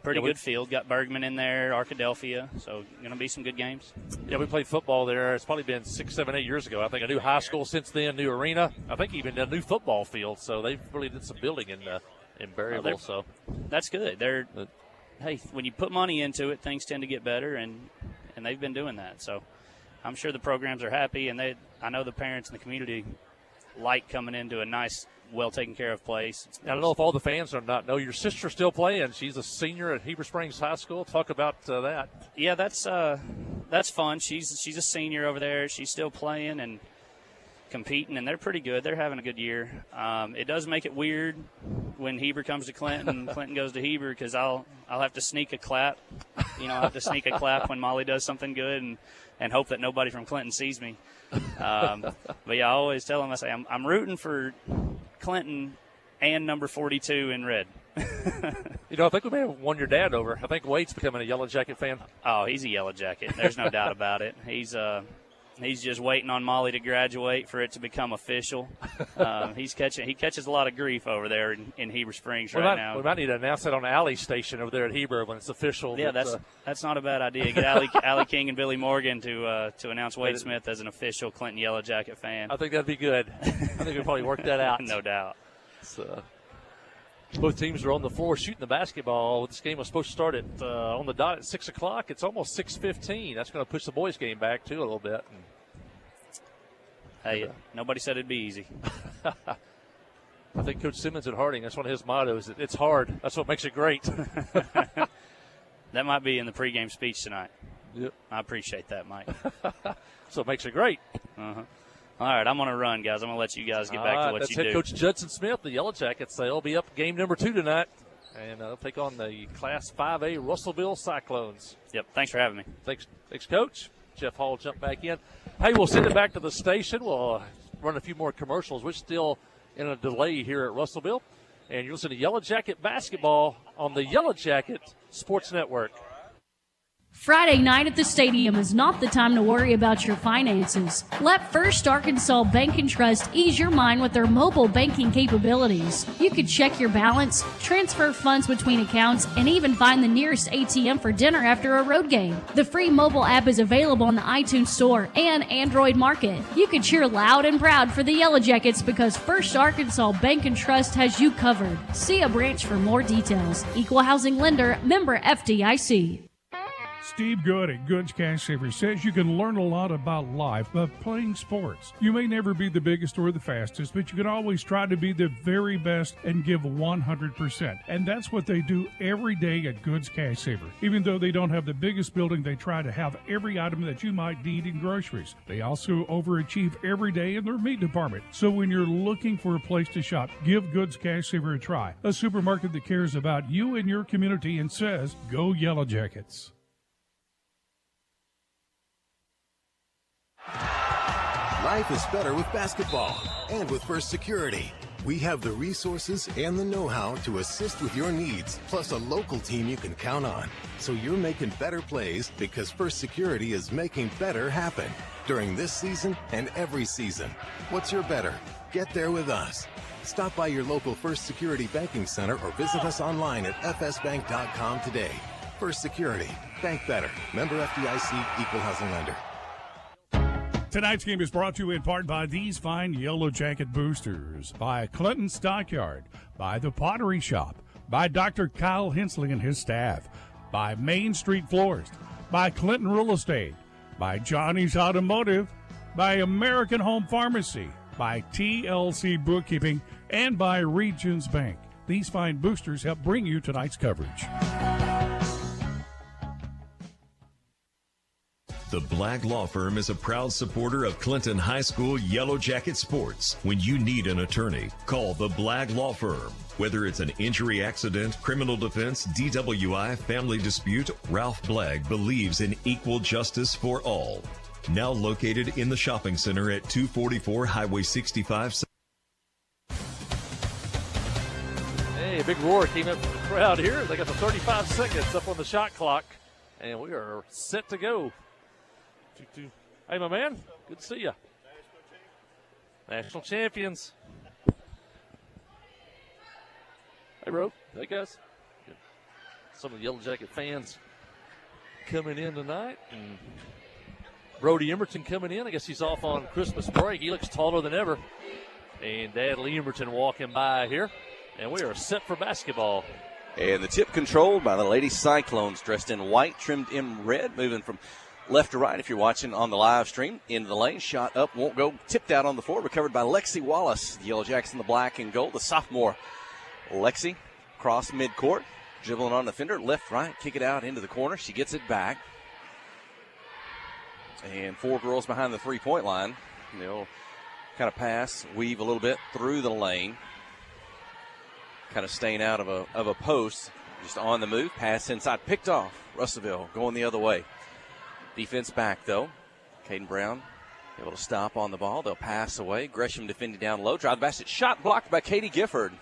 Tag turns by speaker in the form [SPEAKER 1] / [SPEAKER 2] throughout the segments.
[SPEAKER 1] pretty good field. Got Bergman in there, Arkadelphia, so going to be some good games.
[SPEAKER 2] Yeah, we played football there. It's probably been 6, 7, 8 years ago. I think a new high school since then, new arena. I think even a new football field. So they really did some building in Berryville. So
[SPEAKER 1] that's good. Hey, when you put money into it, things tend to get better, and they've been doing that. So I'm sure the programs are happy, and I know the parents in the community like coming into a nice, well taken care of place.
[SPEAKER 2] I don't know if all the fans are not know your sister's still playing. She's a senior at Heber Springs High School. Talk about that.
[SPEAKER 1] Yeah, that's fun. She's a senior over there. She's still playing and competing, and they're pretty good. They're having a good year. It does make it weird when Heber comes to Clinton and Clinton goes to Heber, because I'll have to sneak a clap. I'll have to sneak a clap when Molly does something good and hope that nobody from Clinton sees me. But yeah, I always tell them, I say, I'm rooting for Clinton and number 42 in red.
[SPEAKER 2] I think we may have won your dad over. I think Wade's becoming a Yellow Jacket fan.
[SPEAKER 1] Oh, he's a Yellow Jacket. There's no doubt about it. He's just waiting on Molly to graduate for it to become official. He catches a lot of grief over there in Heber Springs now.
[SPEAKER 2] We might need to announce that on the Alley station over there at Heber when it's official.
[SPEAKER 1] Yeah, that's not a bad idea. Get Allie King and Billy Morgan to announce Wade Smith as an official Clinton Yellow Jacket fan.
[SPEAKER 2] I think that'd be good. I think we'll probably work that out.
[SPEAKER 1] No doubt.
[SPEAKER 2] So, both teams are on the floor shooting the basketball. This game was supposed to start on the dot at 6 o'clock. It's almost 6:15. That's going to push the boys' game back, too, a little bit.
[SPEAKER 1] Hey, nobody said it'd be easy.
[SPEAKER 2] I think Coach Simmons at Harding, that's one of his mottos. It's hard. That's what makes it great.
[SPEAKER 1] That might be in the pregame speech tonight.
[SPEAKER 2] Yep.
[SPEAKER 1] I appreciate that, Mike.
[SPEAKER 2] So it makes it great.
[SPEAKER 1] Uh-huh. All right, I'm going to run, guys. I'm going to let you guys get back to what you do.
[SPEAKER 2] That's head coach Judson Smith, the Yellow Jackets. They'll be up game number 2 tonight, and they'll take on the Class 5A Russellville Cyclones.
[SPEAKER 1] Yep, thanks for having me.
[SPEAKER 2] Thanks, Coach. Jeff Hall jumped back in. Hey, we'll send it back to the station. We'll run a few more commercials. We're still in a delay here at Russellville. And you're listening to Yellow Jacket Basketball on the Yellow Jacket Sports Network.
[SPEAKER 3] Friday night at the stadium is not the time to worry about your finances. Let First Arkansas Bank and Trust ease your mind with their mobile banking capabilities. You can check your balance, transfer funds between accounts, and even find the nearest ATM for dinner after a road game. The free mobile app is available on the iTunes Store and Android Market. You can cheer loud and proud for the Yellow Jackets because First Arkansas Bank and Trust has you covered. See a branch for more details. Equal housing lender, member FDIC.
[SPEAKER 4] Steve Good at Goods Cash Savers says you can learn a lot about life by playing sports. You may never be the biggest or the fastest, but you can always try to be the very best and give 100%. And that's what they do every day at Goods Cash Saver. Even though they don't have the biggest building, they try to have every item that you might need in groceries. They also overachieve every day in their meat department. So when you're looking for a place to shop, give Goods Cash Saver a try. A supermarket that cares about you and your community and says, go Yellow Jackets.
[SPEAKER 5] Life is better with basketball and with First Security. We have the resources and the know-how to assist with your needs, plus a local team you can count on. So you're making better plays because First Security is making better happen during this season and every season. What's your better? Get there with us. Stop by your local First Security Banking Center or visit us online at fsbank.com today. First Security. Bank better. Member FDIC, Equal Housing Lender.
[SPEAKER 4] Tonight's game is brought to you in part by these fine Yellow Jacket boosters, by Clinton Stockyard, by the Pottery Shop, by Dr. Kyle Hensley and his staff, by Main Street Florist, by Clinton Real Estate, by Johnny's Automotive, by American Home Pharmacy, by TLC Bookkeeping, and by Regions Bank. These fine boosters help bring you tonight's coverage.
[SPEAKER 6] The Black Law Firm is a proud supporter of Clinton High School Yellow Jacket sports. When you need an attorney, call the Black Law Firm. Whether it's an injury accident, criminal defense, DWI, family dispute, Ralph Blagg believes in equal justice for all. Now located in the shopping center at 244 Highway 65.
[SPEAKER 2] Hey, a big roar came up from the crowd here. They got the 35 seconds up on the shot clock, and we are set to go. Hey, my man, good to see you. National champions. Hey, bro. Hey, guys. Good. some of the Yellow Jacket fans coming in tonight. And Brody Emerton coming in. I guess he's off on Christmas break. He looks taller than ever. And Dad Lee Emerton walking by here. And we are set for basketball.
[SPEAKER 7] And the tip controlled by the Lady Cyclones, dressed in white, trimmed in red, moving from left to right if you're watching on the live stream. Into the lane, shot up, won't go, tipped out on the floor, recovered by Lexi Wallace. The Yellow Jackets in the black and gold, the sophomore. Lexi, cross midcourt, dribbling on the defender, left, right, kick it out into the corner. She gets it back. And 4 girls behind the three-point line. They'll kind of pass, weave a little bit through the lane. Kind of staying out of a post, just on the move, pass inside, picked off. Russellville going the other way. Defense back, though. Caden Brown able to stop on the ball. They'll pass away. Gresham defending down low. Drive the basket. Shot blocked by Katie Gifford.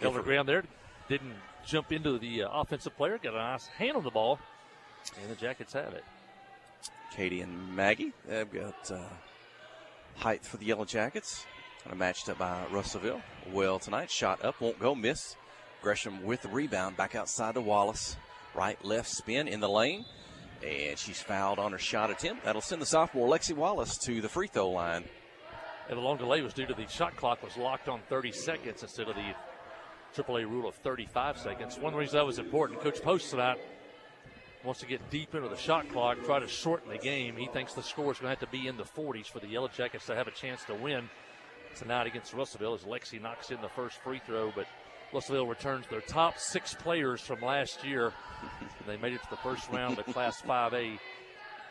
[SPEAKER 2] Elder Graham there didn't jump into the offensive player. Got a nice hand on the ball. And the Jackets have it.
[SPEAKER 7] Katie and Maggie, they've got height for the Yellow Jackets. Kind of matched up by Russellville. Well tonight. Shot up. Won't go. Miss. Gresham with the rebound. Back outside to Wallace. Right, left spin in the lane. And she's fouled on her shot attempt. That'll send the sophomore Lexi Wallace to the free throw line.
[SPEAKER 2] And the long delay was due to the shot clock was locked on 30 seconds instead of the AAA rule of 35 seconds. One reason that was important, Coach Post tonight wants to get deep into the shot clock, try to shorten the game. He thinks the score is going to have to be in the 40s for the Yellow Jackets to have a chance to win tonight against Russellville, as Lexi knocks in the first free throw. But Russellville returns their top 6 players from last year. They made it to the first round of the Class 5A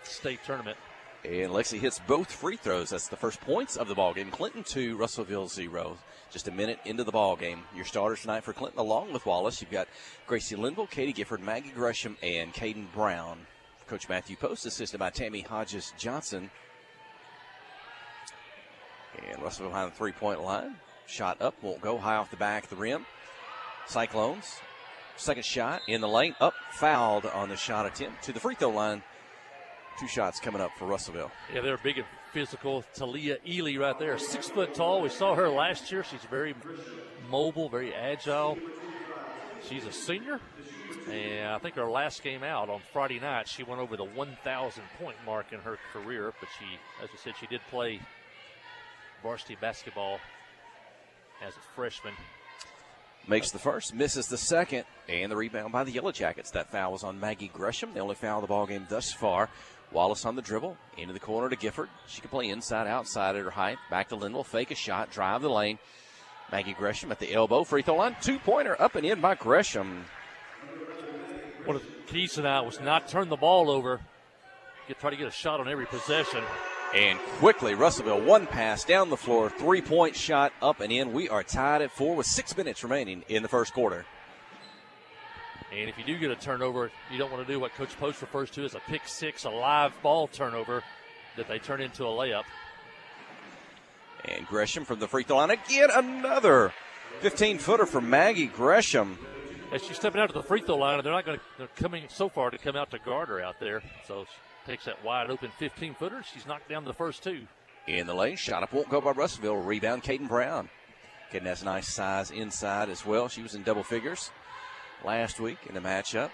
[SPEAKER 2] state tournament.
[SPEAKER 7] And Lexi hits both free throws. That's the first points of the ball game. Clinton 2, Russellville 0. Just a minute into the ball game. Your starters tonight for Clinton, along with Wallace, you've got Gracie Linville, Katie Gifford, Maggie Gresham, and Caden Brown. Coach Matthew Post, assisted by Tammy Hodges Johnson. And Russellville behind the three-point line. Shot up, won't go, high off the back of the rim. Cyclones, second shot in the lane, up, fouled on the shot attempt to the free throw line. 2 shots coming up for Russellville.
[SPEAKER 2] Yeah, they're big and physical. Talia Ely right there, 6 foot tall. We saw her last year. She's very mobile, very agile. She's a senior. And I think her last game out on Friday night, she went over the 1,000-point mark in her career. But she, as I said, she did play varsity basketball as a freshman.
[SPEAKER 7] Makes the first, misses the second, and the rebound by the Yellow Jackets. That foul was on Maggie Gresham, the only foul of the ball game thus far. Wallace on the dribble, into the corner to Gifford. She can play inside, outside at her height. Back to Linville, fake a shot, drive the lane. Maggie Gresham at the elbow, free throw line, 2-pointer up and in by Gresham.
[SPEAKER 2] One of the keys tonight was not turn the ball over. Try to get a shot on every possession.
[SPEAKER 7] And quickly, Russellville, 1 pass down the floor, 3-point shot up and in. We are tied at 4 with 6 minutes remaining in the first quarter.
[SPEAKER 2] And if you do get a turnover, you don't want to do what Coach Post refers to as a pick 6, a live ball turnover that they turn into a layup.
[SPEAKER 7] And Gresham from the free throw line, again another 15-footer for Maggie Gresham.
[SPEAKER 2] As she's stepping out to the free throw line, and they're coming so far to come out to guard her out there. So she takes that wide open 15-footer. She's knocked down the first 2.
[SPEAKER 7] In the lane, shot up, won't go by Russellville. Rebound, Caden Brown. Caden has nice size inside as well. She was in double figures last week in the matchup.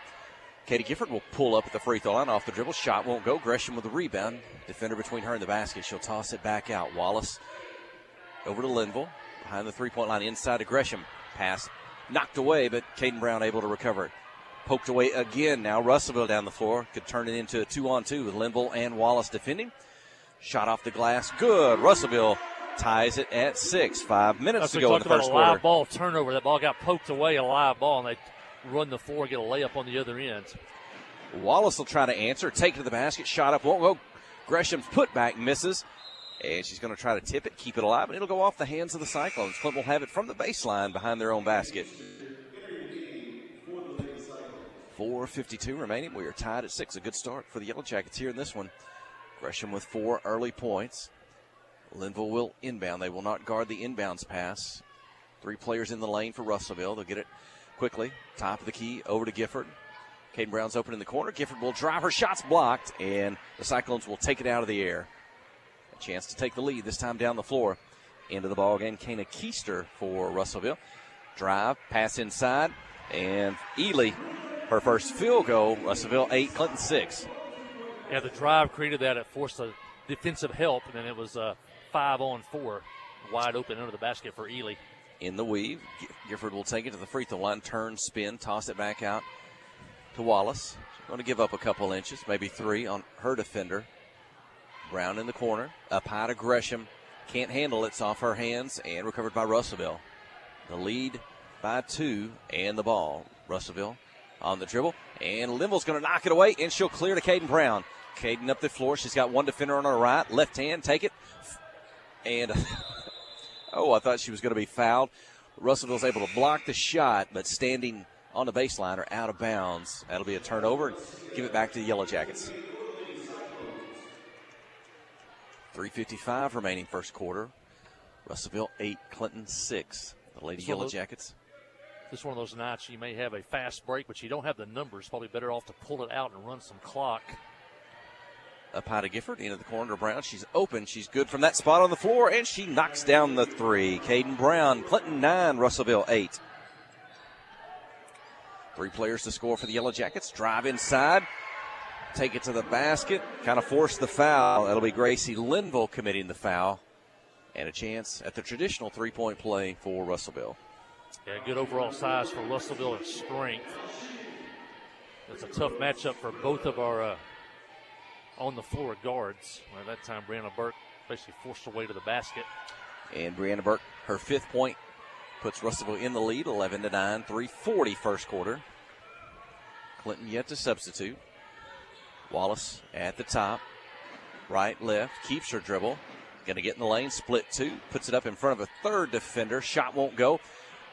[SPEAKER 7] Katie Gifford will pull up at the free throw line off the dribble. Shot won't go. Gresham with the rebound. Defender between her and the basket. She'll toss it back out. Wallace over to Linville. Behind the three-point line inside to Gresham. Pass knocked away, but Caden Brown able to recover it. Poked away again. Now Russellville down the floor. Could turn it into a 2-on-2 with Linville and Wallace defending. Shot off the glass. Good. Russellville ties it at 6. 5 minutes to go in the first quarter.
[SPEAKER 2] A live ball turnover. That ball got poked away, a live ball, and they run the floor, get a layup on the other end.
[SPEAKER 7] Wallace will try to answer. Take it to the basket. Shot up. Won't go. Gresham's putback misses. And she's going to try to tip it, keep it alive, and it'll go off the hands of the Cyclones. Flint will have it from the baseline behind their own basket. 4:52 remaining. We are tied at 6. A good start for the Yellow Jackets here in this one. Gresham with 4 early points. Linville will inbound. They will not guard the inbounds pass. 3 players in the lane for Russellville. They'll get it quickly. Top of the key over to Gifford. Caden Brown's open in the corner. Gifford will drive. Her shot's blocked, and the Cyclones will take it out of the air. A chance to take the lead, this time down the floor. Into the ball game, Kana Keister for Russellville. Drive, pass inside. And Ely, her first field goal. Russellville 8, Clinton 6.
[SPEAKER 2] Yeah, the drive created that. It forced a defensive help, and then it was 5-on-4, wide open under the basket for Ely.
[SPEAKER 7] In the weave, Gifford will take it to the free throw line, turn, spin, toss it back out to Wallace. She's going to give up a couple inches, maybe 3 on her defender. Brown in the corner, up high to Gresham. Can't handle it. It's off her hands and recovered by Russellville. The lead by 2 and the ball. Russellville on the dribble, and Linville's going to knock it away, and she'll clear to Caden Brown. Caden up the floor. She's got one defender on her right. Left hand, take it. And, I thought she was going to be fouled. Russellville's able to block the shot, but standing on the baseline or out of bounds. That'll be a turnover. Give it back to the Yellow Jackets. 3:55 remaining first quarter. Russellville 8, Clinton 6. The Lady Yellow Jackets.
[SPEAKER 2] This is one of those nights you may have a fast break, but you don't have the numbers. Probably better off to pull it out and run some clock.
[SPEAKER 7] Up high to Gifford, into the corner to Brown. She's open. She's good from that spot on the floor, and she knocks down the 3. Caden Brown, Clinton 9, Russellville 8. 3 players to score for the Yellow Jackets. Drive inside. Take it to the basket. Kind of force the foul. That'll be Gracie Linville committing the foul. And a chance at the traditional 3-point play for Russellville.
[SPEAKER 2] Yeah, good overall size for Russellville and strength. It's a tough matchup for both of our on-the-floor guards. At that time, Brianna Burke basically forced her way to the basket.
[SPEAKER 7] And Brianna Burke, her 5th point, puts Russellville in the lead, 11-9, 3:40 first quarter. Clinton yet to substitute. Wallace at the top, right, left, keeps her dribble. Going to get in the lane, split 2, puts it up in front of a 3rd defender. Shot won't go.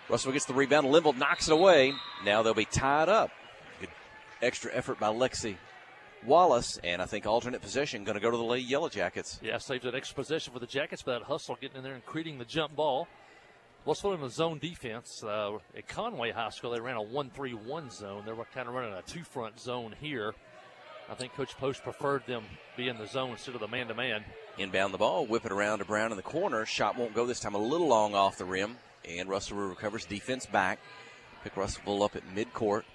[SPEAKER 7] Russellville gets the rebound. Linville knocks it away. Now they'll be tied up. Good extra effort by Lexi Wallace, and I think alternate possession going to go to the Lady Yellow Jackets.
[SPEAKER 2] Yeah, saves that extra possession for the Jackets, but that hustle getting in there and creating the jump ball. Russellville in the zone defense. At Conway High School, they ran a 1-3-1 zone. They were kind of running a 2-front zone here. I think Coach Post preferred them be in the zone instead of the man-to-man.
[SPEAKER 7] Inbound the ball, whip it around to Brown in the corner. Shot won't go this time, a little long off the rim. And Russellville recovers, defense back. Pick Russellville up at midcourt.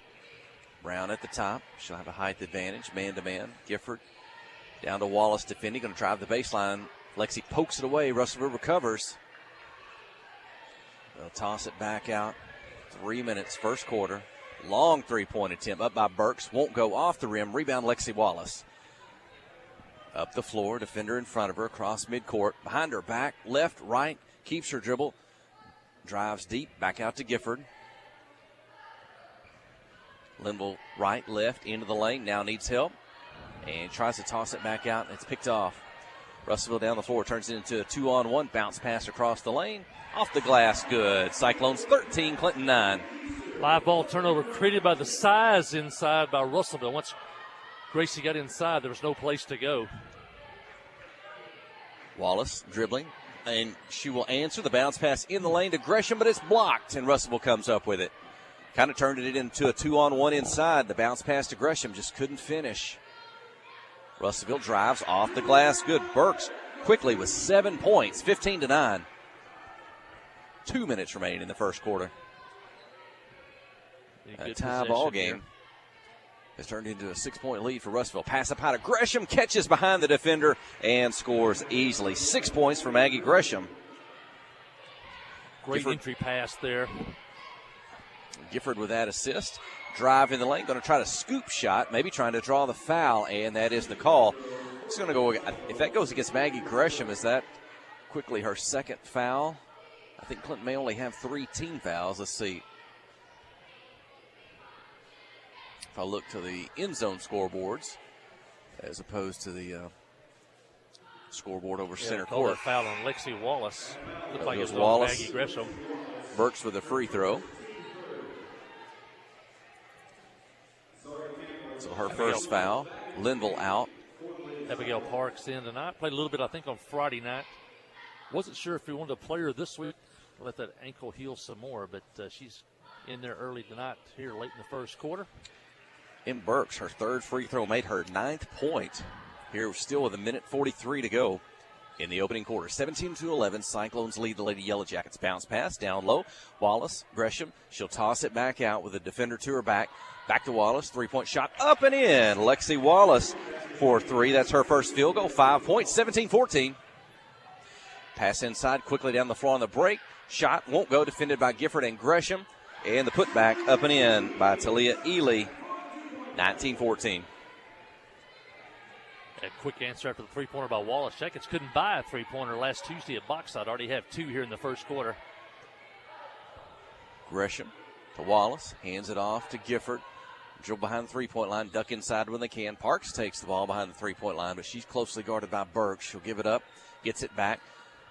[SPEAKER 7] Brown at the top. She'll have a height advantage, man-to-man. Gifford down to Wallace defending, going to drive the baseline. Lexi pokes it away. Russellville recovers. They'll toss it back out. 3 minutes, first quarter. Long 3-point attempt up by Burks. Won't go off the rim. Rebound Lexi Wallace. Up the floor, defender in front of her, across midcourt. Behind her back, left, right. Keeps her dribble. Drives deep, back out to Gifford. Linville right, left, into the lane. Now needs help. And tries to toss it back out. It's picked off. Russellville down the floor, turns it into a 2-on-1. Bounce pass across the lane. Off the glass, good. Cyclones 13, Clinton 9.
[SPEAKER 2] Live ball turnover created by the size inside by Russellville. Once Gracie got inside, there was no place to go.
[SPEAKER 7] Wallace dribbling, and she will answer the bounce pass in the lane to Gresham, but it's blocked, and Russellville comes up with it. Kind of turned it into a 2-on-1 inside. The bounce pass to Gresham just couldn't finish. Russellville drives off the glass. Good. Burks quickly with 7 points, 15-9. 2 minutes remaining in the first quarter. A tie ball game has turned into a 6-point lead for Russellville. Pass up high to Gresham, catches behind the defender and scores easily. 6 points for Maggie Gresham.
[SPEAKER 2] Great entry pass there.
[SPEAKER 7] Gifford with that assist. Drive in the lane, going to try to scoop shot, maybe trying to draw the foul, and that is the call. It's going to go, if that goes against Maggie Gresham, is that quickly her 2nd foul? I think Clinton may only have 3 team fouls. Let's see. If I look to the end zone scoreboards, as opposed to the scoreboard over center court.
[SPEAKER 2] Foul on Lexi Wallace. Looked like it was
[SPEAKER 7] Wallace.
[SPEAKER 2] Maggie Gresham.
[SPEAKER 7] Burks with a free throw. So her first foul. Linville out.
[SPEAKER 2] Abigail Parks in tonight. Played a little bit, I think, on Friday night. Wasn't sure if we wanted to play her this week. Let that ankle heal some more, but she's in there early tonight here late in the first quarter.
[SPEAKER 7] In Burks, her 3rd free throw made her 9th point. Here still with 1:43 to go in the opening quarter. 17-11, Cyclones lead the Lady Yellow Jackets. Bounce pass down low. Wallace, Gresham, she'll toss it back out with a defender to her back. Back to Wallace, three-point shot up and in. Lexi Wallace for three. That's her first field goal. 5 points, 17-14. Pass inside, quickly down the floor on the break. Shot won't go, defended by Gifford and Gresham. And the putback up and in by Talia Ely. 19-14.
[SPEAKER 2] A quick answer after the three-pointer by Wallace. Jackets couldn't buy a three-pointer last Tuesday at Boxside. Already have two here in the first quarter.
[SPEAKER 7] Gresham to Wallace. Hands it off to Gifford. Drill behind the three-point line. Duck inside when they can. Parks takes the ball behind the three-point line, but she's closely guarded by Burke. She'll give it up. Gets it back.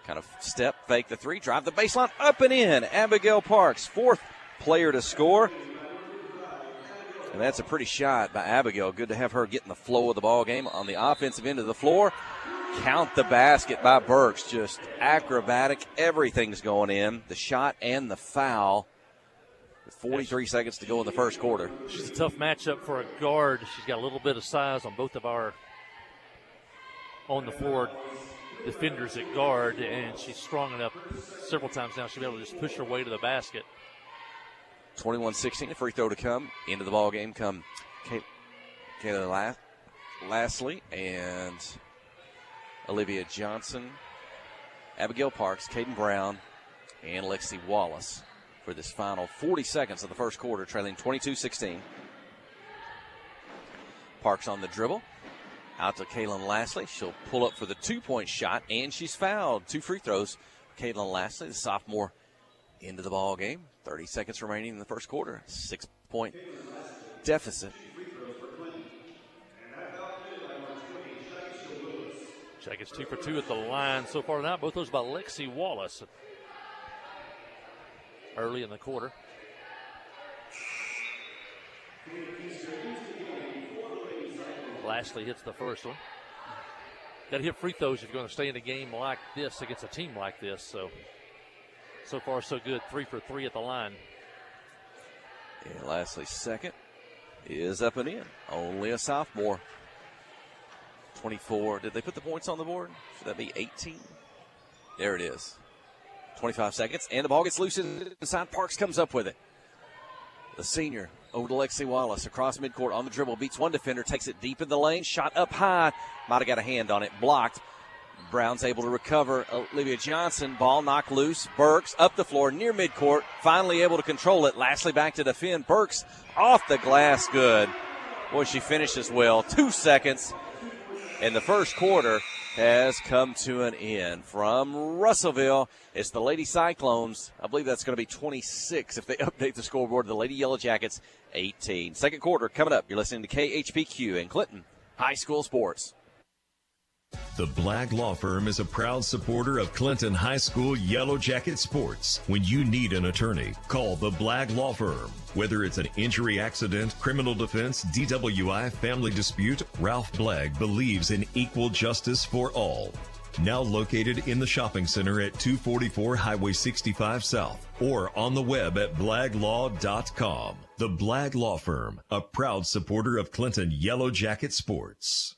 [SPEAKER 7] Kind of step, fake the three. Drive the baseline. Up and in. Abigail Parks, fourth player to score. And that's a pretty shot by Abigail. Good to have her get in the flow of the ball game on the offensive end of the floor. Count the basket by Burks. Just acrobatic. Everything's going in. The shot and the foul. With 43 seconds to go in the first quarter.
[SPEAKER 2] She's a tough matchup for a guard. She's got a little bit of size on both of our on-the-floor defenders at guard, and she's strong enough several times now she'll be able to just push her way to the basket.
[SPEAKER 7] 21-16, a free throw to come. Into the ball game come Kayla Lastly and Olivia Johnson, Abigail Parks, Caden Brown, and Lexi Wallace for this final 40 seconds of the first quarter, trailing 22-16. Parks on the dribble. Out to Kaylin Lastly. She'll pull up for the two-point shot, and she's fouled. 2 free throws. Kaylin Lastly, the sophomore, into the ball game. 30 seconds remaining in the first quarter. 6-point deficit.
[SPEAKER 2] Jackets 2 for 2 at the line so far now. Both those by Lexi Wallace early in the quarter. Lastly hits the first one. Got to hit free throws if you're going to stay in a game like this against a team like this. So far, so good. 3 for 3 at the line.
[SPEAKER 7] And Lastly's second is up and in. Only a sophomore. 24. Did they put the points on the board? Should that be 18? There it is. 25 seconds, and the ball gets loose inside. Parks comes up with it. The senior over to Lexi Wallace across midcourt on the dribble, beats one defender, takes it deep in the lane, shot up high. Might have got a hand on it, blocked. Brown's able to recover. Olivia Johnson, ball knocked loose. Burks up the floor near midcourt, finally able to control it. Lastly back to defend. Burks off the glass, good. Boy, she finishes well. 2 seconds, and the first quarter has come to an end. From Russellville, it's the Lady Cyclones. I believe that's going to be 26 if they update the scoreboard. The Lady Yellow Jackets, 18. Second quarter coming up. You're listening to KHPQ and Clinton High School Sports.
[SPEAKER 6] The Blagg Law Firm is a proud supporter of Clinton High School Yellow Jacket sports. When you need an attorney, call the Blagg Law Firm. Whether it's an injury, accident, criminal defense, DWI, family dispute, Ralph Blagg believes in equal justice for all. Now located in the shopping center at 244 Highway 65 South or on the web at blagglaw.com. The Blagg Law Firm, a proud supporter of Clinton Yellow Jacket sports.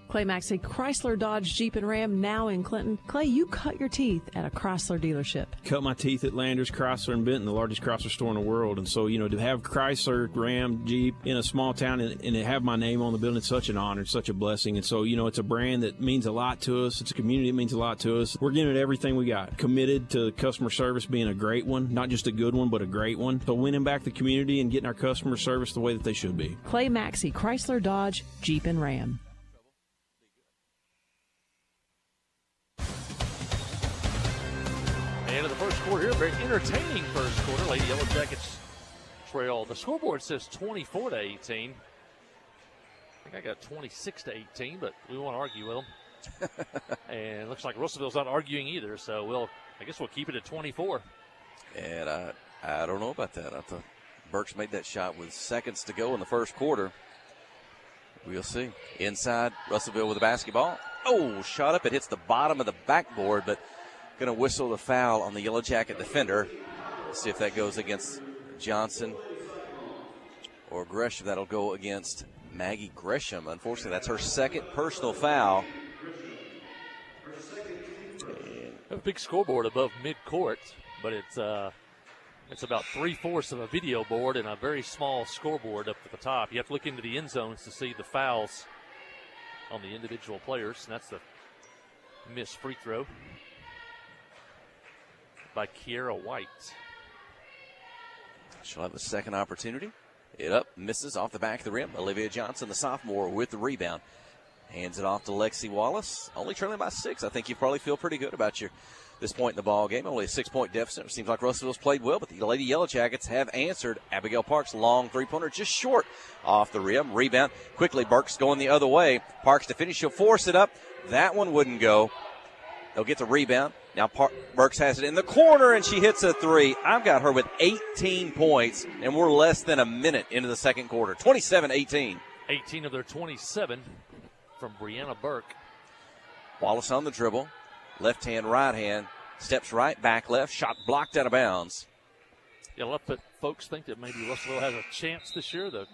[SPEAKER 8] Clay Maxey, Chrysler, Dodge, Jeep, and Ram, now in Clinton. Clay, you cut your teeth at a Chrysler dealership.
[SPEAKER 9] Cut my teeth at Landers, Chrysler, and Benton, the largest Chrysler store in the world. And so, to have Chrysler, Ram, Jeep in a small town and to have my name on the building, it's such an honor, it's such a blessing. And so, it's a brand that means a lot to us. It's a community that means a lot to us. We're giving it everything we got. Committed to customer service being a great one, not just a good one, but a great one. So winning back the community and getting our customer service the way that they should be.
[SPEAKER 8] Clay Maxey, Chrysler, Dodge, Jeep, and Ram.
[SPEAKER 2] End of the first quarter here. Very entertaining first quarter. Lady Yellow Jackets trail. The scoreboard says 24-18. I think I got 26-18, but we won't argue with them. And it looks like Russellville's not arguing either, so I guess we'll keep it at 24.
[SPEAKER 7] And I don't know about that. I thought Burks made that shot with seconds to go in the first quarter. We'll see. Inside, Russellville with the basketball. Oh, shot up. It hits the bottom of the backboard, but going to whistle the foul on the Yellow Jacket defender. Let's see if that goes against Johnson or Gresham. That'll go against Maggie Gresham. Unfortunately, that's her second personal foul.
[SPEAKER 2] big scoreboard above midcourt, but it's about 3/4 of a video board and a very small scoreboard up at the top. You have to look into the end zones to see the fouls on the individual players, and that's the missed free throw by Kiera White.
[SPEAKER 7] She'll have a second opportunity. It up, misses off the back of the rim. Olivia Johnson, the sophomore, with the rebound. Hands it off to Lexi Wallace. Only trailing by 6. I think you probably feel pretty good about this point in the ball game. Only a 6-point deficit. It seems like Russellville's played well, but the Lady Yellow Jackets have answered. Abigail Parks, long three-pointer, just short off the rim. Rebound. Quickly, Burks going the other way. Parks to finish. She'll force it up. That one wouldn't go. They'll get the rebound. Now Burks has it in the corner, and she hits a 3. I've got her with 18 points, and we're less than a minute into the second quarter. 27-18.
[SPEAKER 2] 18 of their 27 from Brianna Burke.
[SPEAKER 7] Wallace on the dribble. Left hand, right hand. Steps right, back left. Shot blocked out of bounds.
[SPEAKER 2] Yeah, a lot of folks think that maybe Russellville has a chance this year. The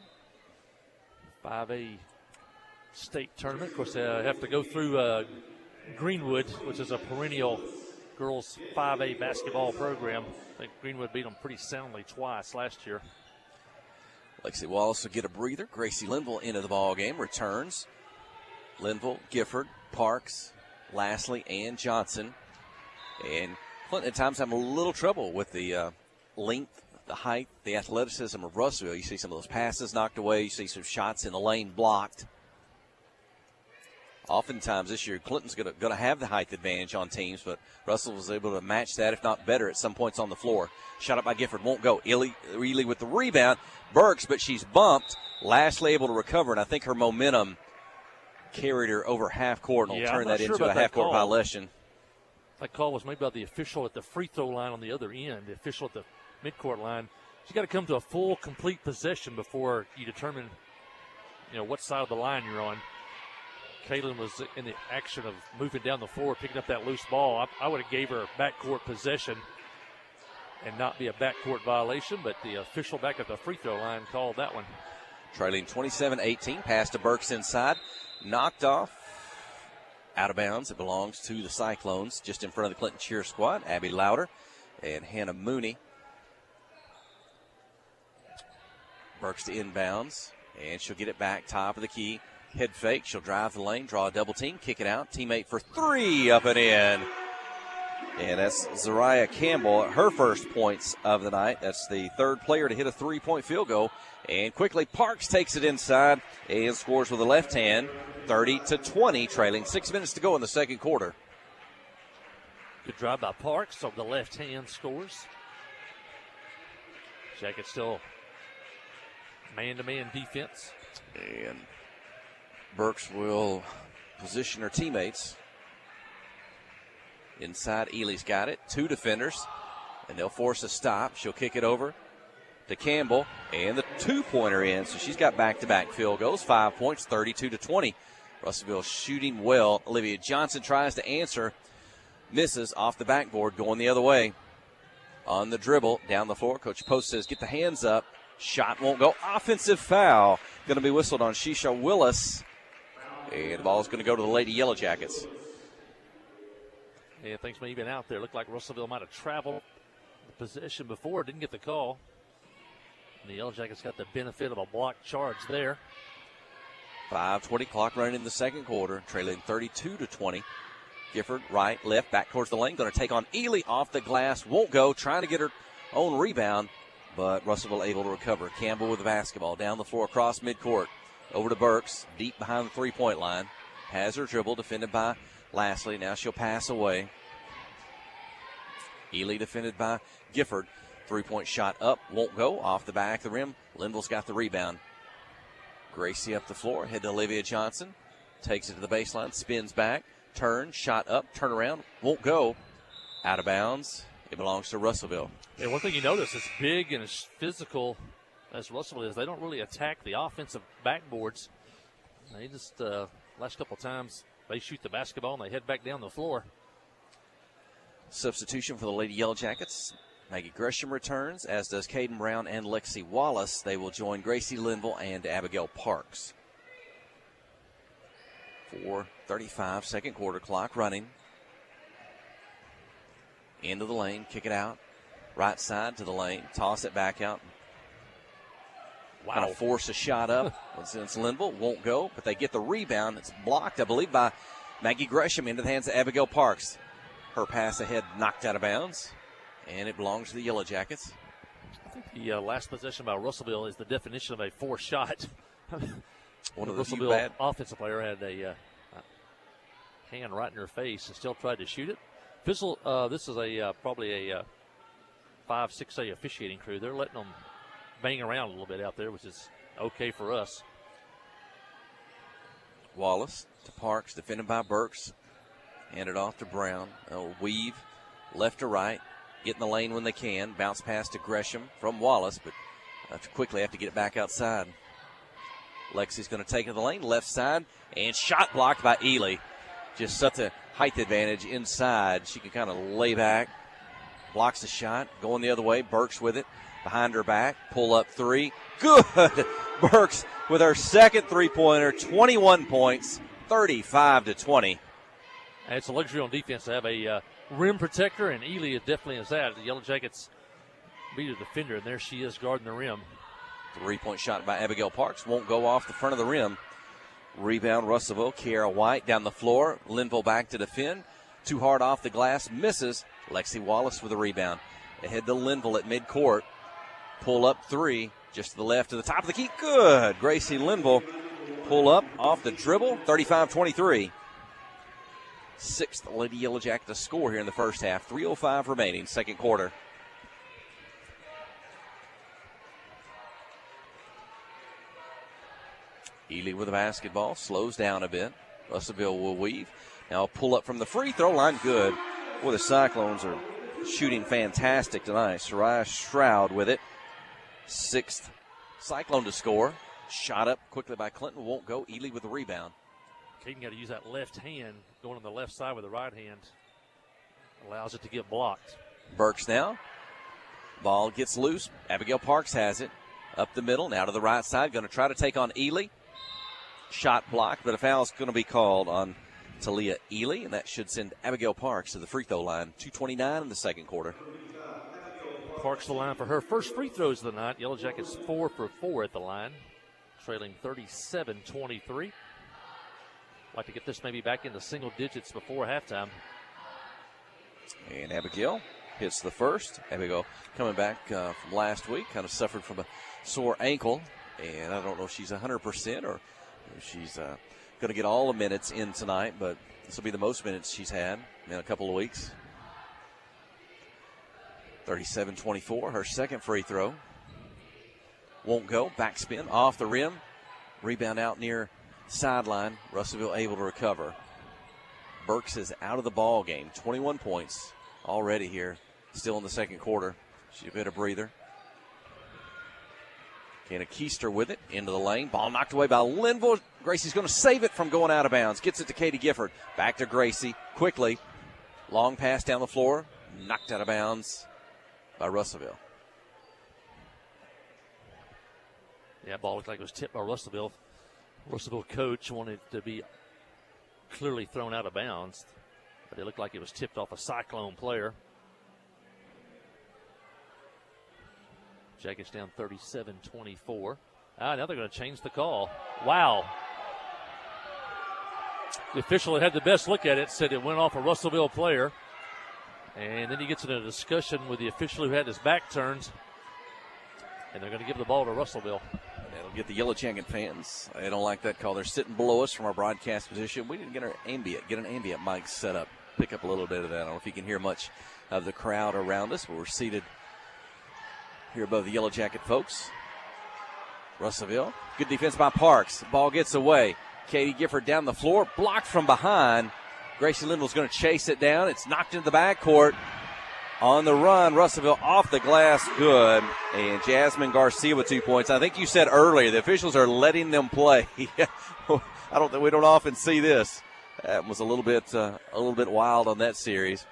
[SPEAKER 2] 5A state tournament. Of course, they have to go through Greenwood, which is a perennial girls 5A basketball program. I think Greenwood beat them pretty soundly twice last year.
[SPEAKER 7] Lexi Wallace will get a breather. Gracie Linville into the ball game. Returns. Linville, Gifford, Parks, Lastly, and Johnson. And Clinton at times having a little trouble with the length, the height, the athleticism of Russellville. You see some of those passes knocked away. You see some shots in the lane blocked. Oftentimes this year, Clinton's going to have the height advantage on teams, but Russell was able to match that, if not better, at some points on the floor. Shot up by Gifford, won't go. Ely with the rebound. Burks, but she's bumped. Lastly able to recover, and I think her momentum carried her over half court and will turn that into a half court violation.
[SPEAKER 2] That call was made by the official at the free throw line on the other end, the official at the midcourt line. She's got to come to a full, complete possession before you determine, what side of the line you're on. Kaylin was in the action of moving down the floor, picking up that loose ball. I would have gave her backcourt possession and not be a backcourt violation, but the official back at the free throw line called that one.
[SPEAKER 7] Trailing 27-18, pass to Burks inside. Knocked off, out of bounds. It belongs to the Cyclones, just in front of the Clinton cheer squad. Abby Louder and Hannah Mooney. Burks to inbounds, and she'll get it back, top of the key. Head fake, she'll drive the lane, draw a double team, kick it out. Teammate for 3, up and in. And that's Zariah Campbell, her first points of the night. That's the third player to hit a 3-point field goal. And quickly, Parks takes it inside and scores with the left hand, 30-20, trailing 6 minutes to go in the second quarter.
[SPEAKER 2] Good drive by Parks over the left hand, scores. Jackets still man-to-man defense.
[SPEAKER 7] And Burks will position her teammates. Inside, Ely's got it. 2 defenders, and they'll force a stop. She'll kick it over to Campbell, and the 2-pointer in. So she's got back-to-back field goals, 5 points, 32-20. Russellville shooting well. Olivia Johnson tries to answer, misses off the backboard, going the other way. On the dribble, down the floor. Coach Post says, get the hands up. Shot won't go. Offensive foul going to be whistled on Shisha Willis, and the ball is going to go to the Lady Yellow Jackets.
[SPEAKER 2] Yeah, things may have been out there. Looked like Russellville might have traveled the possession before. Didn't get the call. And the Yellow Jackets got the benefit of a blocked charge there.
[SPEAKER 7] 5:20 clock running in the second quarter, trailing 32-20. Gifford, right, left, back towards the lane. Going to take on Ely off the glass. Won't go. Trying to get her own rebound, but Russellville able to recover. Campbell with the basketball. Down the floor across midcourt. Over to Burks, deep behind the three-point line. Has her dribble, defended by Lastly. Now she'll pass away. Ely defended by Gifford. 3-point shot up, won't go. Off the back of the rim. Linville's got the rebound. Gracie up the floor, head to Olivia Johnson. Takes it to the baseline, spins back, turns, shot up, turn around, won't go. Out of bounds. It belongs to Russellville.
[SPEAKER 2] Yeah, one thing you notice, as big and as physical as Russellville is, they don't really attack the offensive backboards. They just, last couple of times, they shoot the basketball and they head back down the floor.
[SPEAKER 7] Substitution for the Lady Yellow Jackets. Maggie Gresham returns, as does Caden Brown and Lexi Wallace. They will join Gracie Linville and Abigail Parks. 4:35, second quarter clock running. Into the lane, kick it out. Right side to the lane, toss it back out.
[SPEAKER 2] Wow.
[SPEAKER 7] Kind of force a shot up. Since Linville won't go, but they get the rebound. It's blocked, I believe, by Maggie Gresham into the hands of Abigail Parks. Her pass ahead knocked out of bounds, and it belongs to the Yellow Jackets.
[SPEAKER 2] I think the last possession by Russellville is the definition of a forced shot.
[SPEAKER 7] One of the few
[SPEAKER 2] Russellville
[SPEAKER 7] bad
[SPEAKER 2] offensive player had a hand right in her face and still tried to shoot it. This is probably a 5-6A officiating crew. They're letting them bang around a little bit out there, which is okay for us.
[SPEAKER 7] Wallace to Parks, defended by Burks. Hand it off to Brown. They'll weave left to right, get in the lane when they can. Bounce pass to Gresham from Wallace, but quickly have to get it back outside. Lexi's going to take it to the lane, left side, and shot blocked by Ely. Just such a height advantage inside. She can kind of lay back, blocks the shot, going the other way. Burks with it, behind her back, pull up three. Good! Burks with her second three-pointer, 21 points, 35-20.
[SPEAKER 2] And it's a luxury on defense to have a rim protector, and Ely definitely is that. The Yellow Jackets beat a defender, and there she is guarding the rim.
[SPEAKER 7] Three-point shot by Abigail Parks. Won't go off the front of the rim. Rebound, Russellville. Kiara White down the floor. Linville back to defend. Too hard off the glass. Misses. Lexi Wallace with a rebound. Ahead to Linville at midcourt. Pull up three. Just to the left to the top of the key. Good. Gracie Linville. Pull up off the dribble. 35-23. Sixth Lady Yellow Jacket to score here in the first half. 3:05 remaining, second quarter. Ely with the basketball, slows down a bit. Russellville will weave. Now a pull up from the free throw line, good. Boy, the Cyclones are shooting fantastic tonight. Soraya Stroud with it. Sixth Cyclone to score. Shot up quickly by Clinton, won't go. Ely with the rebound.
[SPEAKER 2] Caden got to use that left hand, going on the left side with the right hand. Allows it to get blocked.
[SPEAKER 7] Burks now. Ball gets loose. Abigail Parks has it. Up the middle, now to the right side. Going to try to take on Ely. Shot blocked, but a foul is going to be called on Talia Ely, and that should send Abigail Parks to the free throw line. 2:29 in the second quarter.
[SPEAKER 2] Parks the line for her first free throws of the night. Yellow Jackets 4 for 4 at the line, trailing 37-23. Like to get this maybe back into single digits before halftime.
[SPEAKER 7] And Abigail hits the first. Abigail coming back from last week, kind of suffered from a sore ankle, and I don't know if she's 100% or if she's going to get all the minutes in tonight, but this will be the most minutes she's had in a couple of weeks. 37-24, her second free throw. Won't go. Backspin off the rim. Rebound out near sideline. Russellville able to recover. Burks is out of the ball game. 21 points already here, still in the second quarter. She's a bit of breather. Kenna Keister with it into the lane. Ball knocked away by Linville. Gracie's going to save it from going out of bounds. Gets it to Katie Gifford. Back to Gracie quickly. Long pass down the floor. Knocked out of bounds by Russellville.
[SPEAKER 2] Yeah, ball looked like it was tipped by Russellville. Russellville coach wanted it to be clearly thrown out of bounds, but it looked like it was tipped off a Cyclone player. Jackets down 37-24. Now they're going to change the call. Wow. The official that had the best look at it said it went off a Russellville player. And then he gets in a discussion with the official who had his back turned. And they're going to give the ball to Russellville.
[SPEAKER 7] That'll get the Yellow Jacket fans. They don't like that call. They're sitting below us from our broadcast position. We didn't get an ambient mic set up. Pick up a little bit of that. I don't know if you can hear much of the crowd around us, but we're seated here above the Yellow Jacket folks. Russellville. Good defense by Parks. Ball gets away. Katie Gifford down the floor. Blocked from behind. Gracie Linville's going to chase it down. It's knocked into the backcourt. On the run, Russellville off the glass. Good. And Jasmine Garcia with 2 points. I think you said earlier the officials are letting them play. We don't often see this. That was a little bit wild on that series.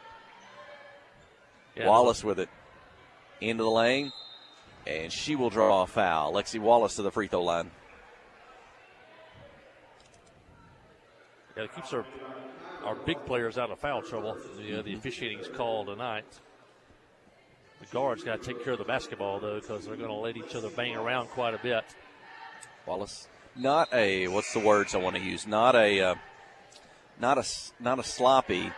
[SPEAKER 7] Yeah. Wallace with it into the lane. And she will draw a foul. Lexi Wallace to the free throw line.
[SPEAKER 2] Yeah, it keeps her our big players out of foul trouble. The officiating's call tonight. The guards got to take care of the basketball, though, because they're going to let each other bang around quite a bit.
[SPEAKER 7] Wallace, not a, what's the words I want to use? Not a sloppy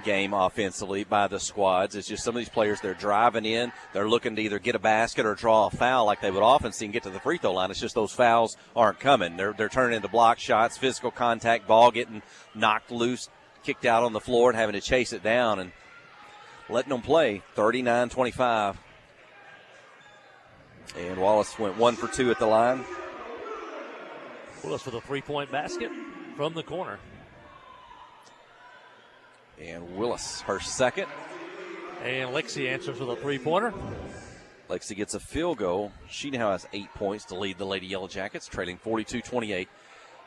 [SPEAKER 7] game offensively by the squads. It's just some of these players, they're driving in. They're looking to either get a basket or draw a foul like they would often see and get to the free throw line. It's just those fouls aren't coming. They're turning into block shots, physical contact, ball getting knocked loose, kicked out on the floor and having to chase it down and letting them play 39-25. And Wallace went 1 for 2 at the line.
[SPEAKER 2] Willis for the three-point basket from the corner.
[SPEAKER 7] And Willis, her second.
[SPEAKER 2] And Lexi answers with a three-pointer.
[SPEAKER 7] Lexi gets a field goal. She now has 8 points to lead the Lady Yellow Jackets, trailing 42-28.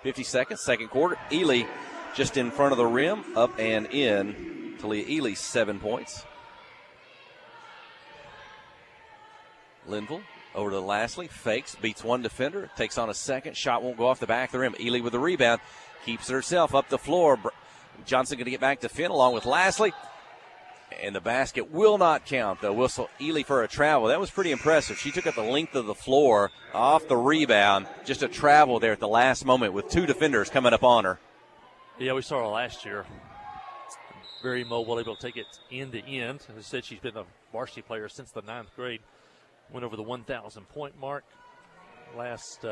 [SPEAKER 7] 50 seconds, second quarter. Ely just in front of the rim, up and in. Talia Ely, 7 points. Linville over to Lastly, fakes, beats one defender, takes on a second. Shot won't go off the back of the rim. Ely with the rebound, keeps it herself up the floor. Johnson going to get back to Finn along with Lastly. And the basket will not count, though. Whistle Ely for a travel. That was pretty impressive. She took up the length of the floor off the rebound. Just a travel there at the last moment with two defenders coming up on her.
[SPEAKER 2] Yeah, we saw her last year. Very mobile, able to take it end to end. As I said, she's been a varsity player since the 9th grade. Went over the 1,000-point mark last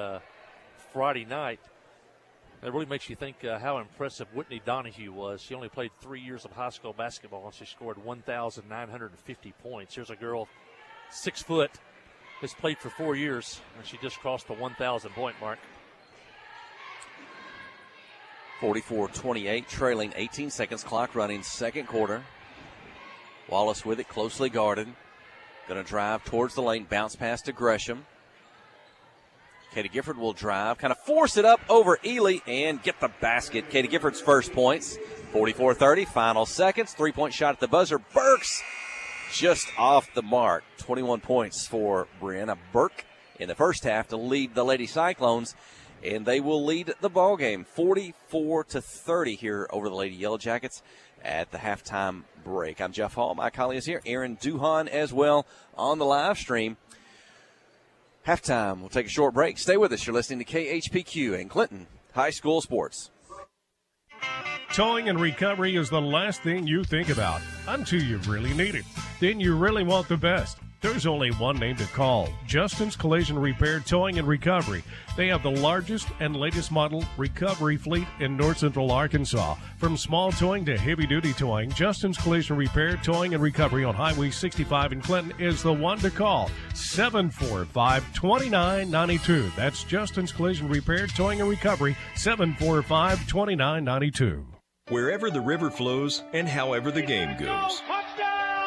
[SPEAKER 2] Friday night. That really makes you think how impressive Whitney Donahue was. She only played 3 years of high school basketball, and she scored 1,950 points. Here's a girl, 6 foot, has played for 4 years, and she just crossed the 1,000-point mark.
[SPEAKER 7] 44-28, trailing 18 seconds, clock running, second quarter. Wallace with it, closely guarded. Going to drive towards the lane, bounce pass to Gresham. Katie Gifford will drive, kind of force it up over Ely and get the basket. Katie Gifford's first points. 44-30, final seconds. Three-point shot at the buzzer. Burks just off the mark. 21 points for Brianna Burke in the first half to lead the Lady Cyclones. And they will lead the ball game 44-30 here over the Lady Yellow Jackets at the halftime break. I'm Jeff Hall. My colleague is here. Aaron Duhan as well on the live stream. Halftime. We'll take a short break. Stay with us. You're listening to KHPQ and Clinton High School Sports.
[SPEAKER 10] Towing and recovery is the last thing you think about until you really need it. Then you really want the best. There's only one name to call, Justin's Collision Repair Towing and Recovery. They have the largest and latest model recovery fleet in North Central Arkansas. From small towing to heavy-duty towing, Justin's Collision Repair Towing and Recovery on Highway 65 in Clinton is the one to call, 745-2992. That's Justin's Collision Repair Towing and Recovery, 745-2992.
[SPEAKER 6] Wherever the river flows and however the game goes.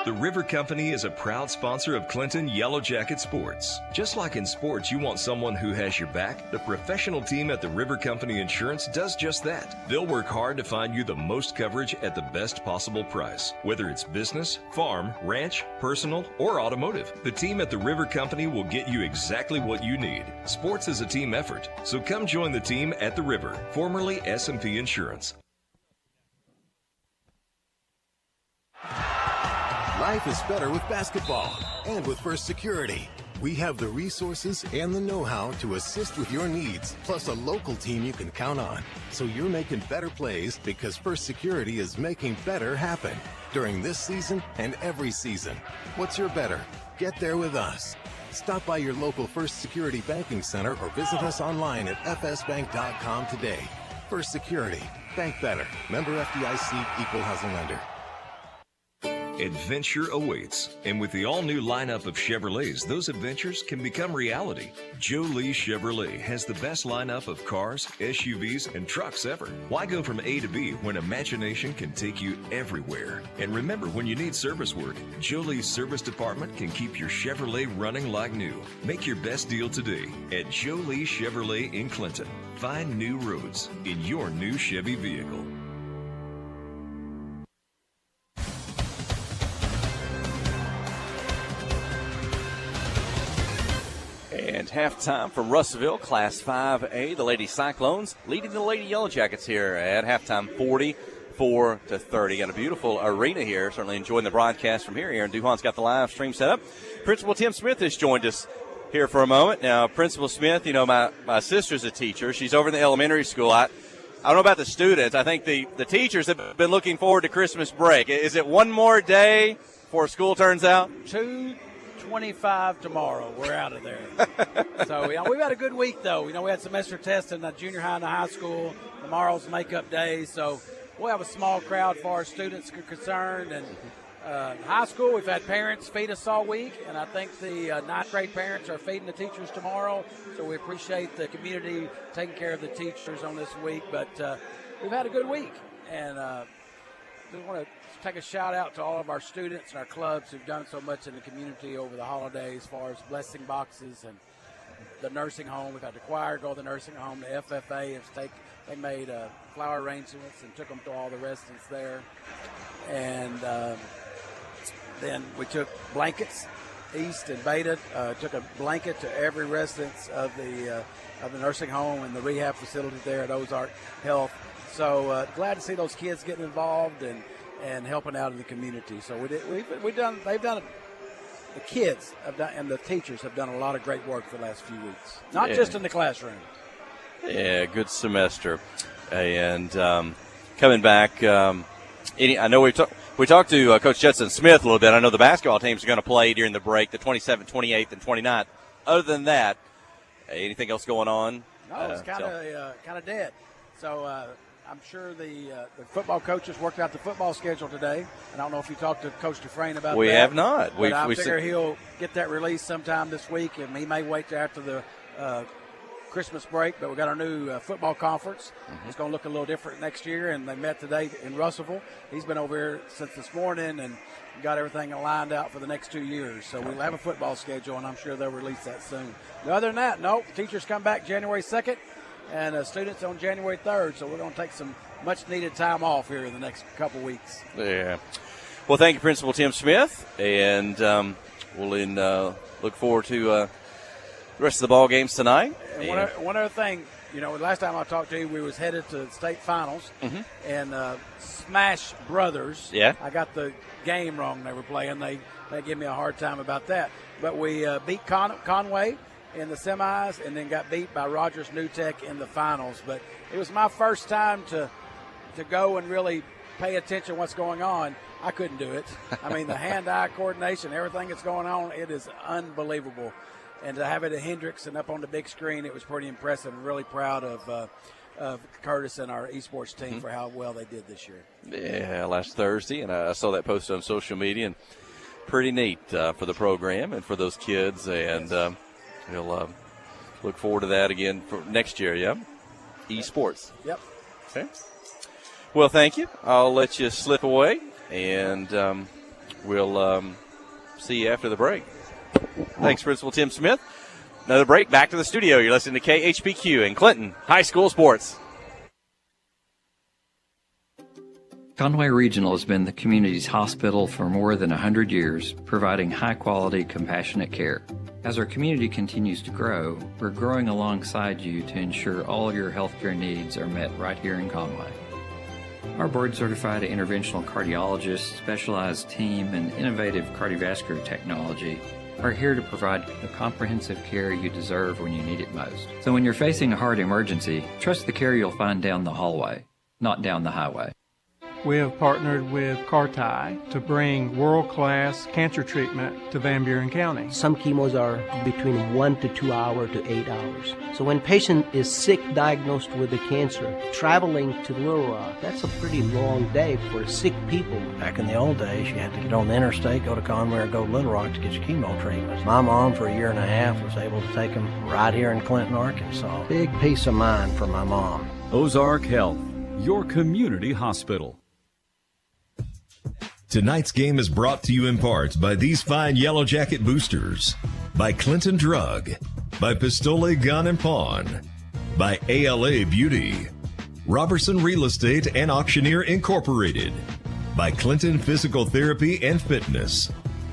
[SPEAKER 6] The River Company is a proud sponsor of Clinton Yellow Jacket Sports. Just like in sports, you want someone who has your back. The professional team at the River Company Insurance does just that. They'll work hard to find you the most coverage at the best possible price. Whether it's business, farm, ranch, personal, or automotive, the team at the River Company will get you exactly what you need. Sports is a team effort, so come join the team at the River, formerly S&P Insurance.
[SPEAKER 5] Life is better with basketball and with First Security. We have the resources and the know-how to assist with your needs, plus a local team you can count on. So you're making better plays because First Security is making better happen during this season and every season. What's your better? Get there with us. Stop by your local First Security Banking Center or visit us online at fsbank.com today. First Security. Bank better. Member FDIC, equal housing lender.
[SPEAKER 6] Adventure awaits, and with the all-new lineup of Chevrolets, those adventures can become reality. Joe Lee Chevrolet has the best lineup of cars, SUVs, and trucks ever. Why go from A to B when imagination can take you everywhere? And remember, when you need service work, Joe Lee's service department can keep your Chevrolet running like new. Make your best deal today at Joe Lee Chevrolet in Clinton. Find new roads in your new Chevy vehicle.
[SPEAKER 7] And halftime from Russellville, Class 5A. The Lady Cyclones leading the Lady Yellow Jackets here at halftime, 4-30. Got a beautiful arena here. Certainly enjoying the broadcast from here. Aaron Duhon's got the live stream set up. Principal Tim Smith has joined us here for a moment. Now, Principal Smith, you know, my sister's a teacher. She's over in the elementary school. I don't know about the students. I think the teachers have been looking forward to Christmas break. Is it one more day before school turns out?
[SPEAKER 11] 2:25 tomorrow. We're out of there. So, we've had a good week, though. We had semester tests in the junior high and the high school. Tomorrow's makeup day. So we'll have a small crowd as far as students are concerned. And high school, we've had parents feed us all week. And I think the ninth grade parents are feeding the teachers tomorrow. So we appreciate the community taking care of the teachers on this week. But we've had a good week. And we want to take a shout out to all of our students and our clubs who've done so much in the community over the holidays as far as blessing boxes and the nursing home. We've had the choir go to the nursing home. The FFA they made flower arrangements and took them to all the residents there. And then we took blankets. East and Beta took a blanket to every residence of the nursing home and the rehab facility there at Ozark Health. So glad to see those kids getting involved and helping out in the community. So the kids have done, and the teachers have done a lot of great work for the last few weeks, not just in the classroom.
[SPEAKER 7] Yeah, good semester. And coming back, I know we talked to Coach Judson Smith a little bit. I know the basketball teams are going to play during the break, the 27th, 28th, and 29th. Other than that, anything else going on?
[SPEAKER 11] No, it's kind of dead. So I'm sure the football coaches worked out the football schedule today. And I don't know if you talked to Coach Dufresne about that.
[SPEAKER 7] We have not.
[SPEAKER 11] But I figure he'll get that released sometime this week, and he may wait till after the Christmas break. But we got our new football conference. It's going to look a little different next year, and they met today in Russellville. He's been over here since this morning and got everything lined out for the next 2 years. So we'll have a football schedule, and I'm sure they'll release that soon. But other than that, no, teachers come back January 2nd. And students on January 3rd, so we're going to take some much-needed time off here in the next couple weeks.
[SPEAKER 7] Yeah. Well, thank you, Principal Tim Smith, and we'll look forward to the rest of the ball games tonight.
[SPEAKER 11] And one other thing, last time I talked to you, we was headed to state finals, and Smash Brothers.
[SPEAKER 7] Yeah.
[SPEAKER 11] I got the game wrong they were playing. They give me a hard time about that. But we beat Conway in the semis, and then got beat by Rogers New Tech in the finals. But it was my first time to go and really pay attention to what's going on. I couldn't do it. I mean, the hand-eye coordination, everything that's going on, it is unbelievable. And to have it at Hendricks and up on the big screen, it was pretty impressive. I'm really proud of Curtis and our esports team for how well they did this year.
[SPEAKER 7] Yeah, last Thursday, and I saw that posted on social media, and pretty neat for the program and for those kids. And we'll look forward to that again for next year, yeah? Esports.
[SPEAKER 11] Yep.
[SPEAKER 7] Okay. Well, thank you. I'll let you slip away, and we'll see you after the break. Thanks, Principal Tim Smith. Another break. Back to the studio. You're listening to KHPQ in Clinton High School Sports.
[SPEAKER 12] Conway Regional has been the community's hospital for more than 100 years, providing high-quality, compassionate care. As our community continues to grow, we're growing alongside you to ensure all your healthcare needs are met right here in Conway. Our board-certified interventional cardiologists, specialized team, and innovative cardiovascular technology are here to provide the comprehensive care you deserve when you need it most. So when you're facing a heart emergency, trust the care you'll find down the hallway, not down the highway.
[SPEAKER 13] We have partnered with Carti to bring world-class cancer treatment to Van Buren County.
[SPEAKER 14] Some chemos are between 1 to 2 hours to 8 hours. So when patient is sick, diagnosed with the cancer, traveling to Little Rock, that's a pretty long day for sick people.
[SPEAKER 15] Back in the old days, you had to get on the interstate, go to Conway, or go to Little Rock to get your chemo treatments. My mom, for a year and a half, was able to take them right here in Clinton, Arkansas. Big peace of mind for my mom.
[SPEAKER 16] Ozark Health, your community hospital.
[SPEAKER 6] Tonight's game is brought to you in part by these fine Yellow Jacket boosters, by Clinton Drug, by Pistole Gun and Pawn, by ALA Beauty, Robertson Real Estate and Auctioneer Incorporated, by Clinton Physical Therapy and Fitness,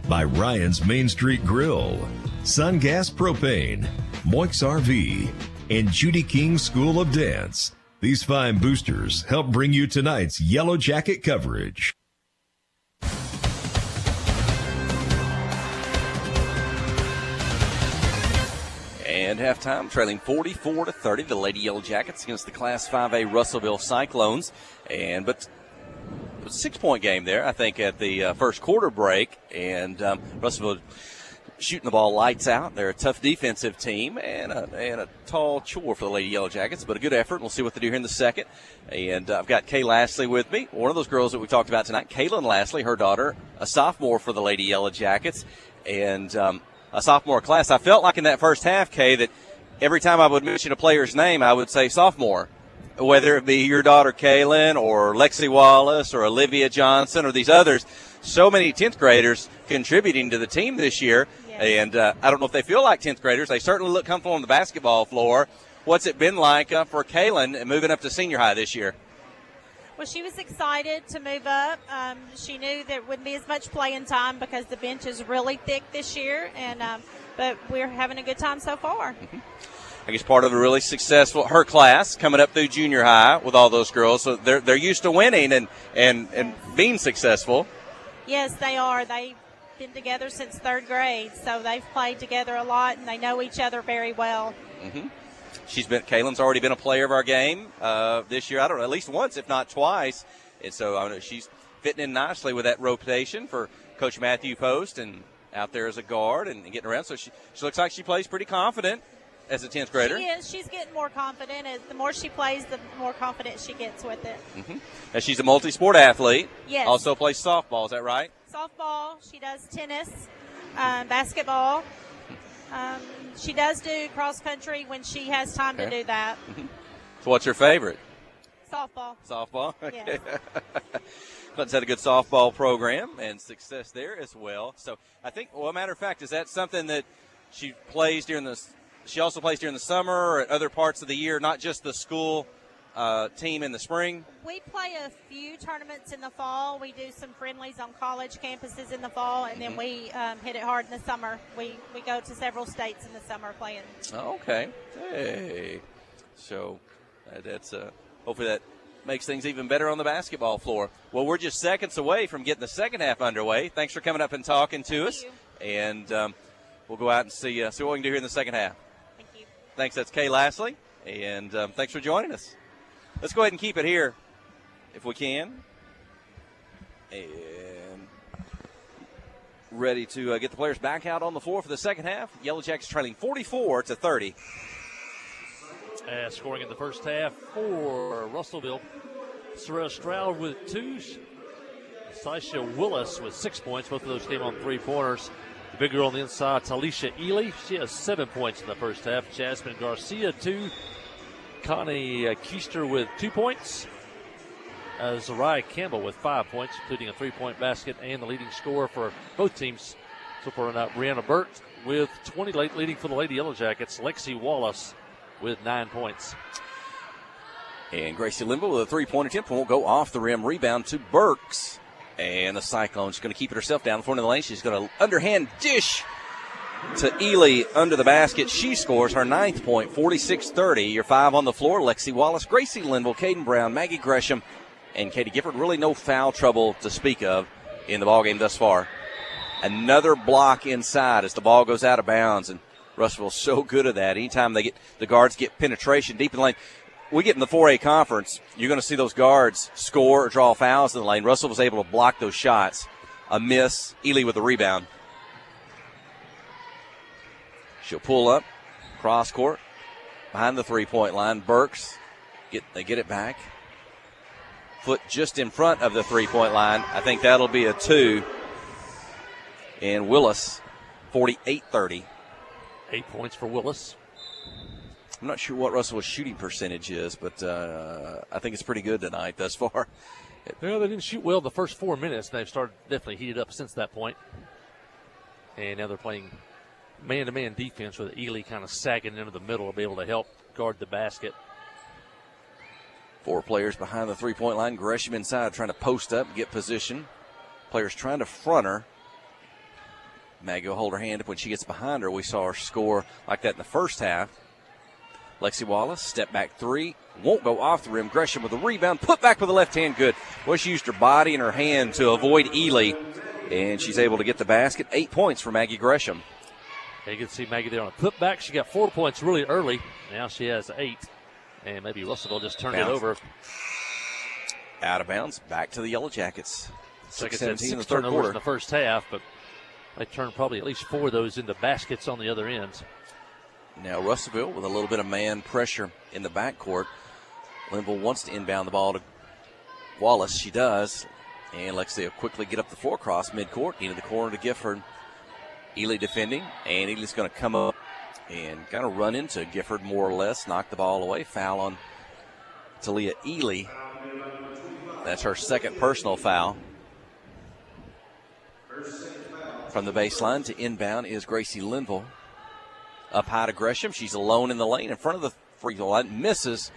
[SPEAKER 6] by Ryan's Main Street Grill, Sun Gas Propane, Moix RV, and Judy King School of Dance. These fine boosters help bring you tonight's Yellow Jacket coverage.
[SPEAKER 7] And halftime, trailing 44-30, the Lady Yellow Jackets against the Class 5A Russellville Cyclones. But it was a 6-point game there, I think, at the first quarter break. And Russellville shooting the ball lights out. They're a tough defensive team and a tall chore for the Lady Yellow Jackets, but a good effort. We'll see what they do here in the second. And I've got Kay Lashley with me, one of those girls that we talked about tonight. Kaylin Lashley, her daughter, a sophomore for the Lady Yellow Jackets. And a sophomore class. I felt like in that first half, Kay, that every time I would mention a player's name, I would say sophomore, whether it be your daughter Kaylin or Lexi Wallace or Olivia Johnson or these others. So many 10th graders contributing to the team this year. And I don't know if they feel like 10th graders. They certainly look comfortable on the basketball floor. What's it been like for Kaylin moving up to senior high this year?
[SPEAKER 17] Well, she was excited to move up. She knew there wouldn't be as much playing time because the bench is really thick this year, but we're having a good time so far.
[SPEAKER 7] Mm-hmm. I guess part of a really successful her class coming up through junior high with all those girls, so they're used to winning and being successful.
[SPEAKER 17] Yes, they are. They've been together since 3rd grade, so they've played together a lot and they know each other very well.
[SPEAKER 7] Mm-hmm. Kaylin's already been a player of our game this year. I don't know, at least once, if not twice. And so I know she's fitting in nicely with that rotation for Coach Matthew Post and out there as a guard and getting around. So she looks like she plays pretty confident as a 10th grader.
[SPEAKER 17] She is. She's getting more confident. The more she plays, the more confident she gets with it.
[SPEAKER 7] Mm-hmm. And she's a multi-sport athlete.
[SPEAKER 17] Yes.
[SPEAKER 7] Also plays softball. Is that right?
[SPEAKER 17] Softball. She does tennis, basketball. She does do cross country when she has time to do that.
[SPEAKER 7] Mm-hmm. So what's her favorite?
[SPEAKER 17] Softball.
[SPEAKER 7] Softball? Okay.
[SPEAKER 17] Yes.
[SPEAKER 7] Clinton's had a good softball program and success there as well. So I think, well, a matter of fact, is that something that she plays she also plays during the summer or at other parts of the year, not just the school team in the spring?
[SPEAKER 17] We play a few tournaments in the fall. We do some friendlies on college campuses in the fall, and then we hit it hard in the summer. We go to several states in the summer playing.
[SPEAKER 7] Oh, okay. Hey. So that's hopefully that makes things even better on the basketball floor. Well, we're just seconds away from getting the second half underway. Thanks for coming up and talking to us. And we'll go out and see what we can do here in the second half.
[SPEAKER 17] Thank you.
[SPEAKER 7] Thanks. That's Kay Lashley. And thanks for joining us. Let's go ahead and keep it here if we can. And ready to get the players back out on the floor for the second half. Yellow Jackets trailing 44-30.
[SPEAKER 2] Scoring in the first half for Russellville. Sarah Stroud with 2. Sasha Willis with 6 points. Both of those came on 3-pointers. The big girl on the inside, Talisha Ely. She has 7 points in the first half. Jasmine Garcia, 2. Connie Keister with 2 points. Zariah Campbell with 5 points, including a 3-point basket, and the leading scorer for both teams so far. Brianna Burt with 20, leading for the Lady Yellow Jackets. Lexi Wallace with 9 points.
[SPEAKER 7] And Gracie Linville with a 3-point attempt won't go off the rim. Rebound to Burks. And the Cyclone's going to keep it herself down the front of the lane. She's going to underhand dish to Ely under the basket. She scores her 9th point, 46-30. Your 5 on the floor, Lexi Wallace, Gracie Linville, Caden Brown, Maggie Gresham, and Katie Gifford. Really no foul trouble to speak of in the ballgame thus far. Another block inside as the ball goes out of bounds, and Russellville's so good at that. Anytime the guards get penetration deep in the lane, we get in the 4A conference, you're going to see those guards score or draw fouls in the lane. Russell was able to block those shots. A miss. Ely with the rebound. She'll pull up, cross court, behind the 3-point line. Burks, they get it back. Foot just in front of the 3-point line. I think that'll be a 2. And Willis, 48-30.
[SPEAKER 2] 8 points for Willis.
[SPEAKER 7] I'm not sure what Russell's shooting percentage is, but I think it's pretty good tonight thus far.
[SPEAKER 2] Well, they didn't shoot well the first 4 minutes. They've started definitely heated up since that point. And now they're playing man-to-man defense with Ely kind of sagging into the middle to be able to help guard the basket.
[SPEAKER 7] 4 players behind the 3-point line. Gresham inside trying to post up, get position. Players trying to front her. Maggie will hold her hand up when she gets behind her. We saw her score like that in the first half. Lexi Wallace, step back 3, Won't go off the rim. Gresham with a rebound. Put back with the left hand. Good. Well, she used her body and her hand to avoid Ely, and she's able to get the basket. 8 points for Maggie Gresham.
[SPEAKER 2] You can see Maggie there on a putback. She got 4 points really early. Now she has 8. And maybe Russellville just turned it over.
[SPEAKER 7] Out of bounds. Back to the Yellow Jackets.
[SPEAKER 2] Like I said,
[SPEAKER 7] 6:17 in the
[SPEAKER 2] 6
[SPEAKER 7] third
[SPEAKER 2] turnovers
[SPEAKER 7] quarter.
[SPEAKER 2] in the first half, but they turned probably at least 4 of those into baskets on the other ends.
[SPEAKER 7] Now Russellville with a little bit of man pressure in the backcourt. Linville wants to inbound the ball to Wallace. She does. And Lexi will quickly get up the floor cross midcourt into the corner to Gifford. Ely defending, and Ely's going to come up and kind of run into Gifford more or less, knock the ball away. Foul on Talia Ely. That's her second personal foul. From the baseline to inbound is Gracie Linville. Up high to Gresham. She's alone in the lane in front of the free throw line. Misses.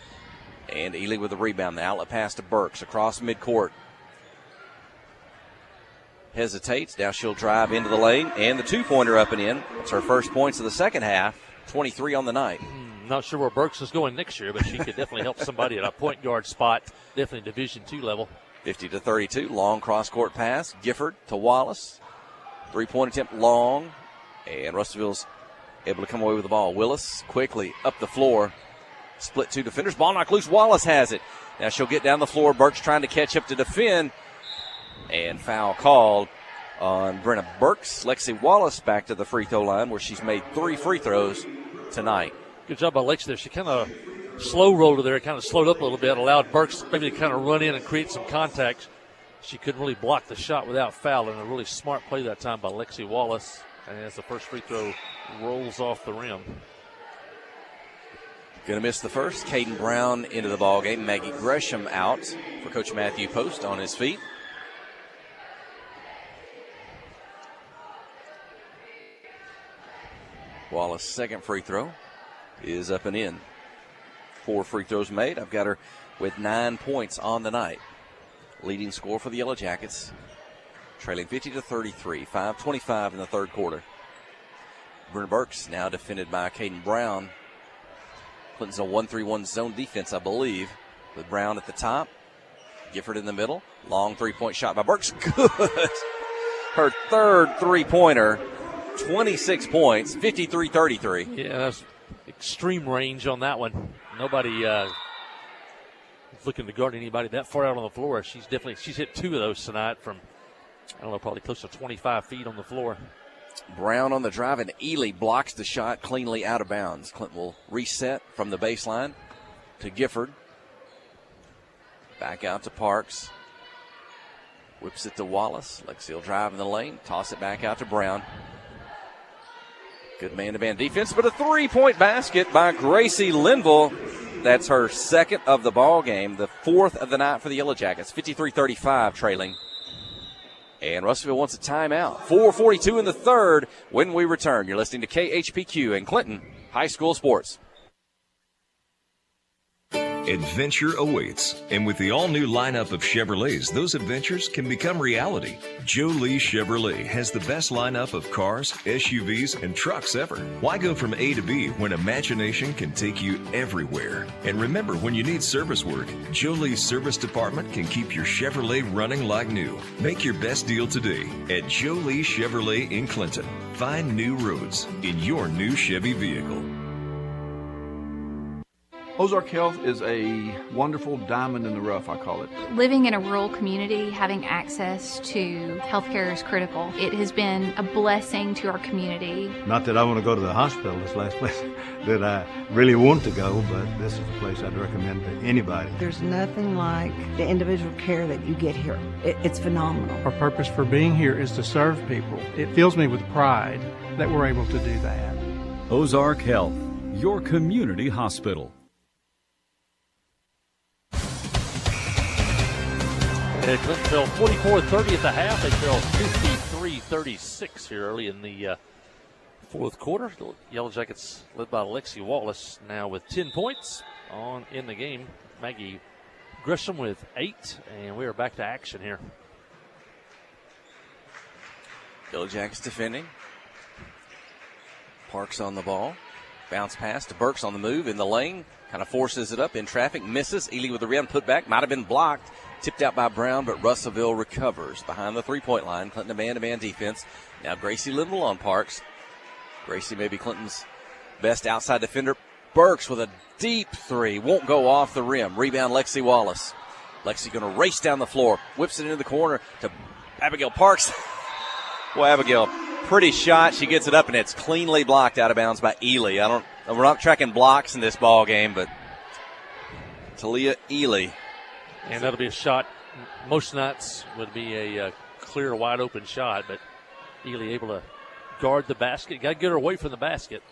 [SPEAKER 7] And Ely with the rebound. The outlet pass to Burks across midcourt. Hesitates. Now she'll drive into the lane. And the two-pointer up and in. It's her first points of the second half. 23 on the night.
[SPEAKER 2] Not sure where Burks is going next year, but she could definitely help somebody at a point guard spot. Definitely Division II level.
[SPEAKER 7] 50-32. Long cross-court pass. Gifford to Wallace. Three-point attempt long. And Russellville's able to come away with the ball. Willis quickly up the floor. Split two defenders. Ball knocked loose. Wallace has it. Now she'll get down the floor. Burks trying to catch up to defend. And foul called on Brenna Burks. Lexi Wallace back to the free throw line where she's made 3 free throws tonight.
[SPEAKER 2] Good job by Lexi there. She kind of slow rolled there. Kind of slowed up a little bit. Allowed Burks maybe to kind of run in and create some contact. She couldn't really block the shot without fouling. A really smart play that time by Lexi Wallace. And as the first free throw rolls off the rim.
[SPEAKER 7] Going to miss the first. Caden Brown into the ball game. Maggie Gresham out for Coach Matthew Post on his feet. Wallace' second free throw is up and in. 4 free throws made. I've got her with 9 points on the night. Leading score for the Yellow Jackets. Trailing 50-33. 5:25 in the third quarter. Brenna Burks now defended by Caden Brown. Clinton's a 1-3-1 zone defense, I believe, with Brown at the top. Gifford in the middle. Long three-point shot by Burks. Good. Her third three-pointer. 26 points, 53-33.
[SPEAKER 2] Yeah, that's extreme range on that one. Nobody is looking to guard anybody that far out on the floor. She's hit 2 of those tonight from, I don't know, probably close to 25 feet on the floor.
[SPEAKER 7] Brown on the drive, and Ely blocks the shot cleanly out of bounds. Clinton will reset from the baseline to Gifford. Back out to Parks. Whips it to Wallace. Lexi will drive in the lane, toss it back out to Brown. Good man-to-man defense, but a 3-point basket by Gracie Linville. That's her second of the ball game, the 4th of the night for the Yellow Jackets. 53-35 trailing. And Russellville wants a timeout. 4:42 in the third when we return. You're listening to KHPQ and Clinton High School Sports.
[SPEAKER 6] Adventure awaits, and with the all-new lineup of Chevrolets, those adventures can become reality. Jolie Chevrolet has the best lineup of cars, SUVs, and trucks ever. Why go from A to B when imagination can take you everywhere? And remember, when you need service work, Jolie's service department can keep your Chevrolet running like new. Make your best deal today at Jolie Chevrolet in Clinton. Find new roads in your new Chevy vehicle.
[SPEAKER 18] Ozark Health is a wonderful diamond in the rough, I call it.
[SPEAKER 19] Living in a rural community, having access to healthcare is critical. It has been a blessing to our community.
[SPEAKER 20] Not that I want to go to the hospital, this last place that I really want to go, but this is a place I'd recommend to anybody.
[SPEAKER 21] There's nothing like the individual care that you get here. It's phenomenal.
[SPEAKER 13] Our purpose for being here is to serve people. It fills me with pride that we're able to do that.
[SPEAKER 16] Ozark Health, your community hospital.
[SPEAKER 2] Clinton fell 44-30 at the half. They fell 53-36 here early in the fourth quarter. The Yellow Jackets led by Lexi Wallace now with 10 points in the game. Maggie Gresham with 8, and we are back to action here.
[SPEAKER 7] Yellow Jackets defending. Parks on the ball. Bounce pass to Burks on the move in the lane. Kind of forces it up in traffic, misses. Ely with the rebound, put back, might have been blocked. Tipped out by Brown, but Russellville recovers. Behind the three-point line, Clinton a man-to-man defense. Now Gracie Linville on Parks. Gracie may be Clinton's best outside defender. Burks with a deep three. Won't go off the rim. Rebound, Lexi Wallace. Lexi going to race down the floor. Whips it into the corner to Abigail Parks. Well, Abigail, pretty shot. She gets it up, and it's cleanly blocked out of bounds by Ely. We're not tracking blocks in this ball game, but Talia Ely.
[SPEAKER 2] And that'll be a shot. Most nights would be a clear, wide-open shot, but Ely able to guard the basket. Got to get her away from the basket.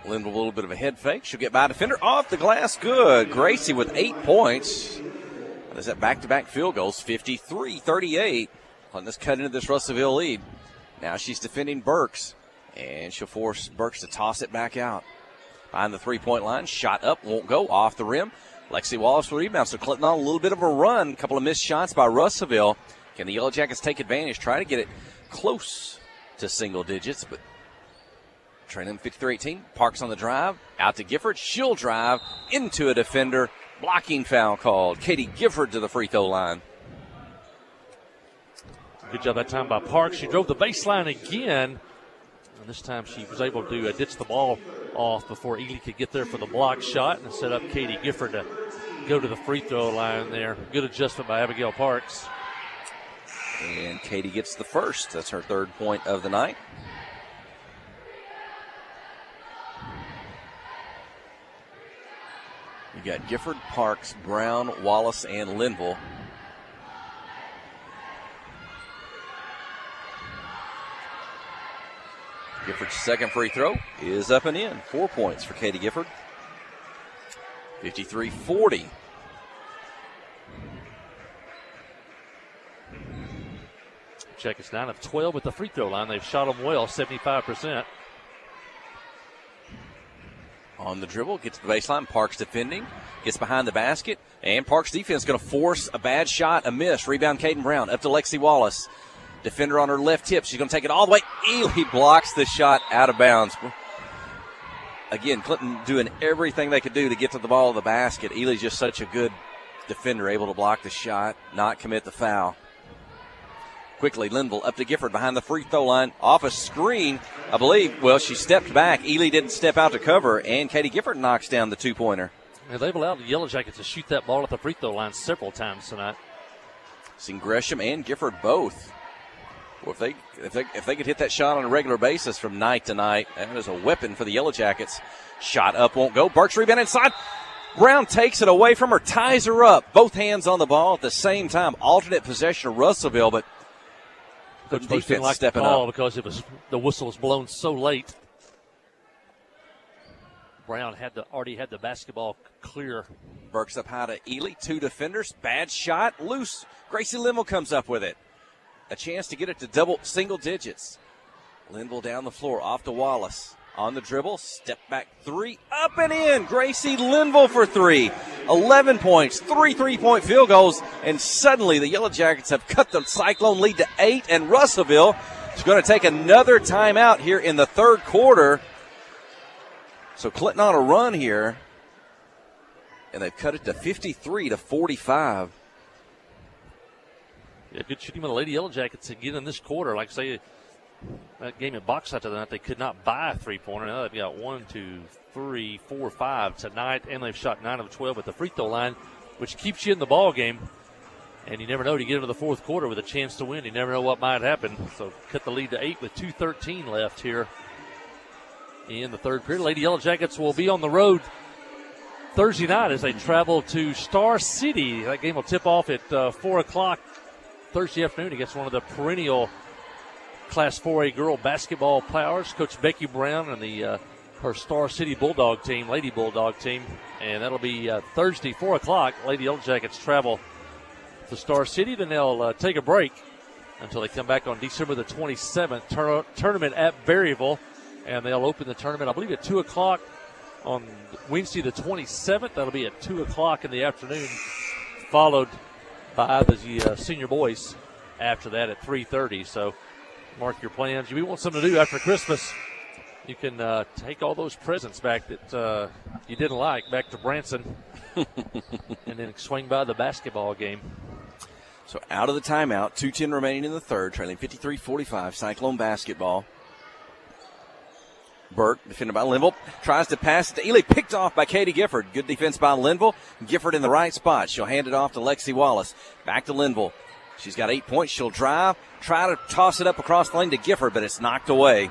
[SPEAKER 7] Linville, a little bit of a head fake. She'll get by a defender. Off the glass, good. Gracie with 8 points. There's that back-to-back field goals, 53-38. Clinton's cut into this Russellville lead. Now she's defending Burks, and she'll force Burks to toss it back out. Behind the three-point line, shot up, won't go, off the rim. Lexi Wallace will rebound, so Clinton on a little bit of a run. A couple of missed shots by Russellville. Can the Yellow Jackets take advantage? Try to get it close to single digits, but trailing 53-18. Parks on the drive, out to Gifford. She'll drive into a defender. Blocking foul called. Katie Gifford to the free throw line.
[SPEAKER 2] Good job that time by Parks. She drove the baseline again. And this time she was able to ditch the ball off before Ely could get there for the block shot and set up Katie Gifford to go to the free throw line there. Good adjustment by Abigail Parks.
[SPEAKER 7] And Katie gets the first. That's her 3rd point of the night. You got Gifford, Parks, Brown, Wallace, and Linville. Gifford's second free throw is up and in. 4 points for Katie Gifford. 53-40.
[SPEAKER 2] Check, it's 9 of 12 at the free throw line. They've shot them well, 75%.
[SPEAKER 7] On the dribble, gets to the baseline. Parks defending, gets behind the basket, and Parks defense going to force a bad shot, a miss. Rebound, Caden Brown, up to Lexi Wallace. Defender on her left hip. She's going to take it all the way. Ely blocks the shot out of bounds. Again, Clinton doing everything they could do to get to the ball of the basket. Ely's just such a good defender, able to block the shot, not commit the foul. Quickly, Linville up to Gifford behind the free throw line. Off a screen, I believe. Well, she stepped back. Ely didn't step out to cover, and Katie Gifford knocks down the two-pointer.
[SPEAKER 2] And they've allowed the Yellow Jackets to shoot that ball at the free throw line several times tonight.
[SPEAKER 7] Seen Gresham and Gifford both. Well, if they could hit that shot on a regular basis from night to night, that is a weapon for the Yellow Jackets. Shot up, won't go. Burks rebound inside. Brown takes it away from her, ties her up. Both hands on the ball at the same time. Alternate possession of Russellville, but the defense
[SPEAKER 2] like
[SPEAKER 7] stepping
[SPEAKER 2] the call
[SPEAKER 7] up.
[SPEAKER 2] because the whistle was blown so late. Brown already had the basketball clear.
[SPEAKER 7] Burks up high to Ely. 2 defenders. Bad shot. Loose. Gracie Linville comes up with it. A chance to get it to single digits. Linville down the floor. Off to Wallace. On the dribble. Step back 3. Up and in. Gracie Linville for 3. 11 points. 3 3-point field goals. And suddenly the Yellow Jackets have cut the Cyclone lead to 8. And Russellville is going to take another timeout here in the 3rd quarter. So Clinton on a run here. And they've cut it to 53-45.
[SPEAKER 2] Yeah, good shooting by the Lady Yellow Jackets again in this quarter. Like I say, that game at Boxside tonight, they could not buy a three-pointer. Now they've got 1, 2, 3, 4, 5 tonight, and they've shot 9 of 12 at the free throw line, which keeps you in the ball game. And you never know, to get into the 4th quarter with a chance to win. You never know what might happen. So cut the lead to 8 with 2:13 left here in the 3rd period. Lady Yellow Jackets will be on the road Thursday night as they travel to Star City. That game will tip off at 4 o'clock Thursday afternoon against one of the perennial Class 4A girl basketball powers, Coach Becky Brown and her Star City Bulldog team, Lady Bulldog team. And that'll be Thursday, 4 o'clock. Lady Yellow Jackets travel to Star City. Then they'll take a break until they come back on December the 27th. Tournament at Berryville. And they'll open the tournament, I believe, at 2 o'clock on Wednesday the 27th. That'll be at 2 o'clock in the afternoon, followed by the senior boys after that at 3:30. So mark your plans. We want something to do after Christmas. You can take all those presents back that you didn't like back to Branson and then swing by the basketball game.
[SPEAKER 7] So out of the timeout, 2:10 remaining in the third, trailing 53-45, Cyclone basketball. Burke, defended by Linville, tries to pass it to Ely, picked off by Katie Gifford. Good defense by Linville. Gifford in the right spot. She'll hand it off to Lexi Wallace. Back to Linville. She's got 8 points. She'll drive, try to toss it up across the lane to Gifford, but it's knocked away.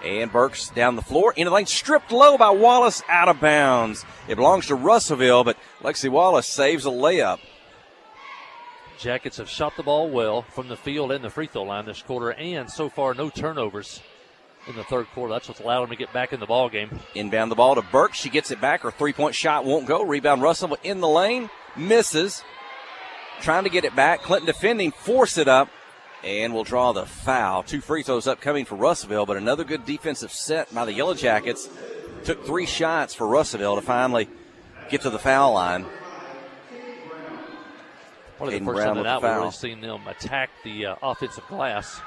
[SPEAKER 7] And Burks down the floor, into the lane, stripped low by Wallace, out of bounds. It belongs to Russellville, but Lexi Wallace saves a layup.
[SPEAKER 2] Jackets have shot the ball well from the field and the free throw line this quarter, and so far no turnovers in the third quarter. That's what's allowed them to get back in the ball game.
[SPEAKER 7] Inbound the ball to Burks. She gets it back. Her three-point shot won't go. Rebound Russellville in the lane, misses. Trying to get it back. Clinton defending, force it up. And will draw the foul. 2 free throws upcoming for Russellville, but another good defensive set by the Yellow Jackets. Took 3 shots for Russellville to finally get to the foul line.
[SPEAKER 2] Probably the first time that we've really seen them attack the offensive glass.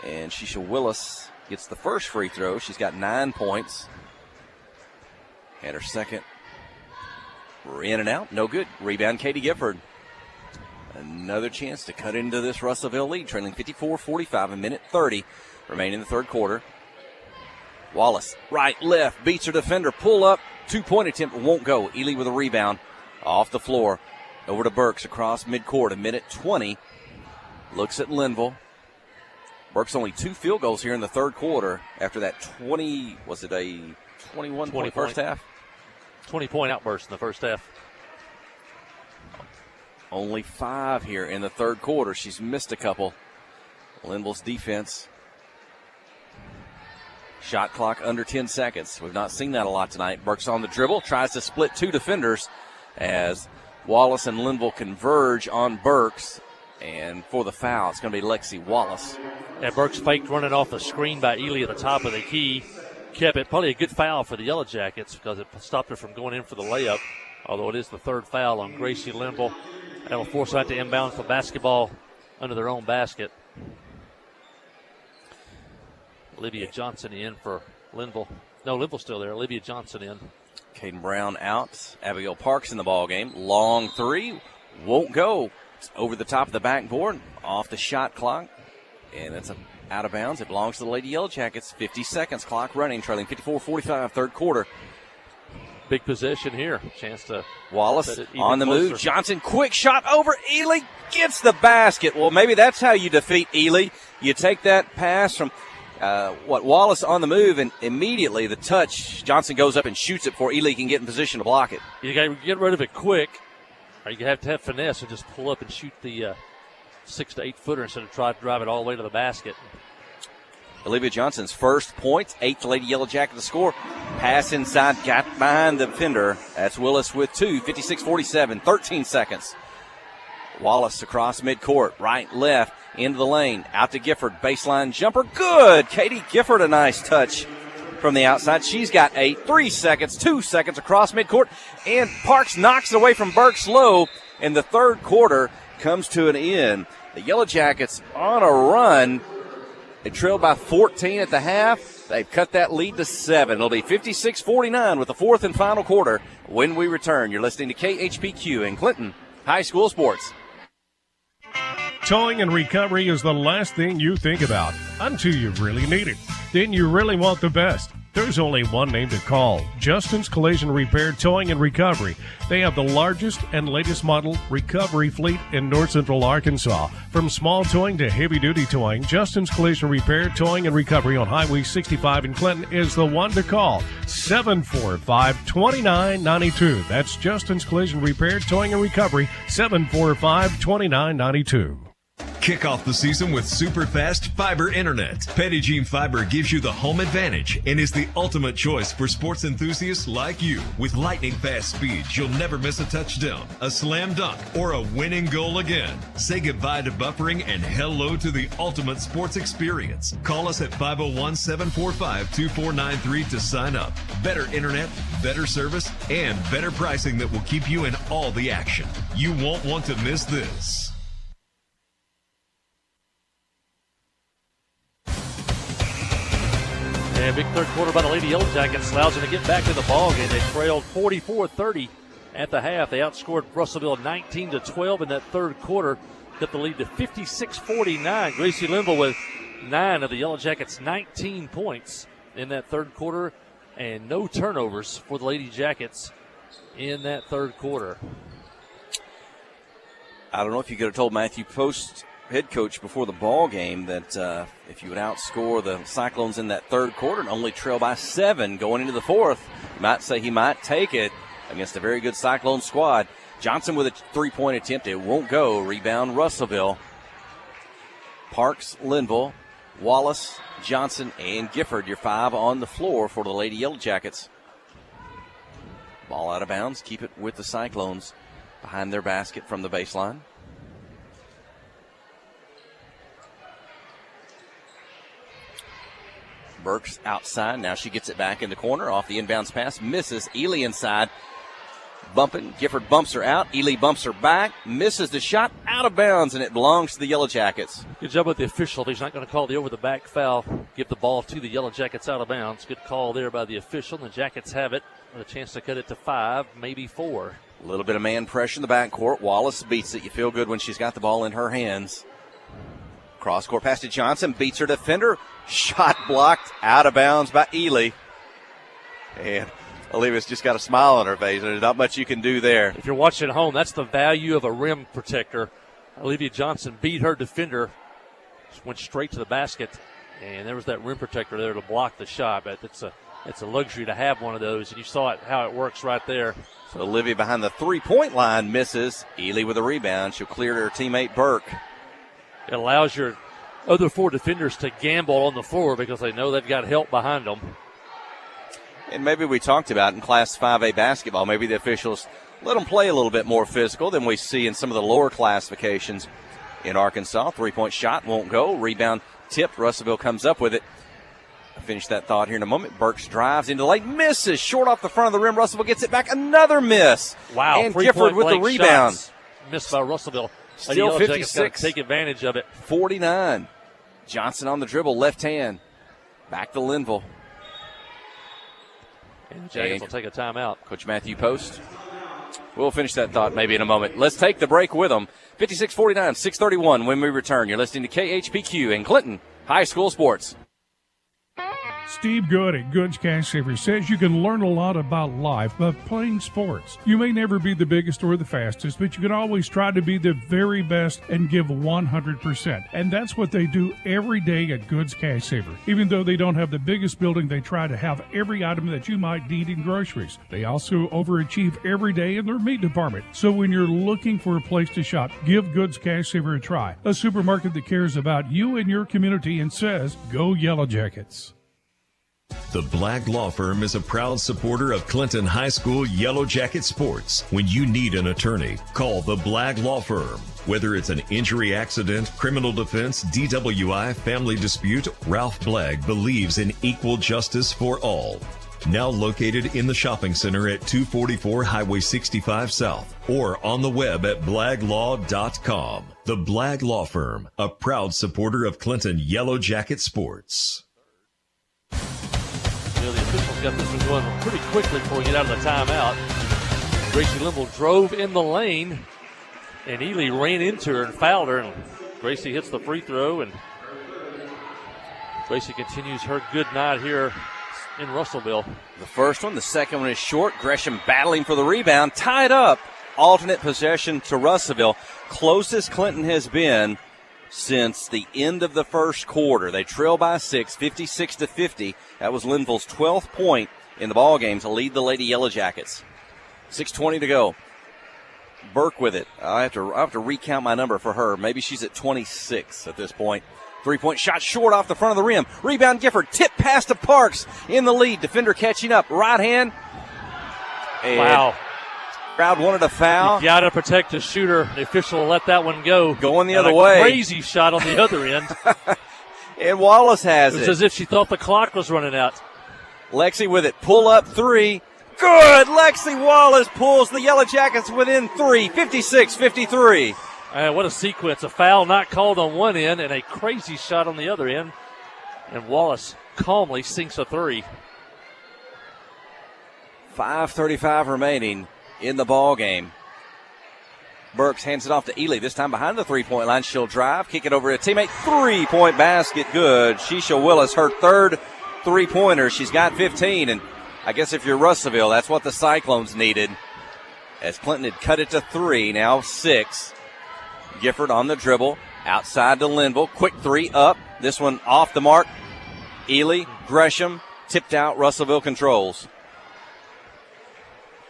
[SPEAKER 7] And Shisha Willis gets the first free throw. She's got 9 points. And her second. In and out. No good. Rebound, Katie Gifford. Another chance to cut into this Russellville lead, trailing 54-45, a minute 30 remaining in the third quarter. Wallace, right, left, beats her defender, pull up, 2-point attempt, won't go. Ely with a rebound, off the floor, over to Burks across midcourt, a minute 20. Looks at Linville. Burks only 2 field goals here in the third quarter after that 20, was it a 21-point first half?
[SPEAKER 2] 20-point outburst in the first half.
[SPEAKER 7] Only 5 here in the third quarter. She's missed a couple. Linville's defense. Shot clock under 10 seconds. We've not seen that a lot tonight. Burks on the dribble. Tries to split 2 defenders as Wallace and Linville converge on Burks. And for the foul, it's going to be Lexi Wallace.
[SPEAKER 2] Yeah, Burks faked running off the screen by Ely at the top of the key. Kept it. Probably a good foul for the Yellow Jackets because it stopped her from going in for the layup. Although it is the third foul on Gracie Linville. That'll force out to inbound for basketball under their own basket. Olivia Johnson in for Linville. No, Linville's still there. Olivia Johnson in.
[SPEAKER 7] Caden Brown out. Abigail Parks in the ball game. Long 3. Won't go. It's over the top of the backboard. Off the shot clock. And it's out of bounds. It belongs to the Lady Yellow Jackets. 50 seconds. Clock running. Trailing 54-45. Third quarter.
[SPEAKER 2] Big possession here. Chance to
[SPEAKER 7] Wallace on the move. Johnson, quick shot over. Ely gets the basket. Well, maybe that's how you defeat Ely. You take that pass from Wallace on the move, and immediately the touch. Johnson goes up and shoots it before Ely can get in position to block it.
[SPEAKER 2] You got to get rid of it quick, or you have to have finesse and just pull up and shoot the 6 to 8 footer instead of try to drive it all the way to the basket.
[SPEAKER 7] Olivia Johnson's first point, 8th Lady Yellow Jacket to score. Pass inside, got behind the defender. That's Willis with 2, 56-47, 13 seconds. Wallace across midcourt, right, left, into the lane, out to Gifford, baseline jumper, good. Katie Gifford, a nice touch from the outside. She's got 8, 3 seconds, 2 seconds across midcourt, and Parks knocks it away from Burks low, and the third quarter comes to an end. The Yellow Jackets on a run. They trailed by 14 at the half. They've cut that lead to 7. It'll be 56-49 with the fourth and final quarter when we return. You're listening to KHPQ in Clinton High School Sports.
[SPEAKER 10] Towing and recovery is the last thing you think about until you really need it. Then you really want the best. There's only one name to call, Justin's Collision Repair Towing and Recovery. They have the largest and latest model recovery fleet in North Central Arkansas. From small towing to heavy-duty towing, Justin's Collision Repair Towing and Recovery on Highway 65 in Clinton is the one to call, 745-2992. That's Justin's Collision Repair Towing and Recovery, 745-2992.
[SPEAKER 6] Kick off the season with super fast fiber internet. Pettigene Fiber gives you the home advantage and is the ultimate choice for sports enthusiasts like you. With lightning fast speeds, you'll never miss a touchdown, a slam dunk, or a winning goal again. Say goodbye to buffering and hello to the ultimate sports experience. Call us at 501-745-2493 to sign up. Better internet, better service, and better pricing that will keep you in all the action. You won't want to miss this.
[SPEAKER 2] And big third quarter by the Lady Yellow Jackets allows them to get back in the ball game. They trailed 44-30 at the half. They outscored Russellville 19-12 in that third quarter. Got the lead to 56-49. Gracie Linville with 9 of the Yellow Jackets' 19 points in that third quarter, and no turnovers for the Lady Jackets in that third quarter.
[SPEAKER 7] I don't know if you could have told Matthew Post, head coach, before the ball game that if you would outscore the Cyclones in that third quarter and only trail by 7 going into the fourth, you might say he might take it against a very good Cyclone squad. Johnson with a three-point attempt. It won't go. Rebound, Russellville. Parks, Linville, Wallace, Johnson, and Gifford, your 5 on the floor for the Lady Yellow Jackets. Ball out of bounds. Keep it with the Cyclones behind their basket from the baseline. Burks outside. Now she gets it back in the corner. Off the inbounds pass. Misses. Ely inside. Bumping. Gifford bumps her out. Ely bumps her back. Misses the shot. Out of bounds, and it belongs to the Yellow Jackets.
[SPEAKER 2] Good job with the official. He's not going to call the over-the-back foul. Give the ball to the Yellow Jackets out of bounds. Good call there by the official. The Jackets have it with a chance to cut it to 5, maybe 4.
[SPEAKER 7] A little bit of man pressure in the backcourt. Wallace beats it. You feel good when she's got the ball in her hands. Cross-court pass to Johnson. Beats her defender. Shot blocked. Out of bounds by Ely. And Olivia's just got a smile on her face. There's not much you can do there.
[SPEAKER 2] If you're watching at home, that's the value of a rim protector. Olivia Johnson beat her defender. Just went straight to the basket. And there was that rim protector there to block the shot. But it's a luxury to have one of those. And you saw it how it works right there.
[SPEAKER 7] So Olivia behind the three-point line misses. Ely with a rebound. She'll clear to her teammate Burke.
[SPEAKER 2] It allows your other 4 defenders to gamble on the floor because they know they've got help behind them.
[SPEAKER 7] And maybe we talked about in Class 5A basketball, maybe the officials let them play a little bit more physical than we see in some of the lower classifications in Arkansas. Three-point shot won't go. Rebound tipped. Russellville comes up with it. I'll finish that thought here in a moment. Burks drives into the lane, misses. Short off the front of the rim. Russellville gets it back. Another miss.
[SPEAKER 2] Wow.
[SPEAKER 7] And Gifford with the rebound.
[SPEAKER 2] Shots. Missed by Russellville.
[SPEAKER 7] Still 56.
[SPEAKER 2] Take advantage of it.
[SPEAKER 7] 49. Johnson on the dribble, left hand. Back to Linville.
[SPEAKER 2] And the Jackets will take a timeout.
[SPEAKER 7] Coach Matthew Post. We'll finish that thought maybe in a moment. Let's take the break with them. 56-49, 6:31 when we return. You're listening to KHPQ and Clinton High School Sports.
[SPEAKER 4] Steve Good at Goods Cash Savers says you can learn a lot about life by playing sports. You may never be the biggest or the fastest, but you can always try to be the very best and give 100%. And that's what they do every day at Goods Cash Saver. Even though they don't have the biggest building, they try to have every item that you might need in groceries. They also overachieve every day in their meat department. So when you're looking for a place to shop, give Goods Cash Saver a try. A supermarket that cares about you and your community and says, go Yellow Jackets.
[SPEAKER 6] The Black Law Firm is a proud supporter of Clinton High School Yellow Jacket sports. When you need an attorney, call the Black Law Firm. Whether it's an injury accident, criminal defense, DWI, family dispute, Ralph Blagg believes in equal justice for all. Now located in the shopping center at 244 Highway 65 South or on the web at blaglaw.com. The Blagg Law Firm, a proud supporter of Clinton Yellow Jacket sports.
[SPEAKER 2] The officials got this one going pretty quickly before we get out of the timeout. Gracie Linville drove in the lane, and Ely ran into her and fouled her, and Gracie hits the free throw, and Gracie continues her good night here in Russellville.
[SPEAKER 7] The first one, the second one is short. Gresham battling for the rebound, tied up. Alternate possession to Russellville. Closest Clinton has been since the end of the first quarter. They trail by 6, 56-50. That was Linville's 12th point in the ball game to lead the Lady Yellow Jackets. 6:20 to go. Burke with it. I have to recount my number for her. Maybe she's at 26 at this point. Three-point shot short off the front of the rim. Rebound Gifford. Tip pass to Parks in the lead. Defender catching up. Right hand. And
[SPEAKER 2] wow.
[SPEAKER 7] Crowd wanted a foul.
[SPEAKER 2] You got to protect the shooter. The official let that one go.
[SPEAKER 7] Going the other way.
[SPEAKER 2] Crazy shot on the other end.
[SPEAKER 7] And Wallace has it.
[SPEAKER 2] It's as if she thought the clock was running out.
[SPEAKER 7] Lexi with it. Pull up 3. Good. Lexi Wallace pulls the Yellow Jackets within 3. 56-53.
[SPEAKER 2] What a sequence. A foul not called on one end and a crazy shot on the other end. And Wallace calmly sinks a three.
[SPEAKER 7] 5:35 remaining in the ball game. Burks hands it off to Ely, this time behind the three-point line. She'll drive, kick it over to a teammate. Three-point basket, good. Shisha Willis, her third three-pointer. She's got 15, and I guess if you're Russellville, that's what the Cyclones needed. As Clinton had cut it to 3, now 6. Gifford on the dribble, outside to Linville. Quick three up. This one off the mark. Ely, Gresham, tipped out. Russellville controls.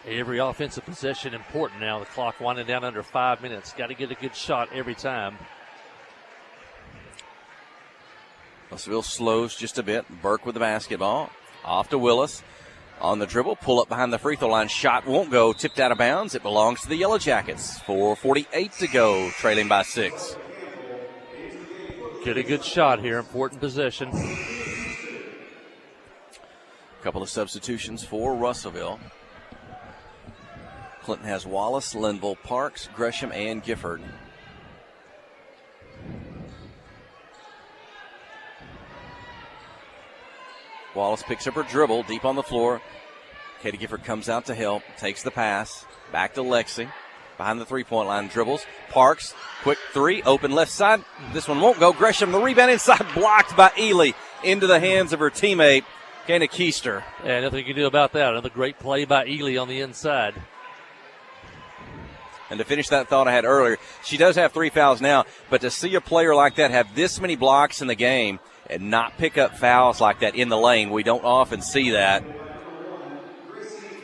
[SPEAKER 2] Every offensive possession important now. The clock winding down under 5 minutes. Got to get a good shot every time.
[SPEAKER 7] Russellville slows just a bit. Burke with the basketball. Off to Willis. On the dribble. Pull up behind the free throw line. Shot won't go. Tipped out of bounds. It belongs to the Yellow Jackets. 4:48 to go. Trailing by 6.
[SPEAKER 2] Get a good shot here. Important possession.
[SPEAKER 7] A couple of substitutions for Russellville. Clinton has Wallace, Linville, Parks, Gresham, and Gifford. Wallace picks up her dribble deep on the floor. Katie Gifford comes out to help, takes the pass. Back to Lexi. Behind the three-point line, dribbles. Parks, quick three, open left side. This one won't go. Gresham, the rebound inside, blocked by Ely. Into the hands of her teammate, Kana Keister.
[SPEAKER 2] Yeah, nothing you can do about that. Another great play by Ely on the inside.
[SPEAKER 7] And to finish that thought I had earlier, she does have 3 fouls now, but to see a player like that have this many blocks in the game and not pick up fouls like that in the lane, we don't often see that.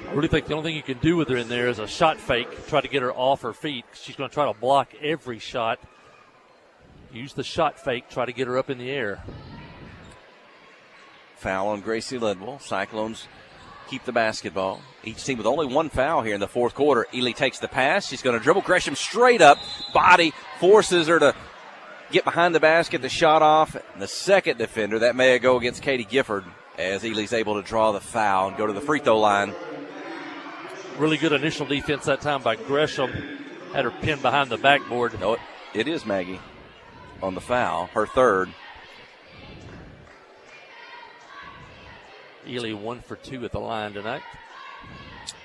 [SPEAKER 2] I really think the only thing you can do with her in there is a shot fake, try to get her off her feet. She's going to try to block every shot. Use the shot fake, try to get her up in the air.
[SPEAKER 7] Foul on Gracie Lidwell. Cyclones keep the basketball. Each team with only 1 foul here in the fourth quarter. Ely takes the pass. She's going to dribble Gresham straight up. Body forces her to get behind the basket. The shot off. And the second defender, that may go against Katie Gifford, as Ely's able to draw the foul and go to the free throw line.
[SPEAKER 2] Really good initial defense that time by Gresham. Had her pinned behind the backboard.
[SPEAKER 7] No, it is Maggie on the foul, her third.
[SPEAKER 2] Ely 1 for 2 at the line tonight.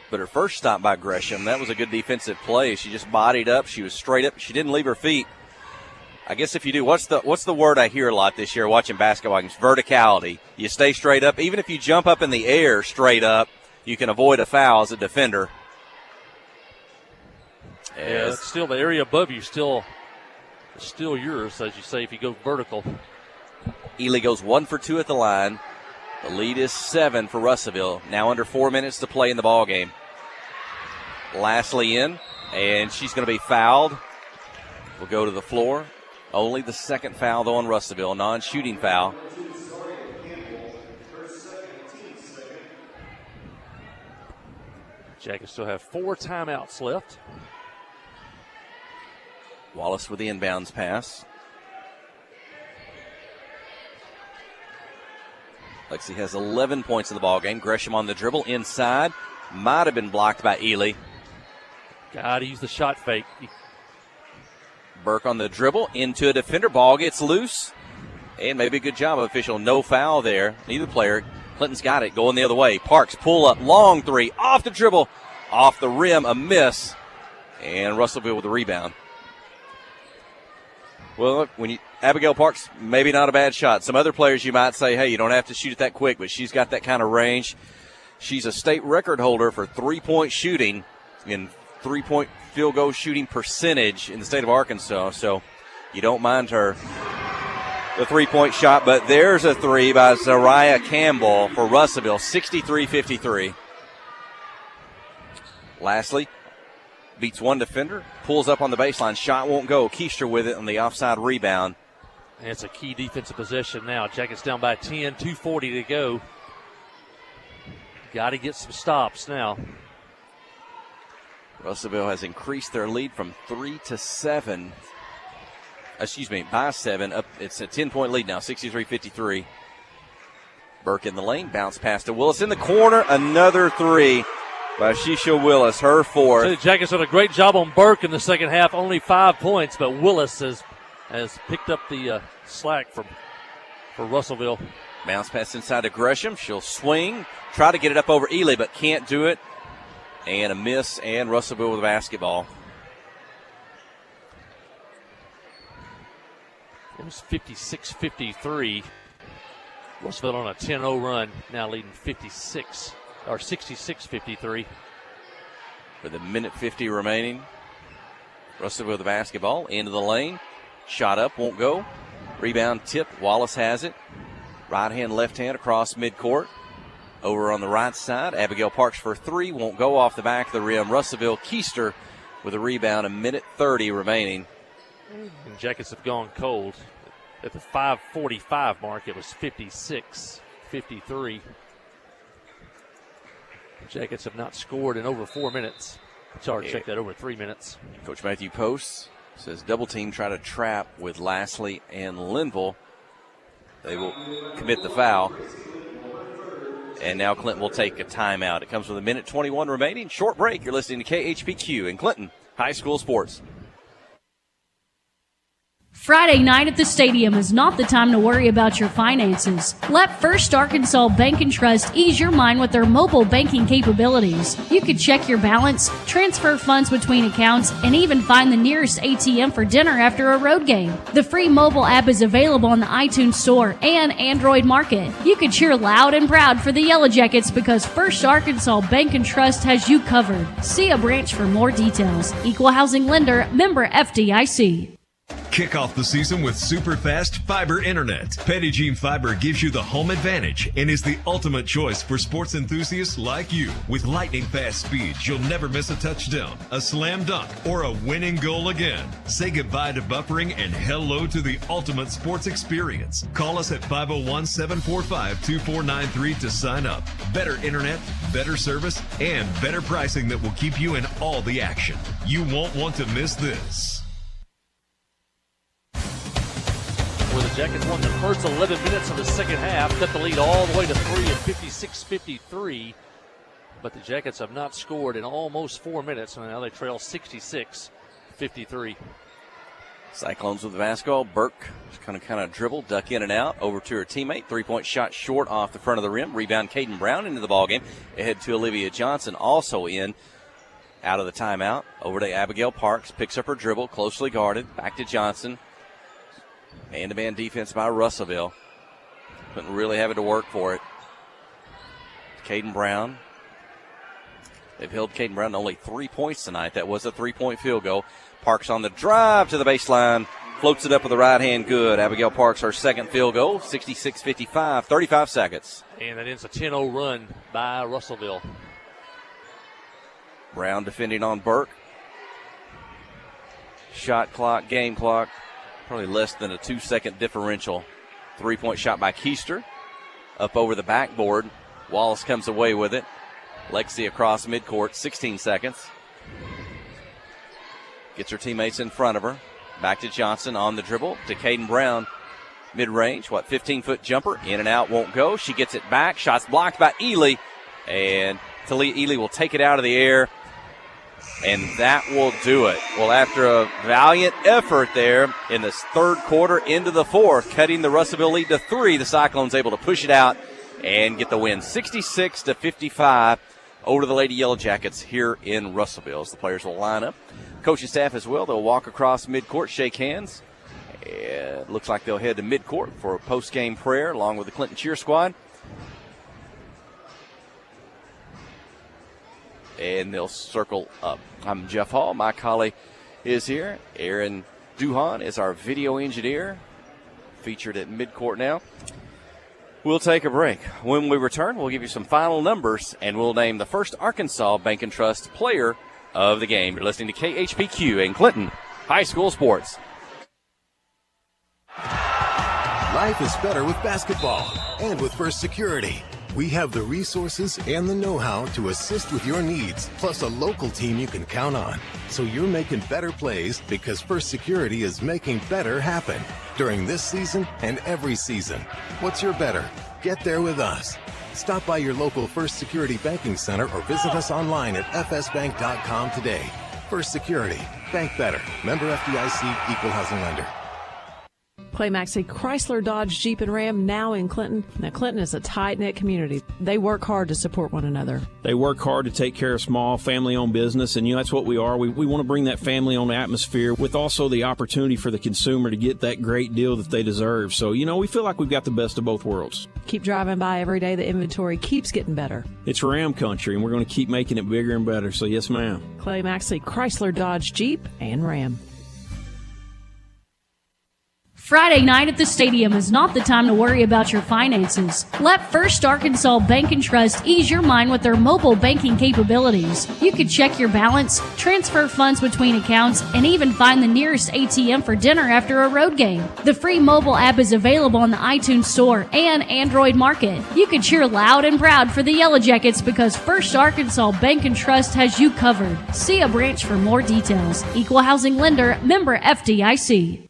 [SPEAKER 7] But her first stop by Gresham, that was a good defensive play. She just bodied up. She was straight up. She didn't leave her feet. I guess if you do, what's the word I hear a lot this year watching basketball games? Verticality. You stay straight up. Even if you jump up in the air straight up, you can avoid a foul as a defender.
[SPEAKER 2] Yeah, it's still the area above you, still yours, as you say, if you go vertical.
[SPEAKER 7] Ely goes 1 for 2 at the line. The lead is 7 for Russellville. Now under 4 minutes to play in the ball game. Lastly in, and she's going to be fouled. Will go to the floor. Only the second foul, though, on Russellville. Non-shooting foul.
[SPEAKER 2] Jackets still have 4 timeouts left.
[SPEAKER 7] Wallace with the inbounds pass. Lexi has 11 points in the ballgame. Gresham on the dribble inside. Might have been blocked by Ely.
[SPEAKER 2] Got to use the shot fake.
[SPEAKER 7] Burke on the dribble into a defender. Ball gets loose. And maybe a good job of official. No foul there. Neither player. Clinton's got it going the other way. Parks pull up. Long three. Off the dribble. Off the rim. A miss. And Russellville with the rebound. Well, look, Abigail Parks, maybe not a bad shot. Some other players you might say, hey, you don't have to shoot it that quick, but she's got that kind of range. She's a state record holder for three-point shooting and three-point field goal shooting percentage in the state of Arkansas. So you don't mind her the three-point shot, but there's a three by Zariah Campbell for Russellville, 63-53. Lastly, beats one defender, pulls up on the baseline. Shot won't go. Keister with it on the offside rebound.
[SPEAKER 2] And it's a key defensive possession now. Jackets down by 10, 2:40 to go. Got to get some stops now.
[SPEAKER 7] Russellville has increased their lead from 3 to 7. By 7. Up, it's a 10-point lead now, 63-53. Burke in the lane, bounce pass to Willis in the corner. Another three by Shisha Willis, her fourth.
[SPEAKER 2] So the Jackets did a great job on Burke in the second half. Only 5 points, but Willis has picked up the slack for Russellville.
[SPEAKER 7] Bounce pass inside to Gresham. She'll swing, try to get it up over Ely, but can't do it. And a miss, and Russellville with the basketball.
[SPEAKER 2] It was 56-53. Russellville on a 10-0 run, now leading 66-53.
[SPEAKER 7] With a minute 50 remaining. Russellville with the basketball, into the lane. Shot up, won't go. Rebound tip, Wallace has it. Right hand, left hand across midcourt. Over on the right side, Abigail Parks for three, won't go off the back of the rim. Russellville Keister with a rebound, a minute 30 remaining.
[SPEAKER 2] And Jackets have gone cold. At the 5:45 mark, it was 56-53. Jackets have not scored in over 4 minutes. Sorry, check that, over 3 minutes.
[SPEAKER 7] Coach Matthew Post says double team try to trap with Lastly and Linville. They will commit the foul. And now Clinton will take a timeout. It comes with a minute 21 remaining. Short break. You're listening to KHPQ in Clinton High School Sports.
[SPEAKER 3] Friday night at the stadium is not the time to worry about your finances. Let First Arkansas Bank and Trust ease your mind with their mobile banking capabilities. You can check your balance, transfer funds between accounts, and even find the nearest ATM for dinner after a road game. The free mobile app is available on the iTunes Store and Android Market. You can cheer loud and proud for the Yellow Jackets because First Arkansas Bank and Trust has you covered. See a branch for more details. Equal housing lender, member FDIC.
[SPEAKER 6] Kick off the season with super fast fiber internet. Pettigene Fiber gives you the home advantage and is the ultimate choice for sports enthusiasts like you. With lightning fast speeds, you'll never miss a touchdown, a slam dunk, or a winning goal again. Say goodbye to buffering and hello to the ultimate sports experience. Call us at 501-745-2493 to sign up. Better internet, better service, and better pricing that will keep you in all the action. You won't want to miss this.
[SPEAKER 2] Where the Jackets won the first 11 minutes of the second half, cut the lead all the way to 3 at 56-53. But the Jackets have not scored in almost 4 minutes, and now they trail 66-53.
[SPEAKER 7] Cyclones with the basketball. Burke is going to kind of dribble, duck in and out, over to her teammate. Three-point shot short off the front of the rim. Rebound, Caden Brown into the ballgame. Ahead to Olivia Johnson, also in. Out of the timeout. Over to Abigail Parks. Picks up her dribble, closely guarded. Back to Johnson. Man-to-man defense by Russellville. Couldn't really have it to work for it. Caden Brown. They've held Caden Brown to only 3 points tonight. That was a three-point field goal. Parks on the drive to the baseline. Floats it up with the right hand good. Abigail Parks, her second field goal. 66-55, 35 seconds.
[SPEAKER 2] And that ends a 10-0 run by Russellville.
[SPEAKER 7] Brown defending on Burke. Shot clock, game clock. Probably less than a 2-second differential. Three-point shot by Keister. Up over the backboard. Wallace comes away with it. Lexi across midcourt, 16 seconds. Gets her teammates in front of her. Back to Johnson on the dribble to Caden Brown. Mid-range, 15-foot jumper. In and out, won't go. She gets it back. Shots blocked by Ely. And Talia Ely will take it out of the air. And that will do it. Well, after a valiant effort there in this third quarter into the fourth, cutting the Russellville lead to 3, the Cyclones able to push it out and get the win. 66-55 over to the Lady Yellow Jackets here in Russellville. As the players will line up. Coaching staff as well. They'll walk across midcourt, shake hands. It looks like they'll head to midcourt for a post-game prayer along with the Clinton cheer squad. And they'll circle up. I'm Jeff Hall. My colleague is here. Aaron Duhan is our video engineer, featured at midcourt now. We'll take a break. When we return, we'll give you some final numbers, and we'll name the first Arkansas Bank and Trust player of the game. You're listening to KHPQ in Clinton High School Sports.
[SPEAKER 5] Life is better with basketball and with First Security. We have the resources and the know-how to assist with your needs, plus a local team you can count on. So you're making better plays because First Security is making better happen during this season and every season. What's your better? Get there with us. Stop by your local First Security Banking Center or visit us online at fsbank.com today. First Security. Bank better. Member FDIC, Equal Housing Lender.
[SPEAKER 8] Clay Maxey, Chrysler, Dodge, Jeep, and Ram now in Clinton. Now, Clinton is a tight-knit community. They work hard to support one another.
[SPEAKER 9] They work hard to take care of small, family-owned business, and that's what we are. We want to bring that family-owned atmosphere with also the opportunity for the consumer to get that great deal that they deserve. So, we feel like we've got the best of both worlds.
[SPEAKER 8] Keep driving by every day. The inventory keeps getting better.
[SPEAKER 9] It's Ram country, and we're going to keep making it bigger and better. So, yes, ma'am.
[SPEAKER 8] Clay Maxey, Chrysler, Dodge, Jeep, and Ram.
[SPEAKER 3] Friday night at the stadium is not the time to worry about your finances. Let First Arkansas Bank and Trust ease your mind with their mobile banking capabilities. You can check your balance, transfer funds between accounts, and even find the nearest ATM for dinner after a road game. The free mobile app is available on the iTunes Store and Android Market. You can cheer loud and proud for the Yellow Jackets because First Arkansas Bank and Trust has you covered. See a branch for more details. Equal housing lender, member FDIC.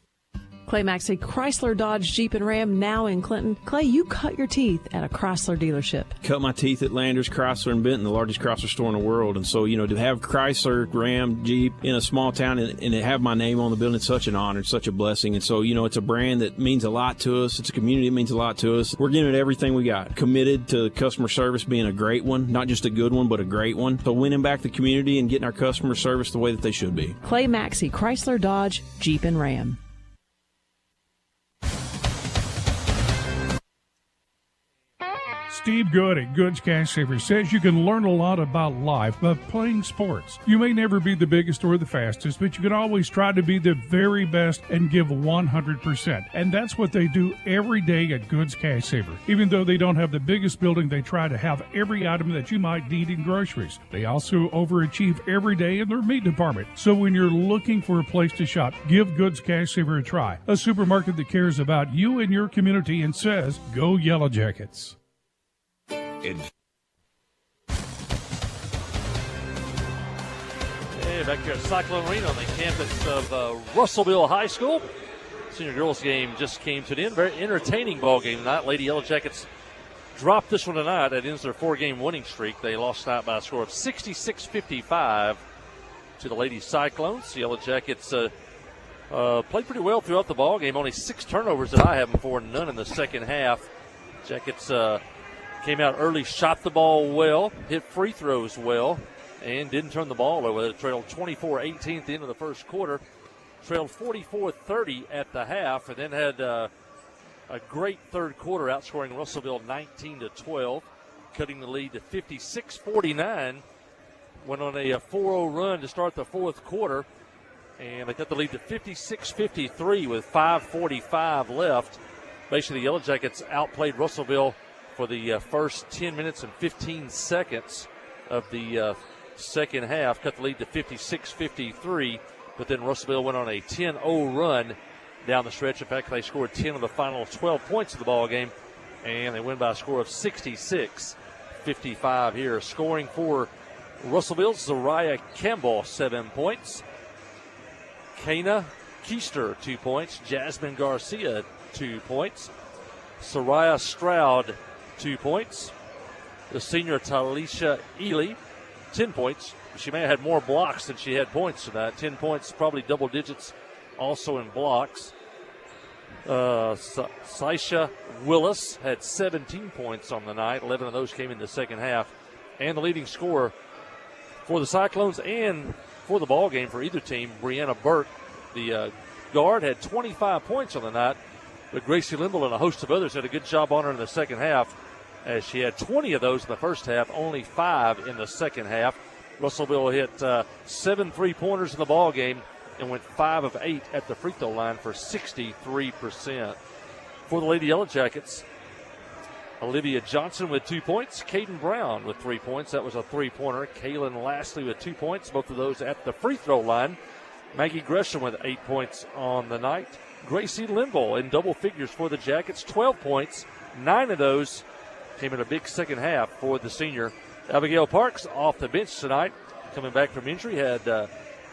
[SPEAKER 8] Clay Maxey, Chrysler, Dodge, Jeep, and Ram now in Clinton. Clay, you cut your teeth at a Chrysler dealership.
[SPEAKER 9] Cut my teeth at Landers, Chrysler, and Benton, the largest Chrysler store in the world. And so, to have Chrysler, Ram, Jeep in a small town and to have my name on the building, it's such an honor, it's such a blessing. And so, it's a brand that means a lot to us. It's a community that means a lot to us. We're giving it everything we got. Committed to customer service being a great one, not just a good one, but a great one. So winning back the community and getting our customer service the way that they should be.
[SPEAKER 8] Clay Maxey, Chrysler, Dodge, Jeep, and Ram.
[SPEAKER 4] Steve Good at Goods Cash Savers says you can learn a lot about life by playing sports. You may never be the biggest or the fastest, but you can always try to be the very best and give 100%. And that's what they do every day at Goods Cash Saver. Even though they don't have the biggest building, they try to have every item that you might need in groceries. They also overachieve every day in their meat department. So when you're looking for a place to shop, give Goods Cash Saver a try. A supermarket that cares about you and your community and says, go Yellow Jackets.
[SPEAKER 2] Hey, back here at Cyclone Arena on the campus of Russellville High School. Senior girls game just came to an end. Very entertaining ball game tonight. Lady Yellow Jackets dropped this one tonight. That ends their 4-game winning streak. They lost tonight by a score of 66-55 to the Lady Cyclones. The Yellow Jackets played pretty well throughout the ball game. Only 6 turnovers that I have them for, none in the second half. Jackets came out early, shot the ball well, hit free throws well, and didn't turn the ball over. It trailed 24-18 at the end of the first quarter, trailed 44-30 at the half, and then had a great third quarter, outscoring Russellville 19-12, cutting the lead to 56-49. Went on a 4-0 run to start the fourth quarter, and they cut the lead to 56-53 with 5:45 left. Basically, the Yellow Jackets outplayed Russellville for the first 10 minutes and 15 seconds of the second half, cut the lead to 56-53, but then Russellville went on a 10-0 run down the stretch. In fact, they scored 10 of the final 12 points of the ball game, and they win by a score of 66-55 here. Scoring for Russellville, Zariah Campbell, 7 points. Kana Keister, 2 points. Jasmine Garcia, 2 points. Soraya Stroud, 2 points. The senior Talisha Ely, 10 points. She may have had more blocks than she had points tonight. 10 points, probably double digits, also in blocks. Saisha Willis had 17 points on the night. 11 of those came in the second half. And the leading scorer for the Cyclones and for the ball game for either team, Brianna Burke, the guard, had 25 points on the night. But Gracie Limble and a host of others had a good job on her in the second half, as she had 20 of those in the first half, only 5 in the second half. Russellville hit 7 3-pointers in the ball game and went 5 of 8 at the free throw line for 63%. For the Lady Yellow Jackets, Olivia Johnson with 2 points, Caden Brown with 3 points. That was a 3-pointer. Kaylin Lastly with 2 points, both of those at the free throw line. Maggie Gresham with 8 points on the night. Gracie Limble in double figures for the Jackets, 12 points. 9 of those came in a big second half for the senior. Abigail Parks off the bench tonight, coming back from injury, had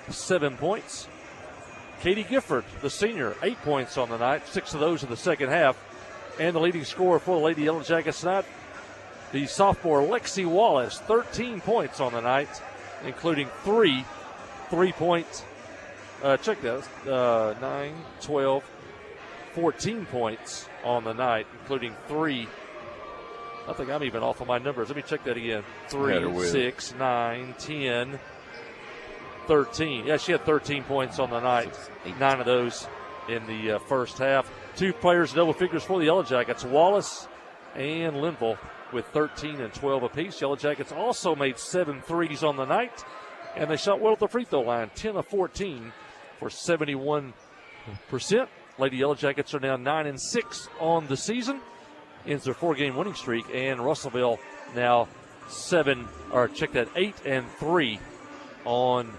[SPEAKER 2] 7 points. Katie Gifford, the senior, 8 points on the night, 6 of those in the second half. And the leading scorer for the Lady Yellow Jackets tonight, the sophomore Lexi Wallace, 13 points on the night, including 3 3-point. Check that. 9, 12, 14 points on the night, including 3. I think I'm even off on my numbers. Let me check that again. 3, 6, 9, 10, 13. Yeah, she had 13 points on the night. 9 of those in the first half. 2 players double figures for the Yellow Jackets, Wallace and Linville, with 13 and 12 apiece. Yellow Jackets also made 7 threes on the night, and they shot well at the free throw line, 10 of 14 for 71%. Lady Yellow Jackets are now 9 and 6 on the season, ends their 4-game winning streak, and Russellville now 8 and 3 on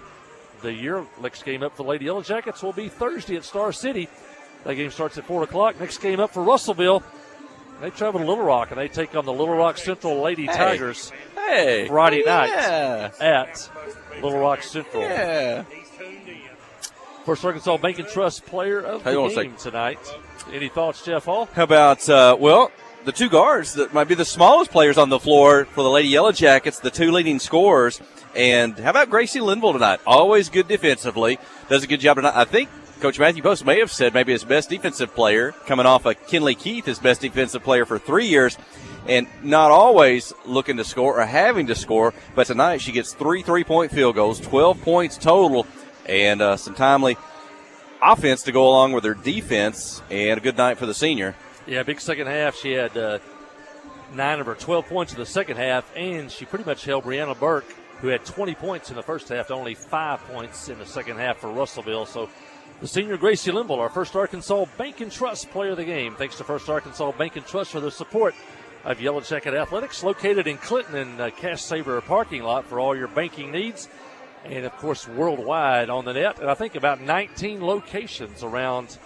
[SPEAKER 2] the year. Next game up for Lady Yellow Jackets will be Thursday at Star City. That game starts at 4 o'clock. Next game up for Russellville, they travel to Little Rock, and they take on the Little Rock Central Lady Tigers Friday night at Little Rock Central.
[SPEAKER 7] Yeah.
[SPEAKER 2] First Arkansas Bank and Trust player of the game tonight. Any thoughts, Jeff Hall?
[SPEAKER 7] How about, the 2 guards that might be the smallest players on the floor for the Lady Yellow Jackets, the 2 leading scorers. And how about Gracie Linville tonight? Always good defensively. Does a good job tonight. I think Coach Matthew Post may have said maybe his best defensive player, coming off of Kinley Keith, his best defensive player for 3 years, and not always looking to score or having to score, but tonight she gets 3 3-point field goals, 12 points total, and some timely offense to go along with her defense, and a good night for the senior.
[SPEAKER 2] Yeah, big second half. She had 9 of her 12 points in the second half, and she pretty much held Brianna Burke, who had 20 points in the first half, to only 5 points in the second half for Russellville. So the senior Gracie Linville, our First Arkansas Bank and Trust player of the game. Thanks to First Arkansas Bank and Trust for their support of Yellow Jacket Athletics, located in Clinton in Cash Saver parking lot for all your banking needs. And, of course, worldwide on the net. And I think about 19 locations around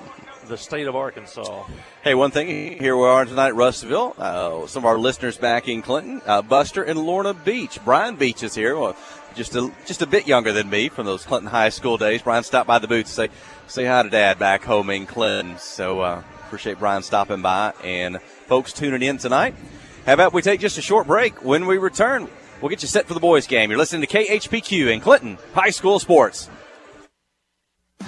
[SPEAKER 2] the state of Arkansas.
[SPEAKER 7] Hey, one thing, here we are tonight at Russellville. Some of our listeners back in Clinton, Buster and Lorna Beach. Brian Beach is here. Well, just a bit younger than me from those Clinton high school days. Brian stopped by the booth to say hi to Dad back home in Clinton. So appreciate Brian stopping by and folks tuning in tonight. How about we take just a short break? When we return, we'll get you set for the boys' game. You're listening to KHPQ in Clinton High School Sports.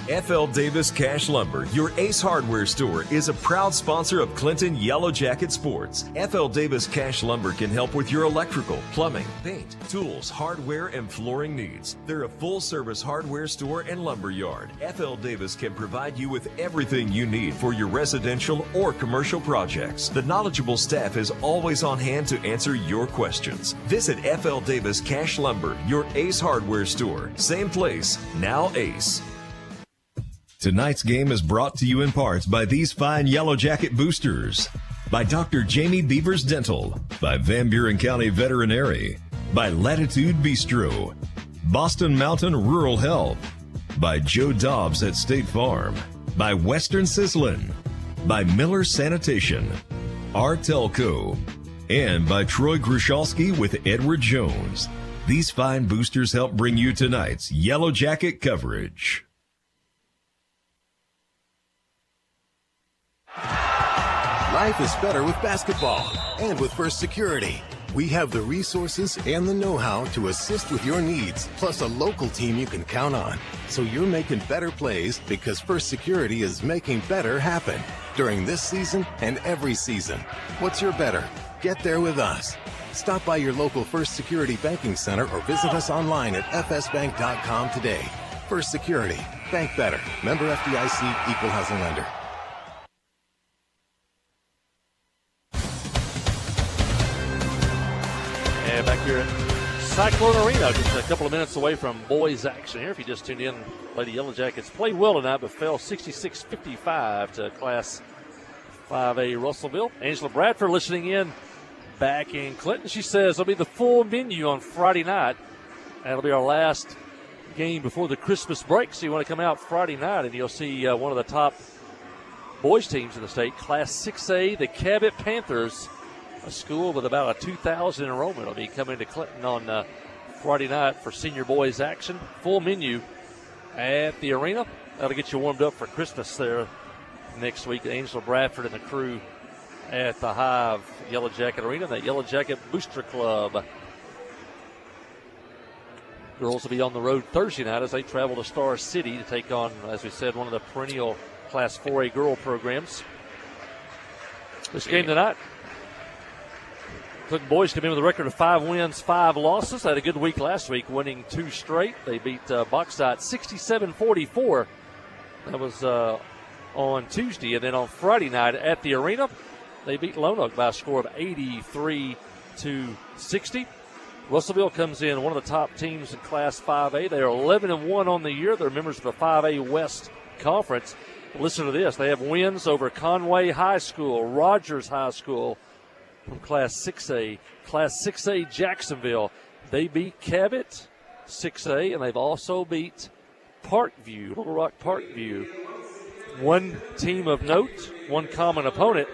[SPEAKER 6] F.L. Davis Cash Lumber, your Ace Hardware store, is a proud sponsor of Clinton Yellow Jacket Sports. F.L. Davis Cash Lumber can help with your electrical, plumbing, paint, tools, hardware, and flooring needs. They're a full-service hardware store and lumber yard. F.L. Davis can provide you with everything you need for your residential or commercial projects. The knowledgeable staff is always on hand to answer your questions. Visit F.L. Davis Cash Lumber, your Ace Hardware store. Same place, now Ace. Tonight's game is brought to you in part by these fine Yellow Jacket boosters. By Dr. Jamie Beavers Dental. By Van Buren County Veterinary. By Latitude Bistro. Boston Mountain Rural Health. By Joe Dobbs at State Farm. By Western Sizzlin'. By Miller Sanitation. Artelco. And by Troy Grushalski with Edward Jones. These fine boosters help bring you tonight's Yellow Jacket coverage.
[SPEAKER 5] Life is better with basketball and with First Security. We have the resources and the know-how to assist with your needs, plus a local team you can count on. So you're making better plays because First Security is making better happen during this season and every season. What's your better? Get there with us. Stop by your local First Security Banking Center or visit us online at fsbank.com today. First Security. Bank better. Member FDIC, Equal Housing Lender.
[SPEAKER 2] And back here at Cyclone Arena, just a couple of minutes away from boys action here. If you just tuned in, Lady Yellow Jackets played well tonight, but fell 66-55 to Class 5A Russellville. Angela Bradford listening in back in Clinton. She says it'll be the full menu on Friday night. That'll be our last game before the Christmas break. So you want to come out Friday night and you'll see one of the top boys teams in the state, Class 6A, the Cabot Panthers, a school with about a 2,000 enrollment, will be coming to Clinton on Friday night for senior boys action. Full menu at the arena. That'll get you warmed up for Christmas there next week. Angela Bradford and the crew at the Hive Yellow Jacket Arena, that Yellow Jacket Booster Club. Girls will be on the road Thursday night as they travel to Star City to take on, as we said, one of the perennial Class 4A girl programs. This game tonight, Clinton boys come in with a record of 5 wins, 5 losses. They had a good week last week, winning 2 straight. They beat Bauxite 67-44. That was on Tuesday. And then on Friday night at the arena, they beat Lone Oak by a score of 83-60. Russellville comes in one of the top teams in Class 5A. They are 11-1 on the year. They're members of the 5A West Conference. Listen to this. They have wins over Conway High School, Rogers High School from Class 6A. Class 6A Jacksonville. They beat Cabot 6A, and they've also beat Parkview, Little Rock Parkview. One team of note, one common opponent.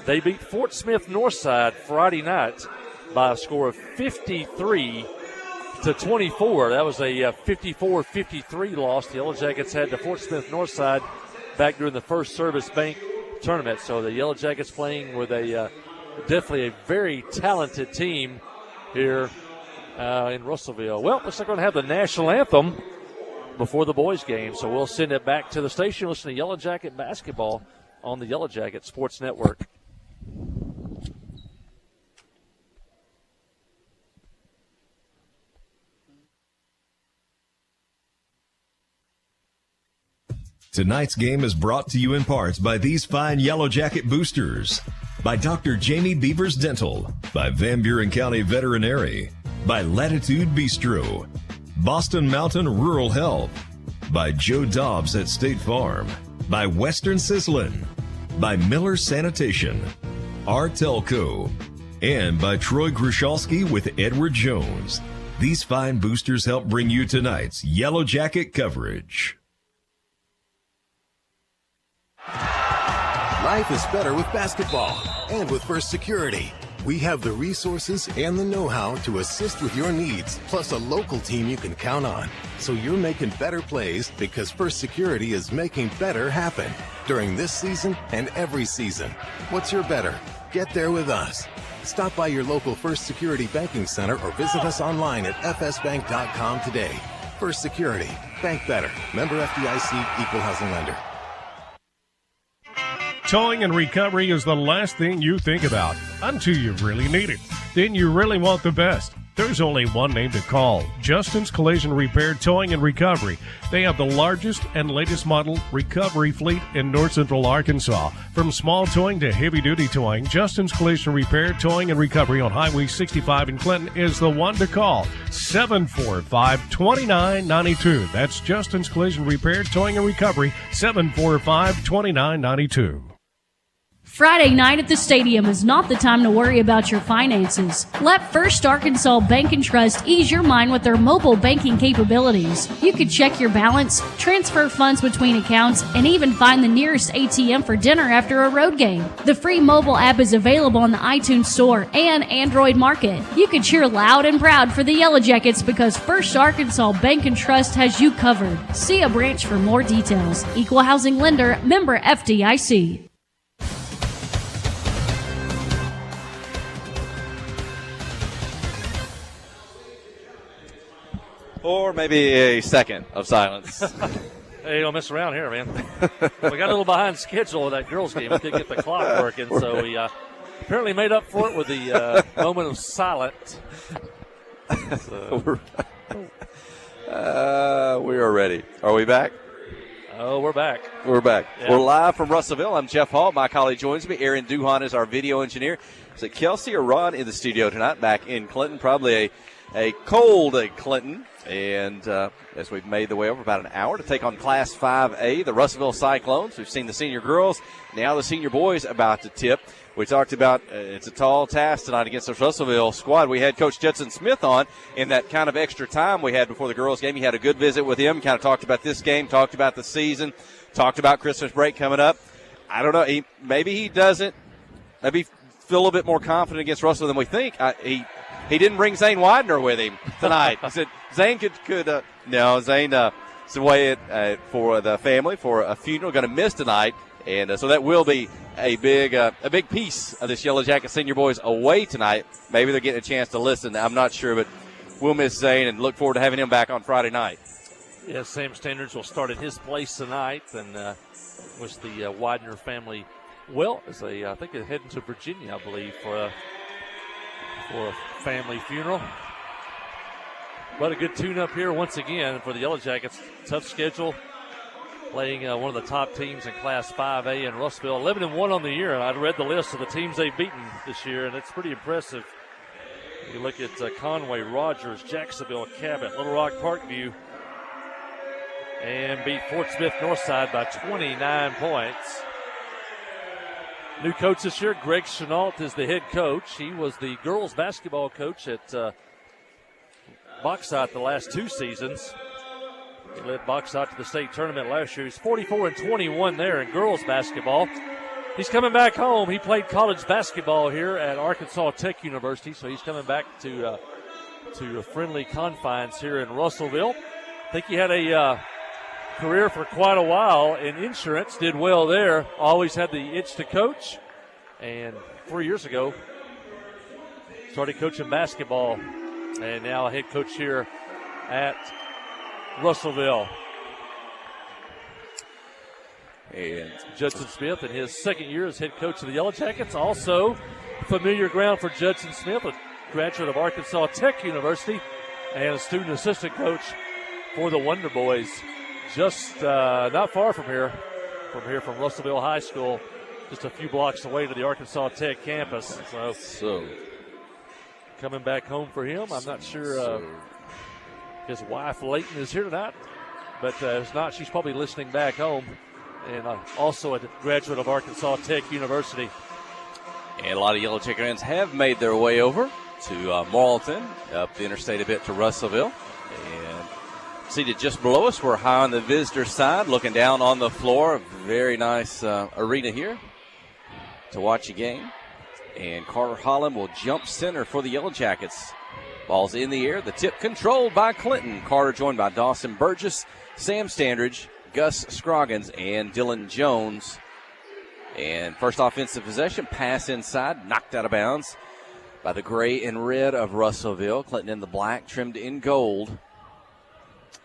[SPEAKER 2] They beat Fort Smith Northside Friday night by a score of 53-24. That was a 54-53 loss. The Yellow Jackets had the Fort Smith Northside back during the First Service Bank tournament. So the Yellow Jackets playing with a definitely a very talented team here in Russellville. Well, looks like we're going to have the national anthem before the boys' game. So we'll send it back to the station. Listen to Yellow Jacket basketball on the Yellow Jacket Sports Network.
[SPEAKER 6] Tonight's game is brought to you in part by these fine Yellow Jacket boosters. By Dr. Jamie Beavers Dental. By Van Buren County Veterinary. By Latitude Bistro. Boston Mountain Rural Health. By Joe Dobbs at State Farm. By Western Sizzlin'. By Miller Sanitation. Artelco. And by Troy Grushalski with Edward Jones. These fine boosters help bring you tonight's Yellow Jacket coverage.
[SPEAKER 5] Life is better with basketball and with First Security. We have the resources and the know-how to assist with your needs, plus a local team you can count on. So you're making better plays because First Security is making better happen during this season and every season. What's your better? Get there with us. Stop by your local First Security banking center or visit us online at fsbank.com today. First Security. Bank better. Member FDIC, Equal Housing Lender.
[SPEAKER 10] Towing and recovery is the last thing you think about until you really need it. Then you really want the best. There's only one name to call, Justin's Collision Repair Towing and Recovery. They have the largest and latest model recovery fleet in North Central Arkansas. From small towing to heavy-duty towing, Justin's Collision Repair Towing and Recovery on Highway 65 in Clinton is the one to call, 745-2992. That's Justin's Collision Repair Towing and Recovery, 745-2992.
[SPEAKER 3] Friday night at the stadium is not the time to worry about your finances. Let First Arkansas Bank and Trust ease your mind with their mobile banking capabilities. You can check your balance, transfer funds between accounts, and even find the nearest ATM for dinner after a road game. The free mobile app is available on the iTunes Store and Android Market. You can cheer loud and proud for the Yellow Jackets because First Arkansas Bank and Trust has you covered. See a branch for more details. Equal Housing Lender, member FDIC.
[SPEAKER 7] Or maybe a second of silence.
[SPEAKER 2] Hey, you don't mess around here, man. We got a little behind schedule with that girls' game. We couldn't get the clock working, so we apparently made up for it with the moment of silence.
[SPEAKER 7] So. We are ready. Are we back?
[SPEAKER 2] Oh, we're back.
[SPEAKER 7] We're back.
[SPEAKER 2] Yeah.
[SPEAKER 7] We're live from Russellville. I'm Jeff Hall. My colleague joins me. Aaron Duhan is our video engineer. Is it Kelsey or Ron in the studio tonight? Back in Clinton. Probably a cold Clinton. And as we've made the way over about an hour to take on Class 5A, the Russellville Cyclones. We've seen the senior girls, now the senior boys about to tip. We talked about it's a tall task tonight against this Russellville squad. We had Coach Judson Smith on in that kind of extra time we had before the girls' game. He had a good visit with him, kind of talked about this game, talked about the season, talked about Christmas break coming up. I don't know. Maybe he doesn't. Maybe feel a little bit more confident against Russellville than we think. He didn't bring Zane Widener with him tonight. He said Zane could no, Zane is away for the family for a funeral, going to miss tonight. And so that will be a big piece of this Yellow Jacket senior boys away tonight. Maybe they're getting a chance to listen. I'm not sure, but we'll miss Zane and look forward to having him back on Friday night.
[SPEAKER 2] Yeah, Sam Standards will start at his place tonight, and wish the Widener family Well, I think they're heading to Virginia, I believe, for a family funeral. But a good tune-up here once again for the Yellow Jackets. Tough schedule, playing one of the top teams in Class 5A in Russellville. 11-1 on the year, and I'd read the list of the teams they've beaten this year, and it's pretty impressive. You look at Conway, Rogers, Jacksonville, Cabot, Little Rock, Parkview, and beat Fort Smith Northside by 29 points. New coach this year, Greg Chenault, is the head coach. He was the girls basketball coach at Bauxite the last 2 seasons. He led Bauxite to the state tournament last year. He's 44-21 there in girls basketball. He's coming back home. He played college basketball here at Arkansas Tech University, so he's coming back to friendly confines here in Russellville. I think he had a career for quite a while in insurance, did well there, always had the itch to coach, and 4 years ago started coaching basketball, and now a head coach here at Russellville. And Judson Smith in his second year as head coach of the Yellow Jackets, also familiar ground for Judson Smith, a graduate of Arkansas Tech University and a student assistant coach for the Wonder Boys. Just not far from from Russellville High School, just a few blocks away to the Arkansas Tech campus. So coming back home for him. I'm not sure his wife Leighton is here tonight, but if not, she's probably listening back home. And also a graduate of Arkansas Tech University.
[SPEAKER 7] And a lot of Yellow Jacket fans have made their way over to Marlton, up the interstate a bit to Russellville. And seated just below us, we're high on the visitor side, looking down on the floor. Very nice arena here to watch a game. And Carter Holland will jump center for the Yellow Jackets. Ball's in the air. The tip controlled by Clinton. Carter joined by Dawson Burgess, Sam Standridge, Gus Scroggins, and Dylan Jones. And first offensive possession, pass inside, knocked out of bounds by the gray and red of Russellville. Clinton in the black, trimmed in gold.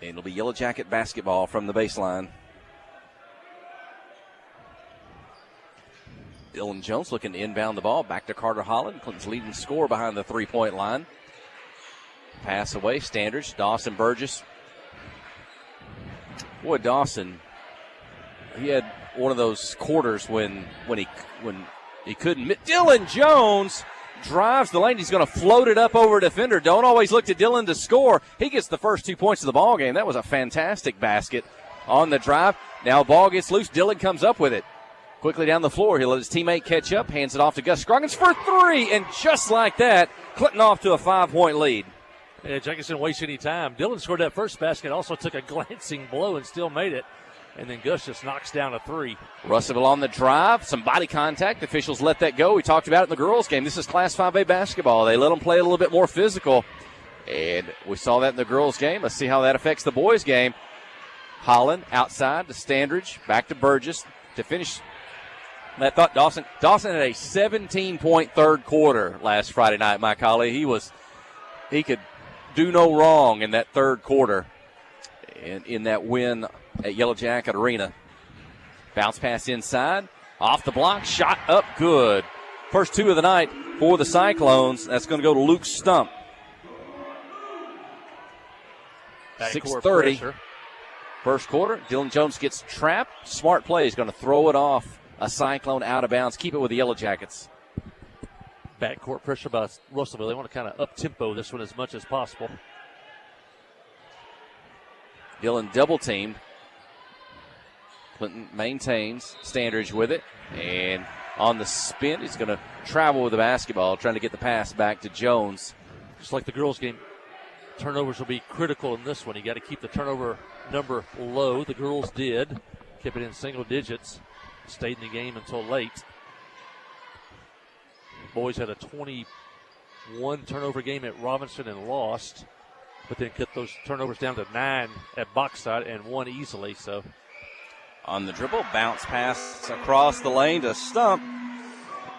[SPEAKER 7] And it'll be Yellow Jacket basketball from the baseline. Dylan Jones looking to inbound the ball, back to Carter Holland. Clinton's leading scorer behind the three-point line. Pass away, Standridge, Dawson Burgess. Boy, Dawson, he had one of those quarters when he couldn't. Dylan Jones drives the lane. He's going to float it up over a defender. Don't always look to Dylan to score. He gets the first 2 points of the ball game. That was a fantastic basket on the drive. Now ball gets loose. Dylan comes up with it. Quickly down the floor. He'll let his teammate catch up. Hands it off to Gus Scroggins for 3. And just like that, Clinton off to a 5-point lead.
[SPEAKER 2] Yeah, Jackets didn't waste any time. Dylan scored that first basket, also took a glancing blow and still made it. And then Gus just knocks down a 3.
[SPEAKER 7] Russellville on the drive. Some body contact. Officials let that go. We talked about it in the girls' game. This is Class 5A basketball. They let them play a little bit more physical. And we saw that in the girls' game. Let's see how that affects the boys' game. Holland outside to Standridge. Back to Burgess to finish. I thought Dawson had a 17-point third quarter last Friday night, my colleague. He could do no wrong in that third quarter and in that win at Yellow Jacket Arena. Bounce pass inside, off the block, shot up good. First 2 of the night for the Cyclones. That's going to go to Luke Stump. 6:30. First quarter, Dylan Jones gets trapped. Smart play. He's going to throw it off a Cyclone out of bounds. Keep it with the Yellow Jackets.
[SPEAKER 2] Backcourt pressure by Russellville. They want to kind of up-tempo this one as much as possible.
[SPEAKER 7] Dylan double-teamed. Clinton maintains. Standridge with it. And on the spin, he's going to travel with the basketball, trying to get the pass back to Jones.
[SPEAKER 2] Just like the girls' game, turnovers will be critical in this one. You got to keep the turnover number low. The girls did. Kept it in single digits. Stayed in the game until late. Boys had a 21 turnover game at Robinson and lost, but then cut those turnovers down to 9 at Bauxite and won easily. So,
[SPEAKER 7] on the dribble, bounce pass across the lane to Stump.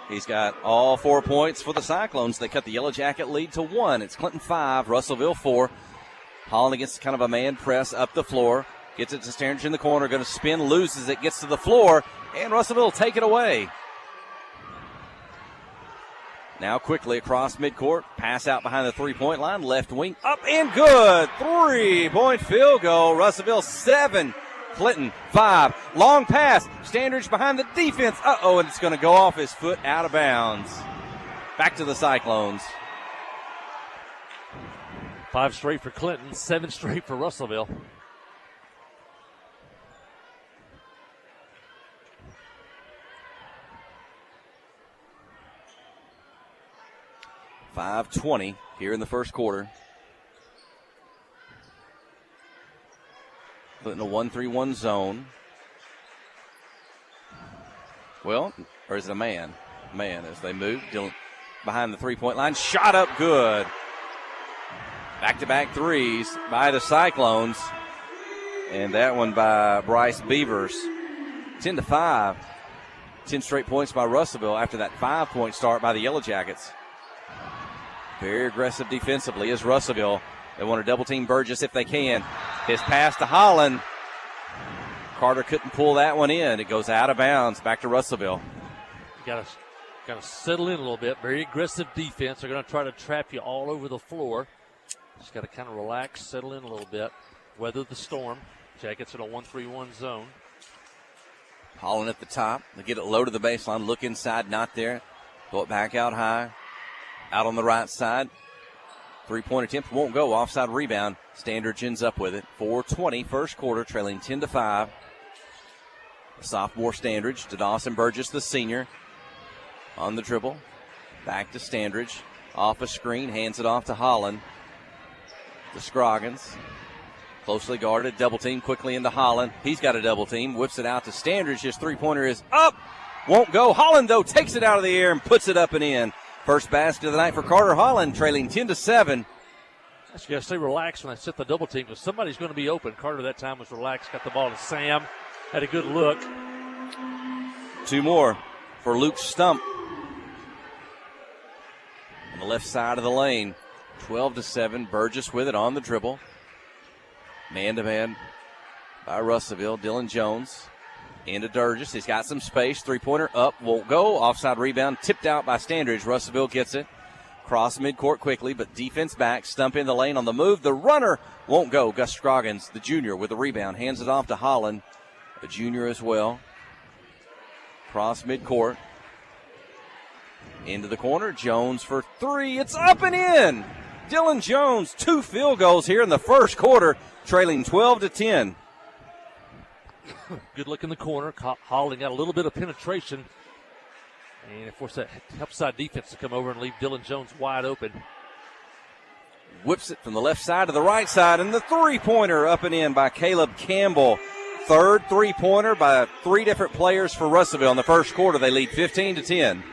[SPEAKER 7] He's got all 4 points for the Cyclones. They cut the Yellow Jacket lead to 1. It's Clinton 5, Russellville 4. Holland against kind of a man press up the floor. Gets it to Standridge in the corner, going to spin, loses it, gets to the floor, and Russellville will take it away. Now quickly across midcourt. Pass out behind the three-point line. Left wing up and good. 3-point field goal. Russellville 7. Clinton 5. Long pass. Standridge behind the defense. And it's going to go off his foot out of bounds. Back to the Cyclones.
[SPEAKER 2] 5 straight for Clinton, 7 straight for Russellville.
[SPEAKER 7] .5:20 here in the first quarter. Clinton a 1-3-1 zone. Well, or is it a man? Man as they move. Dylan behind the three-point line. Shot up good. Back-to-back threes by the Cyclones. And that one by Bryce Beavers. 10-5. 10 straight points by Russellville after that 5-point start by the Yellow Jackets. Very aggressive defensively is Russellville. They want to double-team Burgess if they can. His pass to Holland. Carter couldn't pull that one in. It goes out of bounds. Back to Russellville.
[SPEAKER 2] You got to settle in a little bit. Very aggressive defense. They're going to try to trap you all over the floor. Just got to kind of relax, settle in a little bit, weather the storm. Jackets in a 1-3-1 zone.
[SPEAKER 7] Holland at the top. They get it low to the baseline. Look inside, not there. Throw it back out high. Out on the right side. 3-point attempt won't go. Offside rebound. Standridge ends up with it. 4:20 first quarter, trailing 10-5. Sophomore Standridge to Dawson Burgess, the senior. On the dribble. Back to Standridge. Off a screen. Hands it off to Holland. To Scroggins. Closely guarded. Double team quickly into Holland. He's got a double team. Whips it out to Standridge. His three-pointer is up. Won't go. Holland, though, takes it out of the air and puts it up and in. First basket of the night for Carter Holland, trailing 10-7.
[SPEAKER 2] You got to stay relaxed when I set the double team because somebody's going to be open. Carter that time was relaxed. Got the ball to Sam. Had a good look.
[SPEAKER 7] 2 more for Luke Stump. On the left side of the lane. 12-7. Burgess with it on the dribble. Man-to-man by Russellville. Dylan Jones into Burgess. He's got some space. Three-pointer up. Won't go. Offside rebound. Tipped out by Standridge. Russellville gets it. Cross midcourt quickly, but defense back. Stump in the lane on the move. The runner won't go. Gus Scroggins, the junior, with the rebound. Hands it off to Holland, a junior as well. Cross midcourt. Into the corner. Jones for 3. It's up and in. Dylan Jones, 2 field goals here in the first quarter, trailing 12-10.
[SPEAKER 2] Good look in the corner. Holland got a little bit of penetration. And, of course, that helps side defense to come over and leave Dylan Jones wide open.
[SPEAKER 7] Whips it from the left side to the right side, and the three-pointer up and in by Caleb Campbell. Third three-pointer by 3 different players for Russellville in the first quarter. They lead 15-10.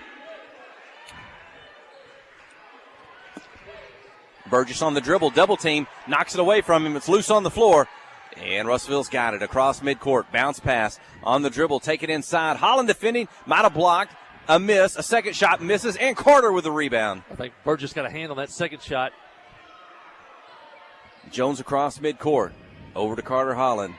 [SPEAKER 7] Burgess on the dribble, double team, knocks it away from him. It's loose on the floor. And Russellville's got it across midcourt. Bounce pass on the dribble. Take it inside. Holland defending. Might have blocked. A miss. A second shot misses. And Carter with the rebound.
[SPEAKER 2] I think Burgess got a hand on that second shot.
[SPEAKER 7] Jones across midcourt. Over to Carter Holland.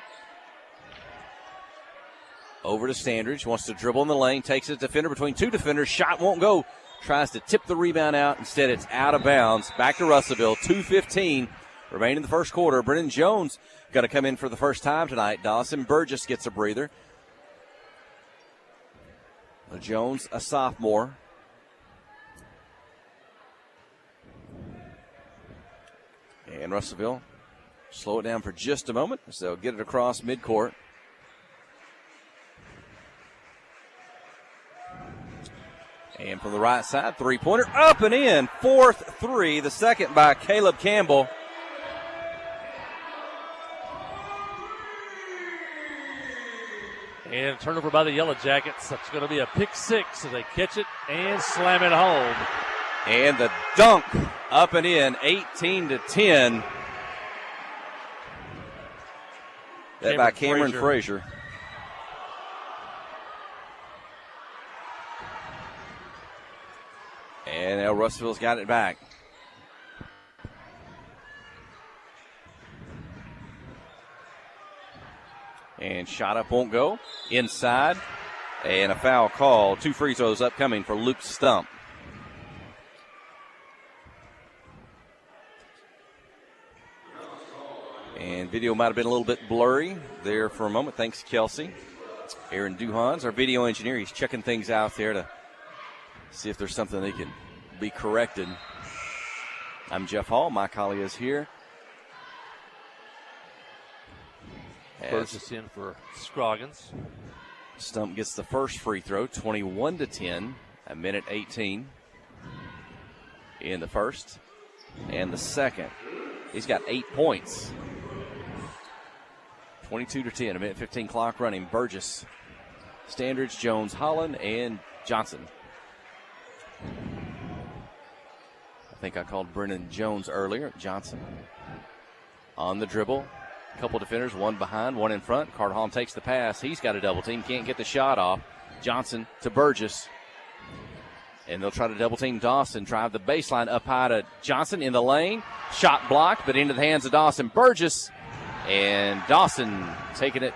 [SPEAKER 7] Over to Standridge. Wants to dribble in the lane. Takes his defender between 2 defenders. Shot won't go. Tries to tip the rebound out. Instead, it's out of bounds. Back to Russellville. 2:15 remaining in the first quarter. Brennan Jones going to come in for the first time tonight. Dawson Burgess gets a breather. Jones, a sophomore. And Russellville slow it down for just a moment as they'll get it across midcourt. And from the right side, three-pointer up and in. 4th 3, the second by Caleb Campbell.
[SPEAKER 2] And turnover by the Yellow Jackets. That's going to be a pick 6 as they catch it and slam it home.
[SPEAKER 7] And the dunk up and in, 18-10. That by Cameron Frazier. And now Russellville's got it back. And shot up won't go. Inside. And a foul call. 2 free throws upcoming for Luke Stump. And video might have been a little bit blurry there for a moment. Thanks, Kelsey. Aaron Duhans, our video engineer, he's checking things out there to see if there's something that can be corrected. I'm Jeff Hall. Mike Holly is here.
[SPEAKER 2] Burgess in for Scroggins.
[SPEAKER 7] Stump gets the first free throw, 21-10, a minute 18 in the first. And the second, he's got 8 points. 22-10, a minute 15 clock running. Burgess, Standridge, Jones, Holland, and Johnson. I think I called Brennan Jones earlier. Johnson on the dribble. A couple defenders, one behind, one in front. Carter Holland takes the pass. He's got a double team, can't get the shot off. Johnson to Burgess. And they'll try to double team Dawson. Drive the baseline up high to Johnson in the lane. Shot blocked, but into the hands of Dawson. Burgess. And Dawson taking it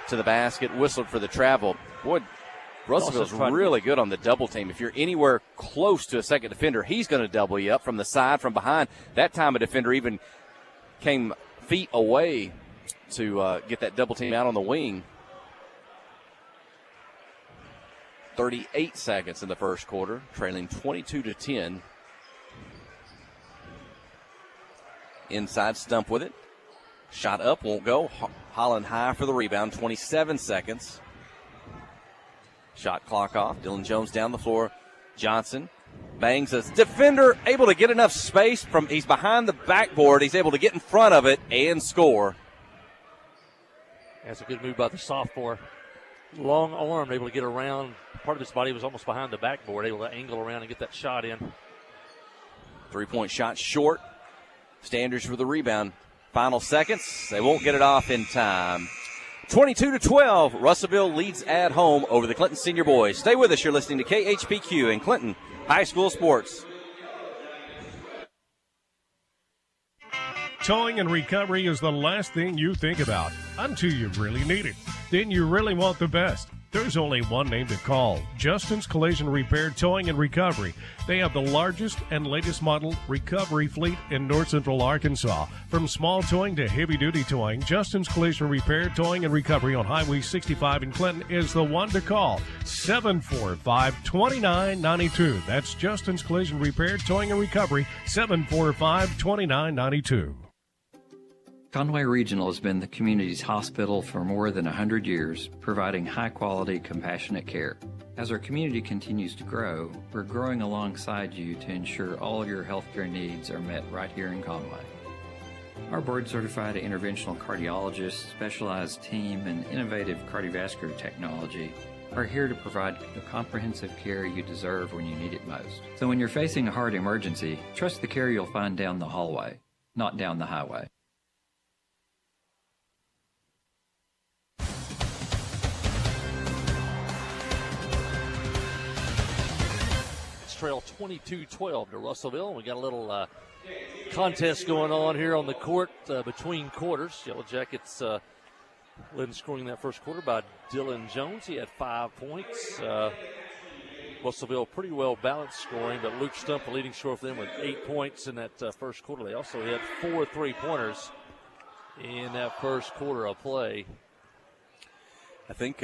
[SPEAKER 7] to the basket, whistled for the travel. Boy, Russellville's really good on the double team. If you're anywhere close to a second defender, he's going to double you up from the side, from behind. That time a defender even came feet away to get that double team out on the wing. 38 seconds in the first quarter, trailing 22-10. Inside, Stump with it. Shot up, won't go. Holland high for the rebound, 27 seconds. Shot clock off. Dylan Jones down the floor. Johnson bangs us. Defender able to get enough space from, he's behind the backboard. He's able to get in front of it and score.
[SPEAKER 2] That's a good move by the sophomore. Long arm, able to get around. Part of his body was almost behind the backboard, able to angle around and get that shot in.
[SPEAKER 7] 3-point shot short. Standards for the rebound. Final seconds. They won't get it off in time. 22-12. Russellville leads at home over the Clinton Senior Boys. Stay with us. You're listening to KHPQ and Clinton High School Sports.
[SPEAKER 10] Towing and recovery is the last thing you think about until you really need it. Then you really want the best. There's only one name to call: Justin's Collision Repair Towing and Recovery. They have the largest and latest model recovery fleet in north central Arkansas. From small towing to heavy-duty towing, Justin's Collision Repair Towing and Recovery on Highway 65 in Clinton is the one to call. 745-2992. That's Justin's Collision Repair Towing and Recovery, 745-2992.
[SPEAKER 12] Conway Regional has been the community's hospital for more than 100 years, providing high-quality, compassionate care. As our community continues to grow, we're growing alongside you to ensure all of your healthcare needs are met right here in Conway. Our board-certified interventional cardiologists, specialized team, and innovative cardiovascular technology are here to provide the comprehensive care you deserve when you need it most. So when you're facing a heart emergency, trust the care you'll find down the hallway, not down the highway.
[SPEAKER 2] Trail 22-12 to Russellville. We got a little contest going on here on the court between quarters. Yellow Jackets led in scoring that first quarter by Dylan Jones. He had 5 points. Russellville pretty well balanced scoring, but Luke Stump, the leading scorer for them, with 8 points in that first quarter. They also had 4 3-pointers in that first quarter of play.
[SPEAKER 7] I think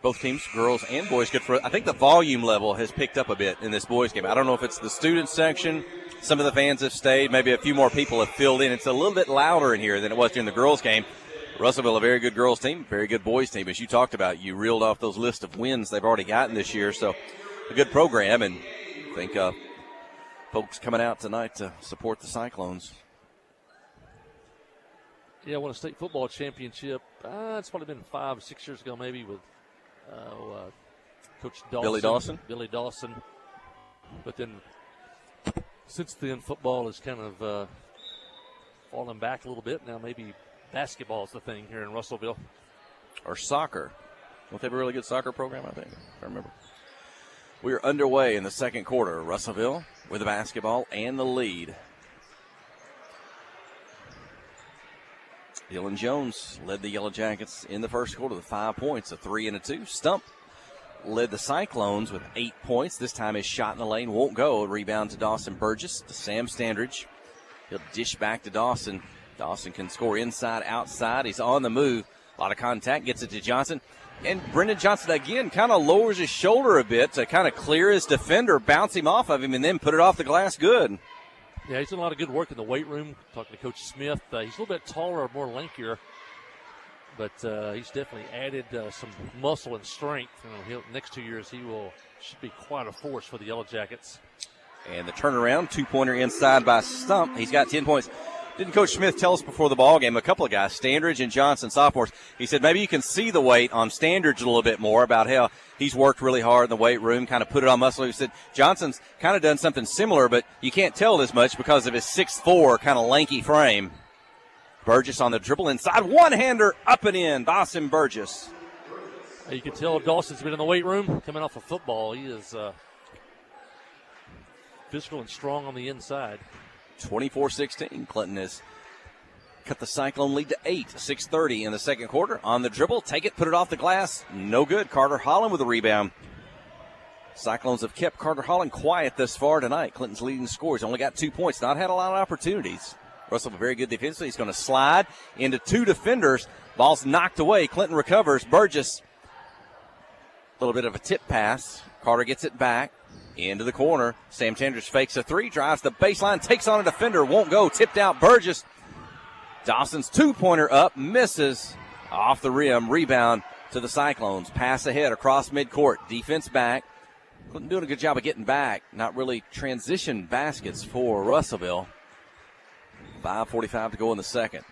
[SPEAKER 7] both teams, girls and boys, good for. I think the volume level has picked up a bit in this boys game. I don't know if it's the student section. Some of the fans have stayed. Maybe a few more people have filled in. It's a little bit louder in here than it was during the girls game. Russellville, a very good girls team, very good boys team. As you talked about, you reeled off those list of wins they've already gotten this year. So a good program, and I think folks coming out tonight to support the Cyclones.
[SPEAKER 2] Yeah, won a state football championship. It's probably been 5 or 6 years ago, maybe, with Coach Dawson. Billy Dawson. But then since then, football has kind of fallen back a little bit. Now maybe basketball is the thing here in Russellville.
[SPEAKER 7] Or soccer. Don't they have a really good soccer program, I think? I remember. We are underway in the second quarter. Russellville with the basketball and the lead. Dylan Jones led the Yellow Jackets in the first quarter with 5 points, a 3 and a 2. Stump led the Cyclones with 8 points. This time his shot in the lane won't go. Rebound to Dawson Burgess, to Sam Standridge. He'll dish back to Dawson. Dawson can score inside, outside. He's on the move. A lot of contact. Gets it to Johnson. And Brendan Johnson again kind of lowers his shoulder a bit to kind of clear his defender, bounce him off of him, and then put it off the glass good.
[SPEAKER 2] Yeah, he's done a lot of good work in the weight room. Talking to Coach Smith, he's a little bit taller, more lankier, but he's definitely added some muscle and strength. Next 2 years should be quite a force for the Yellow Jackets.
[SPEAKER 7] And the turnaround, 2-pointer inside by Stump. He's got 10 points. Didn't Coach Smith tell us before the ball game, a couple of guys, Standridge and Johnson, sophomores, he said maybe you can see the weight on Standridge a little bit more about how he's worked really hard in the weight room, kind of put it on muscle. He said Johnson's kind of done something similar, but you can't tell as much because of his 6'4", kind of lanky frame. Burgess on the dribble inside, one-hander up and in, Dawson Burgess.
[SPEAKER 2] You can tell Dawson's been in the weight room coming off of football. He is physical and strong on the inside.
[SPEAKER 7] 24-16. Clinton has cut the Cyclone lead to 8. 6:30 in the second quarter. On the dribble, take it, put it off the glass. No good. Carter Holland with a rebound. Cyclones have kept Carter Holland quiet thus far tonight. Clinton's leading scores. Only got 2 points. Not had a lot of opportunities. Russell, a very good defensively. He's going to slide into 2 defenders. Ball's knocked away. Clinton recovers. Burgess, a little bit of a tip pass. Carter gets it back. Into the corner. Sam Tandridge fakes a 3, drives the baseline, takes on a defender, won't go. Tipped out Burgess. Dawson's 2-pointer up, misses off the rim. Rebound to the Cyclones. Pass ahead across midcourt. Defense back. Clinton doing a good job of getting back. Not really transition baskets for Russellville. 5:45 to go in the second.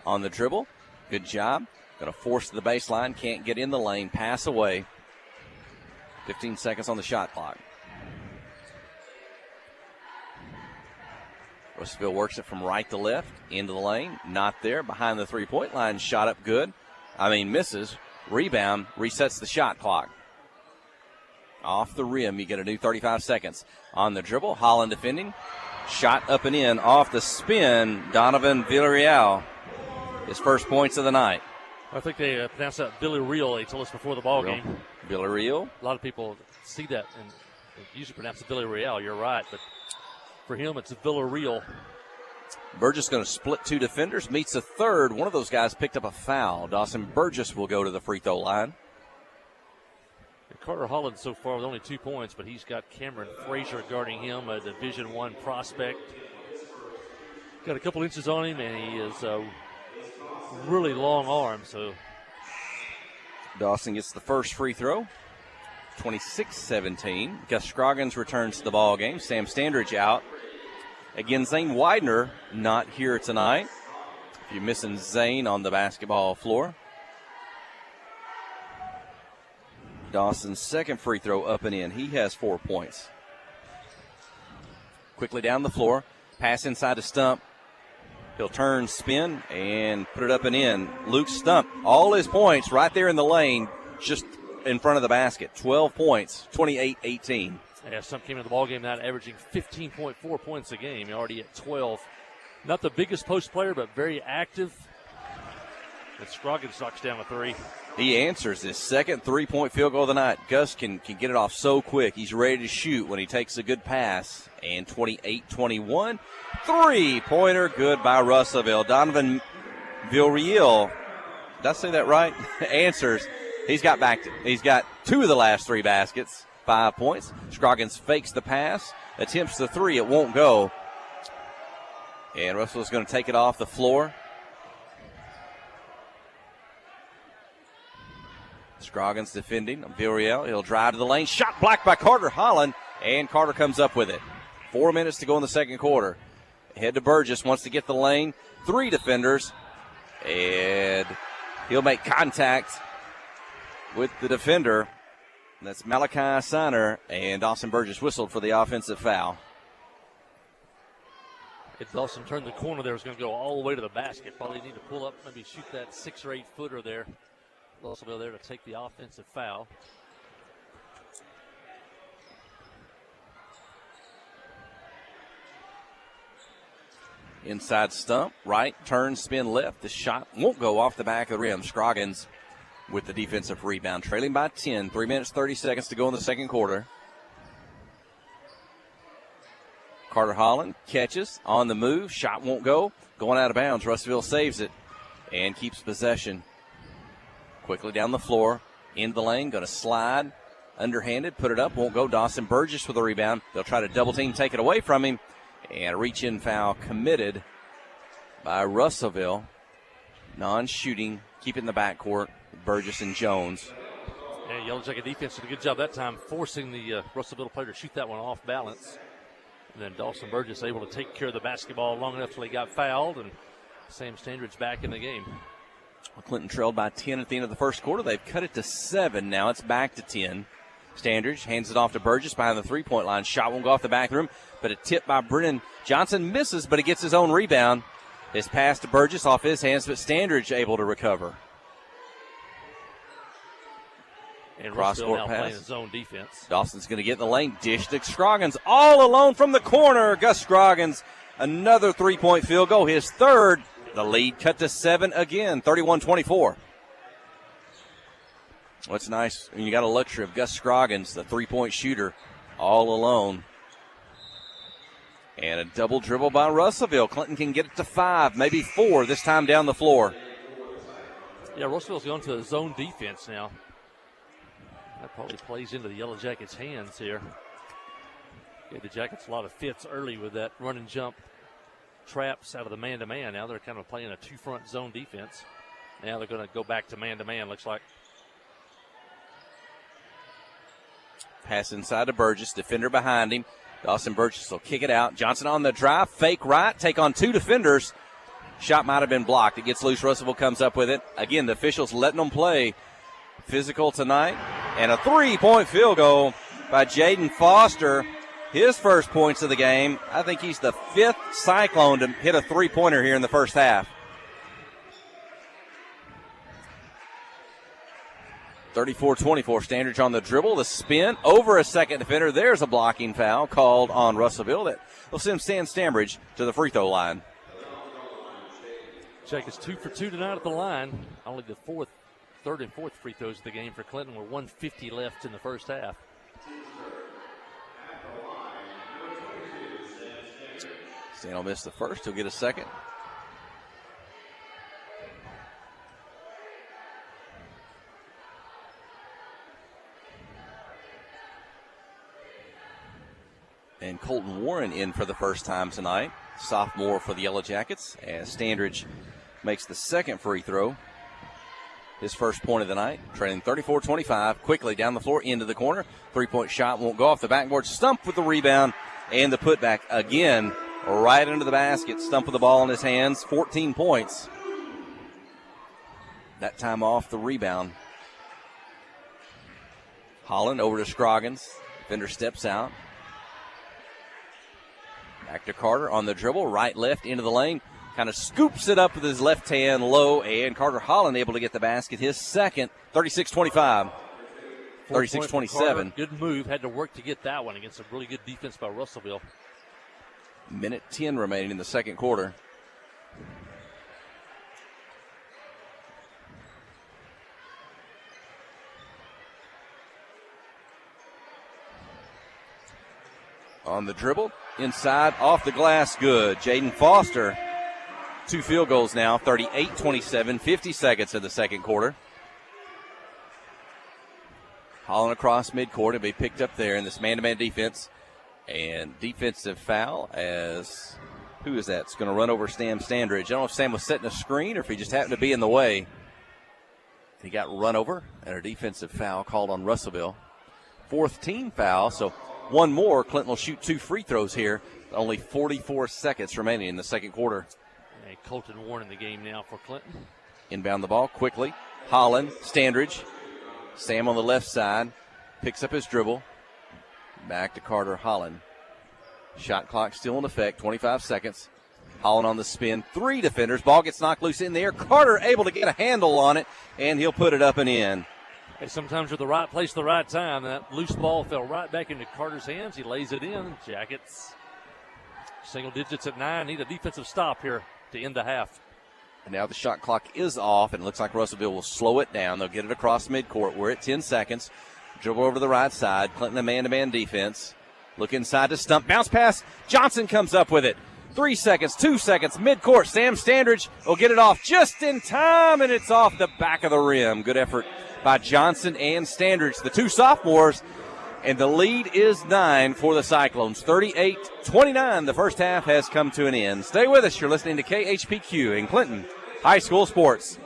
[SPEAKER 7] On the dribble. Good job. Going to force to the baseline. Can't get in the lane. Pass away. 15 seconds on the shot clock. Russellville works it from right to left, into the lane, not there, behind the three-point line, shot up good. Misses, rebound, resets the shot clock. Off the rim, you get a new 35 seconds. On the dribble, Holland defending, shot up and in, off the spin, Donovan Villarreal, his first points of the night.
[SPEAKER 2] I think they pronounced that Villarreal, they told us before the ball game.
[SPEAKER 7] Villarreal.
[SPEAKER 2] A lot of people see that and usually pronounce it Villarreal, you're right, but for him, it's Villarreal.
[SPEAKER 7] Burgess going to split 2 defenders, meets a third. One of those guys picked up a foul. Dawson Burgess will go to the free throw line.
[SPEAKER 2] And Carter Holland so far with only 2 points, but he's got Cameron Frazier guarding him, a Division I prospect. Got a couple inches on him, and he is a really long arm. So
[SPEAKER 7] Dawson gets the first free throw. 26-17. Gus Scroggins returns to the ball game. Sam Standridge out. Again, Zane Widener not here tonight. If you're missing Zane on the basketball floor. Dawson's second free throw up and in. He has 4 points. Quickly down the floor. Pass inside to Stump. He'll turn, spin, and put it up and in. Luke Stump, all his points right there in the lane, just in front of the basket. 12 points, 28-18.
[SPEAKER 2] Yeah, Stump came into the ballgame now averaging 15.4 points a game. He's already at 12. Not the biggest post player, but very active. And Scroggins knocks down a 3.
[SPEAKER 7] He answers his second three-point field goal of the night. Gus can get it off so quick. He's ready to shoot when he takes a good pass. And 28-21. Three-pointer good by Russellville. Donovan Villarreal, did I say that right? Answers. He's got 2 of the last 3 baskets. 5 points. Scroggins fakes the pass. Attempts the 3. It won't go. And Russellville's going to take it off the floor. Scroggins defending. Villarreal, he'll drive to the lane. Shot blocked by Carter Holland. And Carter comes up with it. 4 minutes to go in the second quarter. Head to Burgess, wants to get the lane. 3 defenders. And he'll make contact with the defender. That's Malachi Siner. And Dawson Burgess whistled for the offensive foul.
[SPEAKER 2] If Dawson turned the corner there, was going to go all the way to the basket. Probably need to pull up, maybe shoot that 6 or 8 footer there. Russellville there to take the offensive foul.
[SPEAKER 7] Inside Stump, right, turn, spin left. The shot won't go off the back of the rim. Scroggins with the defensive rebound. Trailing by 10, 3 minutes, 30 seconds to go in the second quarter. Carter Holland catches on the move. Shot won't go. Going out of bounds. Russellville saves it and keeps possession. Quickly down the floor. Into the lane. Going to slide. Underhanded. Put it up. Won't go. Dawson Burgess with a rebound. They'll try to double team. Take it away from him. And a reach-in foul committed by Russellville. Non-shooting. Keep it in the backcourt. Burgess and Jones.
[SPEAKER 2] Yeah, Yellow Jacket defense did a good job that time, forcing the Russellville player to shoot that one off balance. And then Dawson Burgess able to take care of the basketball long enough till he got fouled, and Sam Standridge back in the game.
[SPEAKER 7] Clinton trailed by 10 at the end of the first quarter. They've cut it to 7. Now it's back to 10. Standridge hands it off to Burgess behind the three-point line. Shot won't go off the back rim, but a tip by Brennan Johnson misses, but he gets his own rebound. It's passed to Burgess off his hands, but Standridge able to recover.
[SPEAKER 2] And Russellville now playing his own defense.
[SPEAKER 7] Dawson's going to get in the lane. Dish to Scroggins all alone from the corner. Gus Scroggins, another three-point field goal, his third. The lead cut to 7 again, 31-24. What's nice, when you got a luxury of Gus Scroggins, the three-point shooter, all alone. And a double dribble by Russellville. Clinton can get it to 5, maybe 4, this time down the floor.
[SPEAKER 2] Yeah, Russellville's going to a zone defense now. That probably plays into the Yellow Jackets' hands here. Gave the Jackets a lot of fits early with that run and jump traps out of the man-to-man. Now they're kind of playing a two-front zone defense. Now they're going to go back to man-to-man, looks like.
[SPEAKER 7] Pass inside to Burgess, defender behind him. Dawson Burgess will kick it out. Johnson on the drive, fake right, take on 2 defenders. Shot might have been blocked. It gets loose. Russellville comes up with it. Again, the officials letting them play physical tonight. And a three-point field goal by Jaden Foster. His first points of the game. I think he's the 5th Cyclone to hit a three-pointer here in the first half. 34-24, Standridge on the dribble, the spin, over a second defender. There's a blocking foul called on Russellville that will send Stan Standridge to the free throw line.
[SPEAKER 2] Jackets 2 for 2 tonight at the line. Only the third and fourth free throws of the game for Clinton, with 1:50 left in the first half.
[SPEAKER 7] Stan will miss the first. He'll get a second. And Colton Warren in for the first time tonight. Sophomore for the Yellow Jackets, as Standridge makes the second free throw. His first point of the night, trailing 34-25. Quickly down the floor, into the corner. Three-point shot won't go off the backboard. Stump with the rebound and the putback again, right under the basket. Stump with the ball in his hands. 14 points. That time off the rebound. Holland over to Scroggins. Defender steps out. Back to Carter on the dribble, right, left, into the lane. Kind of scoops it up with his left hand low, and Carter Holland able to get the basket. His second, 36-25. 36-27.
[SPEAKER 2] Good move. Had to work to get that one against a really good defense by Russellville.
[SPEAKER 7] Minute 10 remaining in the second quarter. On the dribble, inside, off the glass, good. Jaden Foster, 2 field goals now, 38-27, 50 seconds in the second quarter. Holland across midcourt and be picked up there in this man-to-man defense. And defensive foul as, who is that? It's going to run over Sam Standridge. I don't know if Sam was setting a screen or if he just happened to be in the way. He got run over, and a defensive foul called on Russellville. 4th team foul, so one more. Clinton will shoot 2 free throws here. Only 44 seconds remaining in the second quarter.
[SPEAKER 2] And Colton Warren in the game now for Clinton.
[SPEAKER 7] Inbound the ball quickly. Holland, Standridge. Sam on the left side. Picks up his dribble. Back to Carter Holland. Shot clock still in effect. 25 seconds. Holland on the spin. 3 defenders. Ball gets knocked loose in the air. Carter able to get a handle on it, and he'll put it up and in.
[SPEAKER 2] Hey, sometimes you're the right place, the right time. That loose ball fell right back into Carter's hands. He lays it in. Jackets, single digits at 9. Need a defensive stop here to end the half.
[SPEAKER 7] And now the shot clock is off, and it looks like Russellville will slow it down. They'll get it across midcourt. We're at 10 seconds. Dribble over to the right side. Clinton a man-to-man defense. Look inside to Stump. Bounce pass. Johnson comes up with it. 3 seconds, 2 seconds, midcourt. Sam Standridge will get it off just in time, and it's off the back of the rim. Good effort by Johnson and Standridge, the two sophomores, and the lead is 9 for the Cyclones. 38-29. The first half has come to an end. Stay with us. You're listening to KHPQ in Clinton High School Sports.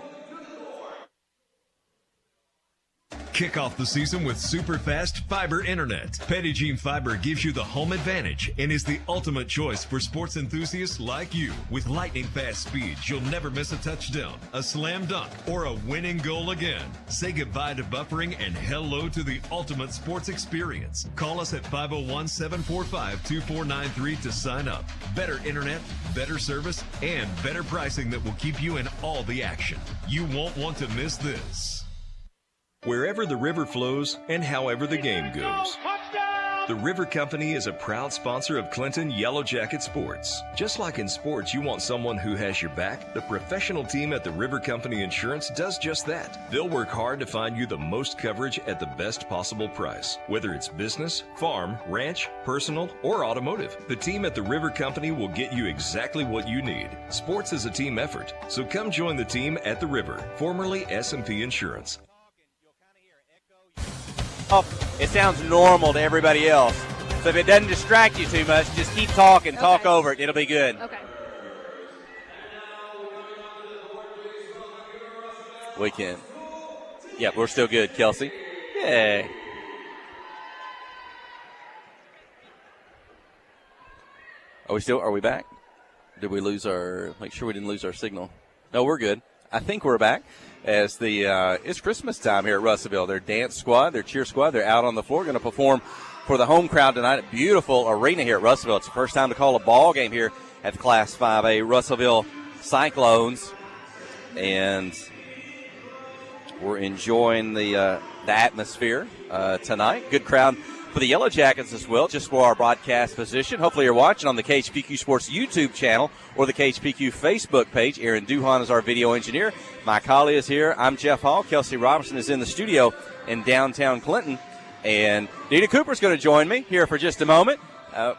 [SPEAKER 6] Kick off the season with super fast fiber internet. Pettigene Fiber gives you the home advantage and is the ultimate choice for sports enthusiasts like you. With lightning fast speeds, you'll never miss a touchdown, a slam dunk, or a winning goal again. Say goodbye to buffering and hello to the ultimate sports experience. Call us at 501-745-2493 to sign up. Better internet, better service, and better pricing that will keep you in all the action. You won't want to miss this. Wherever the river flows and however the game goes. The River Company is a proud sponsor of Clinton Yellow Jacket Sports. Just like in sports, you want someone who has your back, the professional team at the River Company Insurance does just that. They'll work hard to find you the most coverage at the best possible price. Whether it's business, farm, ranch, personal, or automotive, the team at the River Company will get you exactly what you need. Sports is a team effort, so come join the team at the River, formerly S&P Insurance.
[SPEAKER 7] It sounds normal to everybody else. So if it doesn't distract you too much, just keep talking, talk over it. It'll be good.
[SPEAKER 1] Okay.
[SPEAKER 7] We can. Yeah, we're still good, Kelsey. Yay. Are we back? Did we lose make sure we didn't lose our signal? No, we're good. I think we're back as it's Christmas time here at Russellville. Their dance squad, their cheer squad, they're out on the floor going to perform for the home crowd tonight at beautiful arena here at Russellville. It's the first time to call a ball game here at the Class 5A Russellville Cyclones, and we're enjoying the atmosphere tonight. Good crowd for the Yellow Jackets as well, just for our broadcast position. Hopefully you're watching on the KHPQ Sports YouTube channel or the KHPQ Facebook page. Aaron Duhan is our video engineer. Mike Holly is here. I'm Jeff Hall. Kelsey Robinson is in the studio in downtown Clinton. And Dina Cooper's going to join me here for just a moment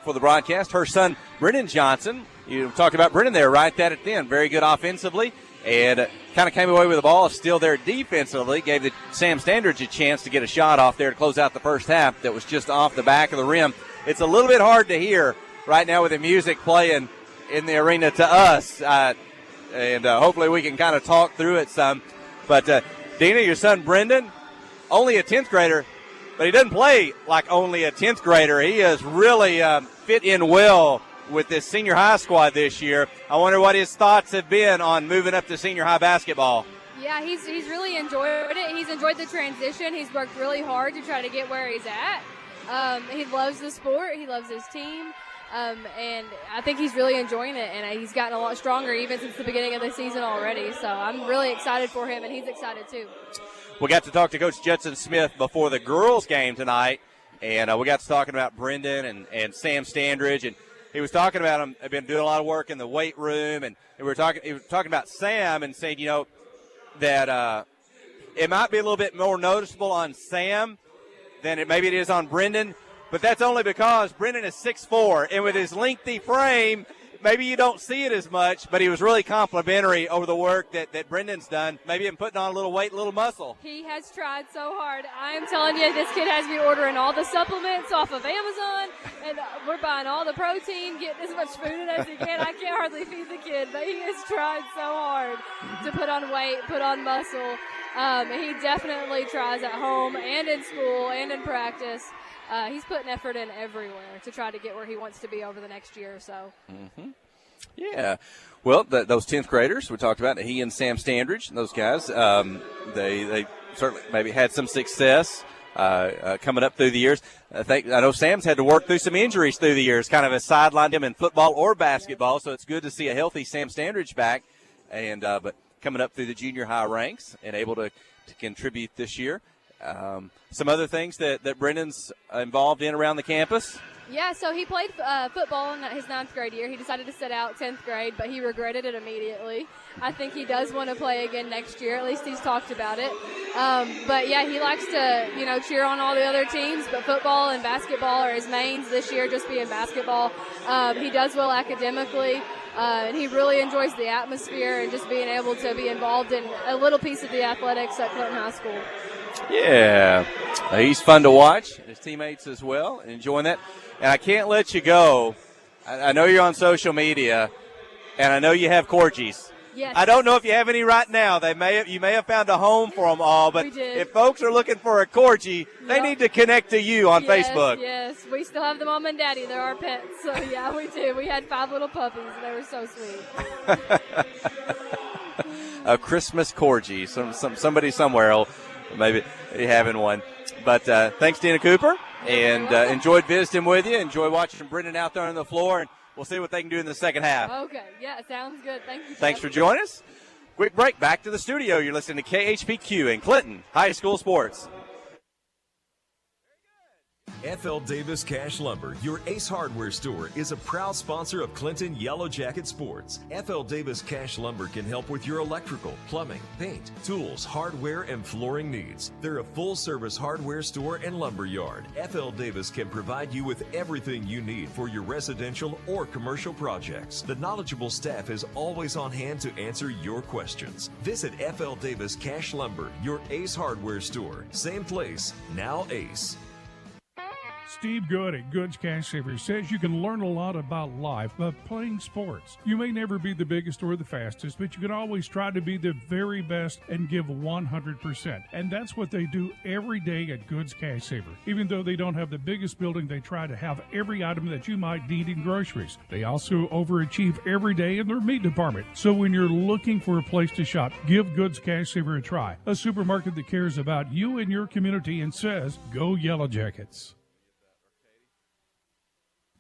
[SPEAKER 7] for the broadcast. Her son, Brennan Johnson. You talked about Brennan there right at the end. Very good offensively. And kind of came away with the ball, still there defensively, gave the Sam Standridge a chance to get a shot off there to close out the first half that was just off the back of the rim. It's a little bit hard to hear right now with the music playing in the arena to us, and hopefully we can kind of talk through it some. But, Dina, your son Brendan, only a 10th grader, but he doesn't play like only a 10th grader. He has really fit in well with this senior high squad this year. I wonder what his thoughts have been on moving up to senior high basketball.
[SPEAKER 1] Yeah, he's really enjoyed it. He's enjoyed the transition. He's worked really hard to try to get where he's at. He loves the sport. He loves his team. And I think he's really enjoying it, and he's gotten a lot stronger even since the beginning of the season already. So I'm really excited for him, and he's excited too.
[SPEAKER 7] We got to talk to Coach Judson Smith before the girls' game tonight, and we got to talking about Brendan and Sam Standridge, and he was talking about him. They've been doing a lot of work in the weight room, and he was talking about Sam and saying, that it might be a little bit more noticeable on Sam than maybe it is on Brendan, but that's only because Brendan is 6'4", and with his lengthy frame, maybe you don't see it as much, but he was really complimentary over the work that Brendan's done, maybe in putting on a little weight, a little muscle.
[SPEAKER 1] He has tried so hard. I am telling you, this kid has me ordering all the supplements off of Amazon, and we're buying all the protein, getting as much food as he can. I can't hardly feed the kid, but he has tried so hard to put on weight, put on muscle. He definitely tries at home and in school and in practice. He's putting effort in everywhere to try to get where he wants to be over the next year or so.
[SPEAKER 7] Mm-hmm. Yeah. Well, those 10th graders we talked about, he and Sam Standridge, those guys, they certainly maybe had some success coming up through the years. I know Sam's had to work through some injuries through the years, kind of has sidelined him in football or basketball, so it's good to see a healthy Sam Standridge back, and but coming up through the junior high ranks and able to contribute this year. Some other things that Brendan's involved in around the campus.
[SPEAKER 1] Yeah, so he played football in his 9th grade year. He decided to sit out 10th grade, but he regretted it immediately. I think he does want to play again next year. At least he's talked about it. But, yeah, he likes to, cheer on all the other teams, but football and basketball are his mains this year, just being basketball. He does well academically, and he really enjoys the atmosphere and just being able to be involved in a little piece of the athletics at Clinton High School.
[SPEAKER 7] Yeah, he's fun to watch, and his teammates as well, enjoying that. And I can't let you go. I know you're on social media, and I know you have corgis.
[SPEAKER 1] Yes.
[SPEAKER 7] I don't know if you have any right now. You may have found a home for them all, but if folks are looking for a corgi, they need to connect to you on Facebook.
[SPEAKER 1] Yes, we still have the mom and daddy. They're our pets. So, yeah, we do. We had 5 little puppies, and they were so sweet.
[SPEAKER 7] A Christmas corgi. Somebody somewhere will maybe be having one. But thanks, Dina Cooper, and enjoyed visiting with you. Enjoy watching Brendan out there on the floor, and we'll see what they can do in the second half.
[SPEAKER 1] Okay, yeah, sounds good. Thank you.
[SPEAKER 7] Thanks for joining us. Quick break, back to the studio. You're listening to KHPQ in Clinton High School Sports.
[SPEAKER 6] F.L. Davis Cash Lumber, your Ace Hardware store, is a proud sponsor of Clinton Yellow Jacket Sports. F.L. Davis Cash Lumber can help with your electrical, plumbing, paint, tools, hardware, and flooring needs. They're a full-service hardware store and lumber yard. F.L. Davis can provide you with everything you need for your residential or commercial projects. The knowledgeable staff is always on hand to answer your questions. Visit F.L. Davis Cash Lumber, your Ace Hardware store. Same place, now Ace.
[SPEAKER 4] Steve Good at Goods Cash Savers says you can learn a lot about life by playing sports. You may never be the biggest or the fastest, but you can always try to be the very best and give 100%. And that's what they do every day at Goods Cash Saver. Even though they don't have the biggest building, they try to have every item that you might need in groceries. They also overachieve every day in their meat department. So when you're looking for a place to shop, give Goods Cash Saver a try. A supermarket that cares about you and your community and says, go Yellow Jackets.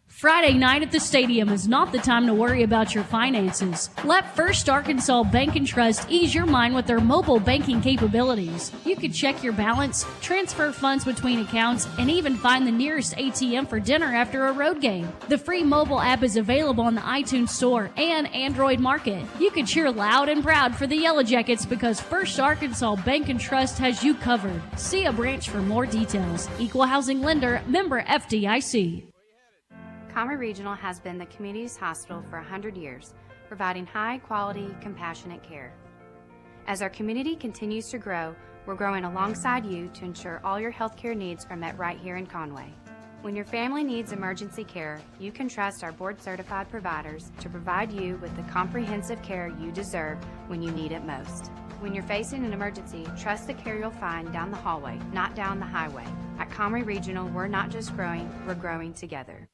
[SPEAKER 3] Friday night at the stadium is not the time to worry about your finances. Let First Arkansas Bank and Trust ease your mind with their mobile banking capabilities. You can check your balance, transfer funds between accounts, and even find the nearest ATM for dinner after a road game. The free mobile app is available on the iTunes Store and Android Market. You can cheer loud and proud for the Yellow Jackets because First Arkansas Bank and Trust has you covered. See a branch for more details. Equal Housing Lender, member FDIC.
[SPEAKER 11] Conway Regional has been the community's hospital for 100 years, providing high-quality, compassionate care. As our community continues to grow, we're growing alongside you to ensure all your healthcare needs are met right here in Conway. When your family needs emergency care, you can trust our board-certified providers to provide you with the comprehensive care you deserve when you need it most. When you're facing an emergency, trust the care you'll find down the hallway, not down the highway. At Conway Regional, we're not just growing, we're growing together.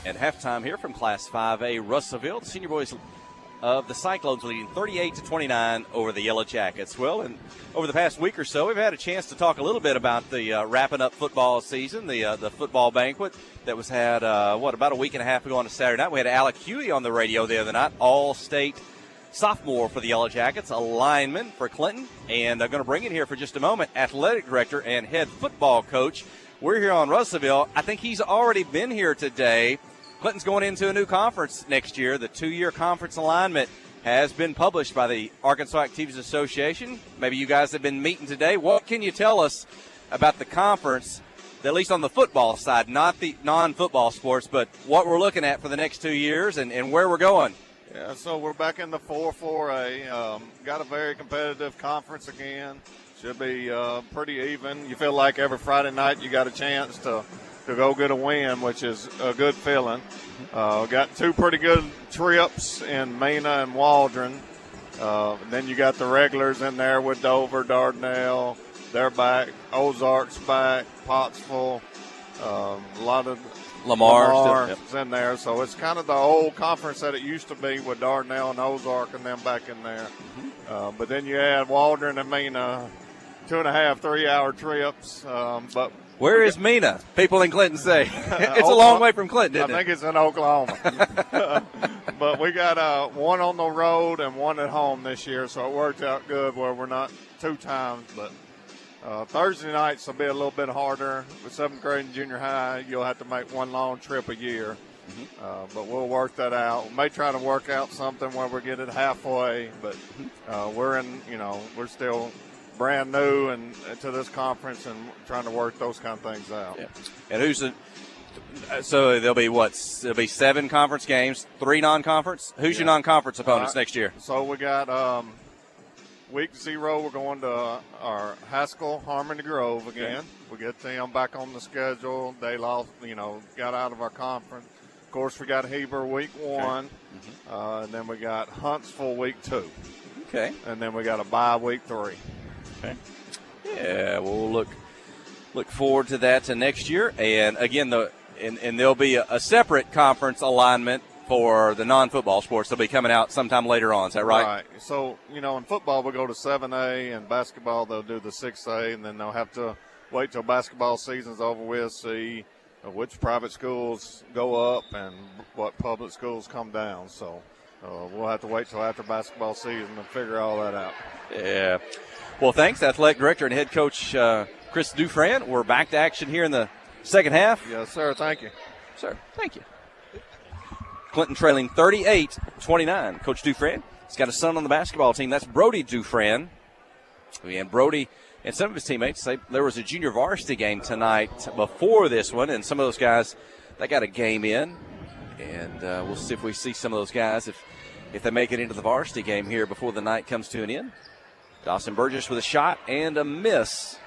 [SPEAKER 7] At halftime here from Class 5A Russellville, the senior boys of the Cyclones leading 38-29 over the Yellow Jackets. Well, and over the past week or so, we've had a chance to talk a little bit about the wrapping up football season, the football banquet that was had, about a week and a half ago on a Saturday night. We had Alec Huey on the radio the other night, all-state sophomore for the Yellow Jackets, a lineman for Clinton, and I'm going to bring in here for just a moment, athletic director and head football coach. We're here on Russellville. I think he's already been here today. Clinton's going into a new conference next year. The 2-year conference alignment has been published by the Arkansas Activities Association. Maybe you guys have been meeting today. What can you tell us about the conference, at least on the football side, not the non-football sports, but what we're looking at for the next 2 years and where we're going?
[SPEAKER 22] Yeah, so we're back in the 4-4A. Got a very competitive conference again. Should be pretty even. You feel like every Friday night you got a chance to go get a win, which is a good feeling. Got 2 pretty good trips in Mena and Waldron. Then you got the regulars in there with Dover, Dardanelle. They're back. Ozark's back. Pottsville. A lot of Lamar's in there. So it's kind of the old conference that it used to be with Dardanelle and Ozark and them back in there. But then you add Waldron and Mena 2.5, 3 hour trips. But
[SPEAKER 7] where is Mina? People in Clinton say it's a long way from Clinton, isn't
[SPEAKER 22] I think it's in Oklahoma. But we got one on the road and one at home this year, so it worked out good where we're not 2 times. But Thursday nights will be a little bit harder. With 7th grade and junior high, you'll have to make one long trip a year. But we'll work that out. We may try to work out something where we get it halfway, but we're still brand new and to this conference and trying to work those kind of things out.
[SPEAKER 7] Yeah. And so there'll be 7 conference games, 3 non-conference. Who's your non-conference opponents next year?
[SPEAKER 22] So we got week 0, we're going to our Haskell Harmony Grove again.
[SPEAKER 7] Okay.
[SPEAKER 22] We get them back on the schedule. They lost, got out of our conference. Of course, we got Heber week 1, and then we got Huntsville week 2.
[SPEAKER 7] Okay.
[SPEAKER 22] And then we got a bye week 3.
[SPEAKER 7] Okay. Yeah, we'll look forward to that next year. And again, and there'll be a separate conference alignment for the non-football sports. They'll be coming out sometime later on. Is that right?
[SPEAKER 22] Right. So, in football, we'll go to 7A, and basketball, they'll do the 6A, and then they'll have to wait till basketball season's over with, see which private schools go up and what public schools come down. So we'll have to wait till after basketball season to figure all that out.
[SPEAKER 7] Yeah. Well, thanks, Athletic Director and Head Coach Chris Dufran. We're back to action here in the second half.
[SPEAKER 22] Yes, sir. Thank you.
[SPEAKER 7] Sir, thank you. Clinton trailing 38-29. Coach Dufran has got a son on the basketball team. That's Brody Dufran. And Brody and some of his teammates say there was a junior varsity game tonight before this one, and some of those guys, they got a game in. And we'll see if we see some of those guys if they make it into the varsity game here before the night comes to an end. Dawson Burgess with a shot and a miss.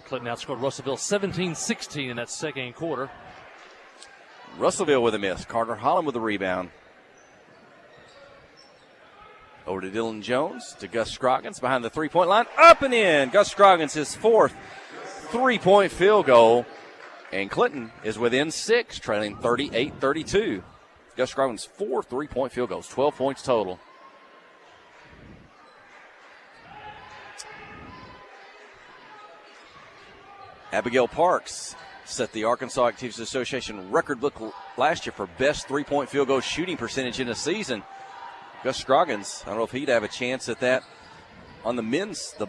[SPEAKER 2] Clinton outscored Russellville 17-16 in that second quarter.
[SPEAKER 7] Russellville with a miss. Carter Holland with a rebound. Over to Dylan Jones, to Gus Scroggins behind the three-point line. Up and in. Gus Scroggins, his 4th three-point field goal. And Clinton is within 6, trailing 38-32. Gus Scroggins, 4 three-point field goals, 12 points total. Abigail Parks set the Arkansas Activities Association record book last year for best three-point field goal shooting percentage in a season. Gus Scroggins, I don't know if he'd have a chance at that on the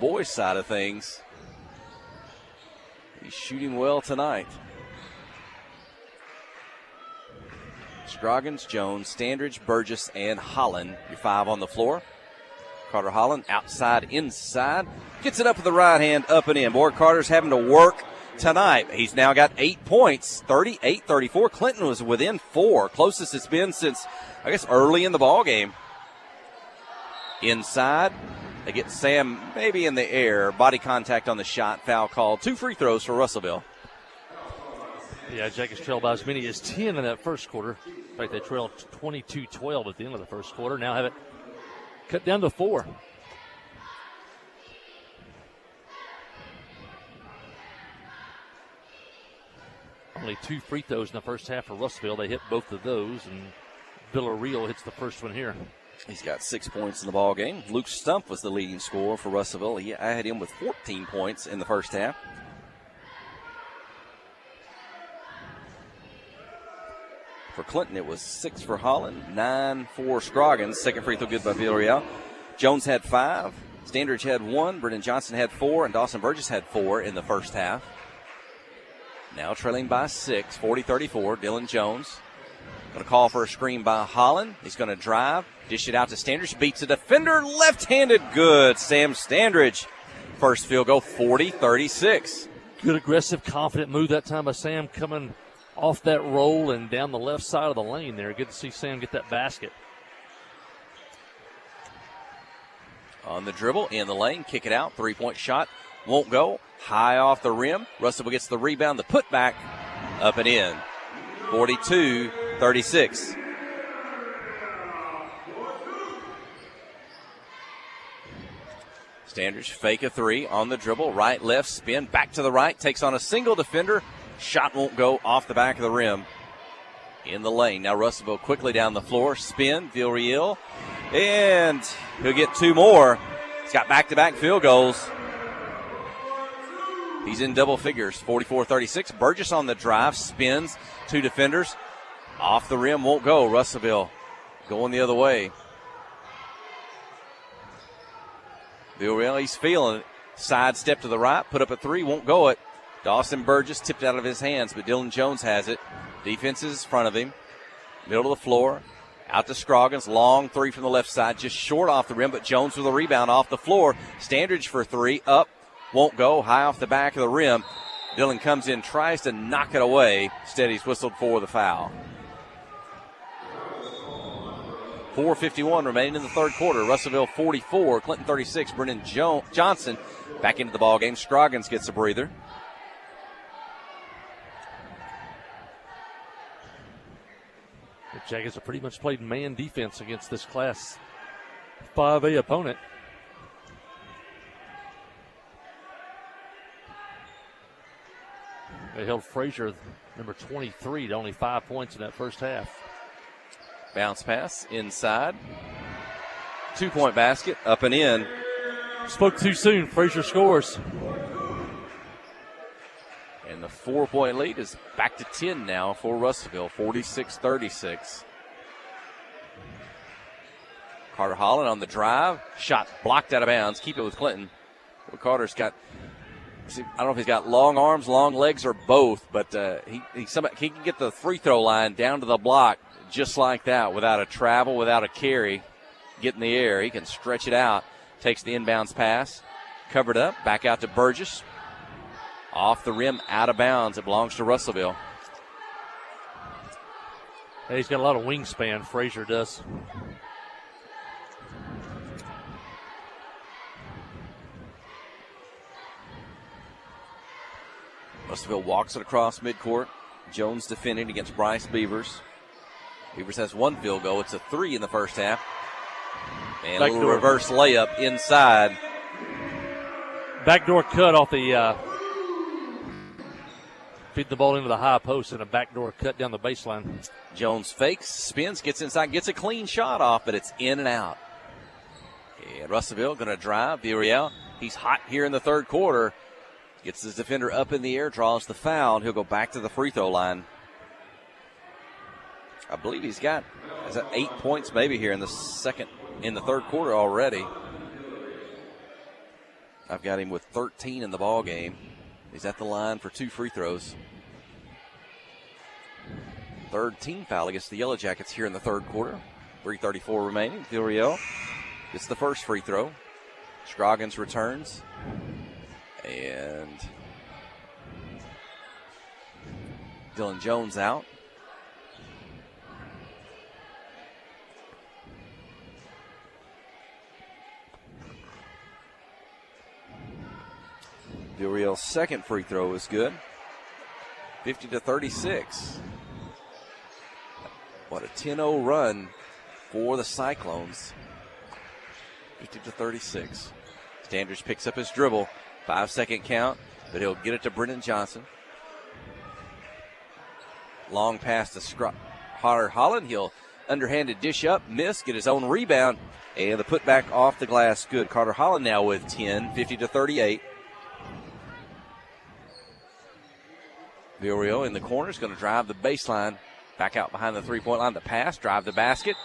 [SPEAKER 7] boys' side of things. He's shooting well tonight. Scroggins, Jones, Standridge, Burgess, and Holland. Your 5 on the floor. Carter Holland outside, inside. Gets it up with the right hand, up and in. Boy, Carter's having to work tonight. He's now got 8 points, 38-34. Clinton was within 4. Closest it's been since, I guess, early in the ball game. Inside. They get Sam maybe in the air. Body contact on the shot. Foul called. 2 free throws for Russellville.
[SPEAKER 2] Yeah, Jackets trailed by as many as 10 in that first quarter. In fact, they trailed 22-12 at the end of the first quarter. Now have it cut down to 4. Only 2 free throws in the first half for Russellville. They hit both of those, and Villarreal hits the first one here.
[SPEAKER 7] He's got 6 points in the ball game. Luke Stump was the leading scorer for Russellville. I had him with 14 points in the first half. For Clinton, it was 6 for Holland, 9 for Scroggins. Second free throw good by Villarreal. Jones had 5. Standridge had 1. Brennan Johnson had 4. And Dawson Burgess had 4 in the first half. Now trailing by 6, 40-34. Dylan Jones going to call for a screen by Holland. He's going to drive, dish it out to Standridge. Beats a defender, left-handed good. Sam Standridge. First field goal, 40-36.
[SPEAKER 2] Good, aggressive, confident move that time by Sam, coming off that roll and down the left side of the lane there. Good to see Sam get that basket.
[SPEAKER 7] On the dribble, in the lane, kick it out. Three-point shot won't go. High off the rim. Russell gets the rebound, the putback, up and in. 42-36. Standridge fake a 3 on the dribble. Right, left, spin, back to the right. Takes on a single defender. Shot won't go off the back of the rim. In the lane. Now Russellville quickly down the floor. Spin, Villarreal. And he'll get 2 more. He's got back-to-back field goals. He's in double figures, 44-36. Burgess on the drive, spins, 2 defenders. Off the rim, won't go. Russellville going the other way. Villarreal, he's feeling it. Side step to the right, put up a 3, won't go it. Dawson Burgess tipped out of his hands, but Dylan Jones has it. Defense is in front of him. Middle of the floor. Out to Scroggins. Long 3 from the left side. Just short off the rim, but Jones with a rebound off the floor. Standridge for 3. Up. Won't go. High off the back of the rim. Dylan comes in, tries to knock it away. Instead, he's whistled for the foul. 4:51 remaining in the third quarter. Russellville 44, Clinton 36. Brennan Johnson back into the ball game. Scroggins gets a breather.
[SPEAKER 2] The Jackets have pretty much played man defense against this Class 5A opponent. They held Frazier, number 23, to only 5 points in that first half.
[SPEAKER 7] Bounce pass inside. 2-point basket, up and in.
[SPEAKER 2] Spoke too soon. Frazier scores.
[SPEAKER 7] And the 4-point lead is back to 10 now for Russellville, 46-36. Carter Holland on the drive. Shot blocked out of bounds. Keep it with Clinton. Well, Carter's got, I don't know if he's got long arms, long legs, or both, but he can get the free throw line down to the block just like that without a travel, without a carry. Get in the air. He can stretch it out. Takes the inbounds pass. Covered up. Back out to Burgess. Off the rim, out of bounds. It belongs to Russellville.
[SPEAKER 2] Hey, he's got a lot of wingspan, Frazier does.
[SPEAKER 7] Russellville walks it across midcourt. Jones defending against Bryce Beavers. Beavers has 1 field goal. It's a 3 in the first half. And a little reverse layup inside.
[SPEAKER 2] Backdoor cut off the feed the ball into the high post and a backdoor cut down the baseline.
[SPEAKER 7] Jones fakes, spins, gets inside, gets a clean shot off, but it's in and out. And Russellville going to drive. Villarreal, he's hot here in the third quarter. Gets his defender up in the air, draws the foul. He'll go back to the free throw line. I believe he's got 8 points maybe here in the third quarter already. I've got him with 13 in the ball game. He's at the line for 2 free throws. Third team foul against the Yellow Jackets here in the third quarter. 3:34 remaining. Villarreal gets the first free throw. Scroggins returns. And Dylan Jones out. Villarreal's second free throw is good. 50-36. What a 10-0 run for the Cyclones. 50-36. Standridge picks up his dribble. 5-second count, but he'll get it to Brendan Johnson. Long pass to Carter Holland. He'll underhanded dish up, miss, get his own rebound, and the putback off the glass. Good. Carter Holland now with 10, 50-38. Villarreal in the corner is going to drive the baseline. Back out behind the three-point line. The pass, drive the basket.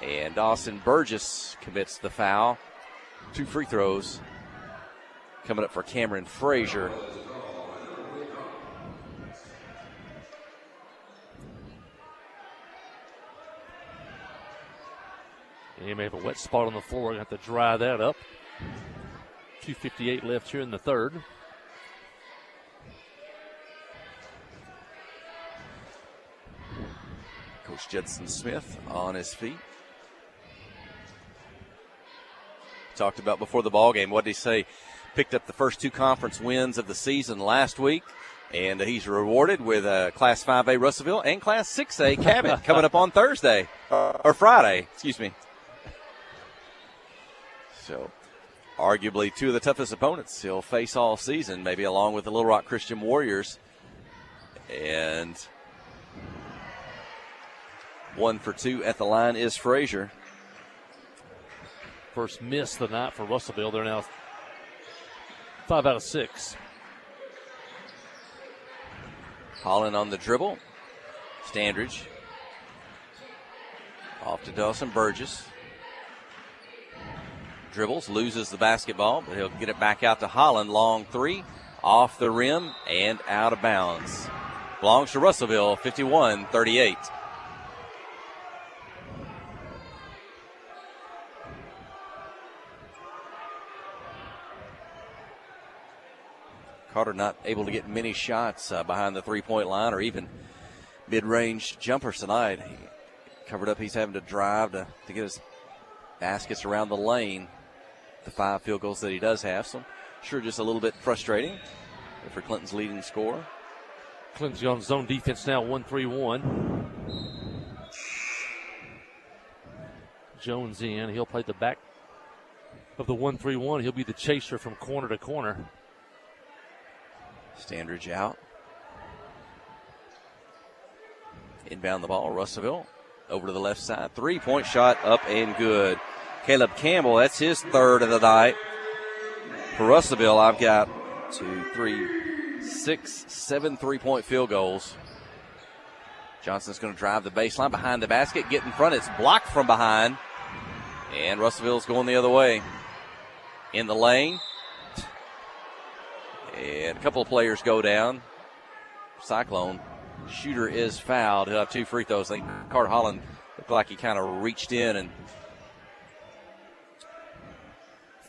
[SPEAKER 7] And Dawson Burgess commits the foul. 2 free throws coming up for Cameron Frazier.
[SPEAKER 2] And you may have a wet spot on the floor. Going to have to dry that up. 2:58 left here in the third.
[SPEAKER 7] Coach Judson Smith on his feet. Talked about before the ball game. What did he say? Picked up the first 2 conference wins of the season last week, and he's rewarded with Class 5A Russellville and Class 6A Cabot coming up on Thursday, or Friday, excuse me. So, arguably 2 of the toughest opponents he'll face all season, maybe along with the Little Rock Christian Warriors. And 1 for 2 at the line is Frazier.
[SPEAKER 2] First miss of the night for Russellville. They're now 5 out of 6.
[SPEAKER 7] Holland on the dribble. Standridge. Off to Dawson Burgess. Dribbles, loses the basketball, but he'll get it back out to Holland. Long three, off the rim and out of bounds. Belongs to Russellville, 51-38. Carter not able to get many shots behind the three-point line or even mid-range jumpers tonight. He covered up. He's having to drive to get his baskets around the lane. The 5 field goals that he does have. So, sure, just a little bit frustrating for Clinton's leading scorer.
[SPEAKER 2] Clinton's on zone defense now, 1-3-1. Jones in. He'll play the back of the 1-3-1. He'll be the chaser from corner to corner.
[SPEAKER 7] Standridge out. Inbound the ball, Russellville. Over to the left side. 3-point shot up and good. Caleb Campbell, that's his third of the night. For Russellville, I've got 2, 3, 6, 7 3-point field goals. Johnson's going to drive the baseline behind the basket, get in front. It's blocked from behind. And Russellville's going the other way. In the lane. And a couple of players go down. Cyclone shooter is fouled. He'll have 2 free throws. I think Carter Holland looked like he kind of reached in and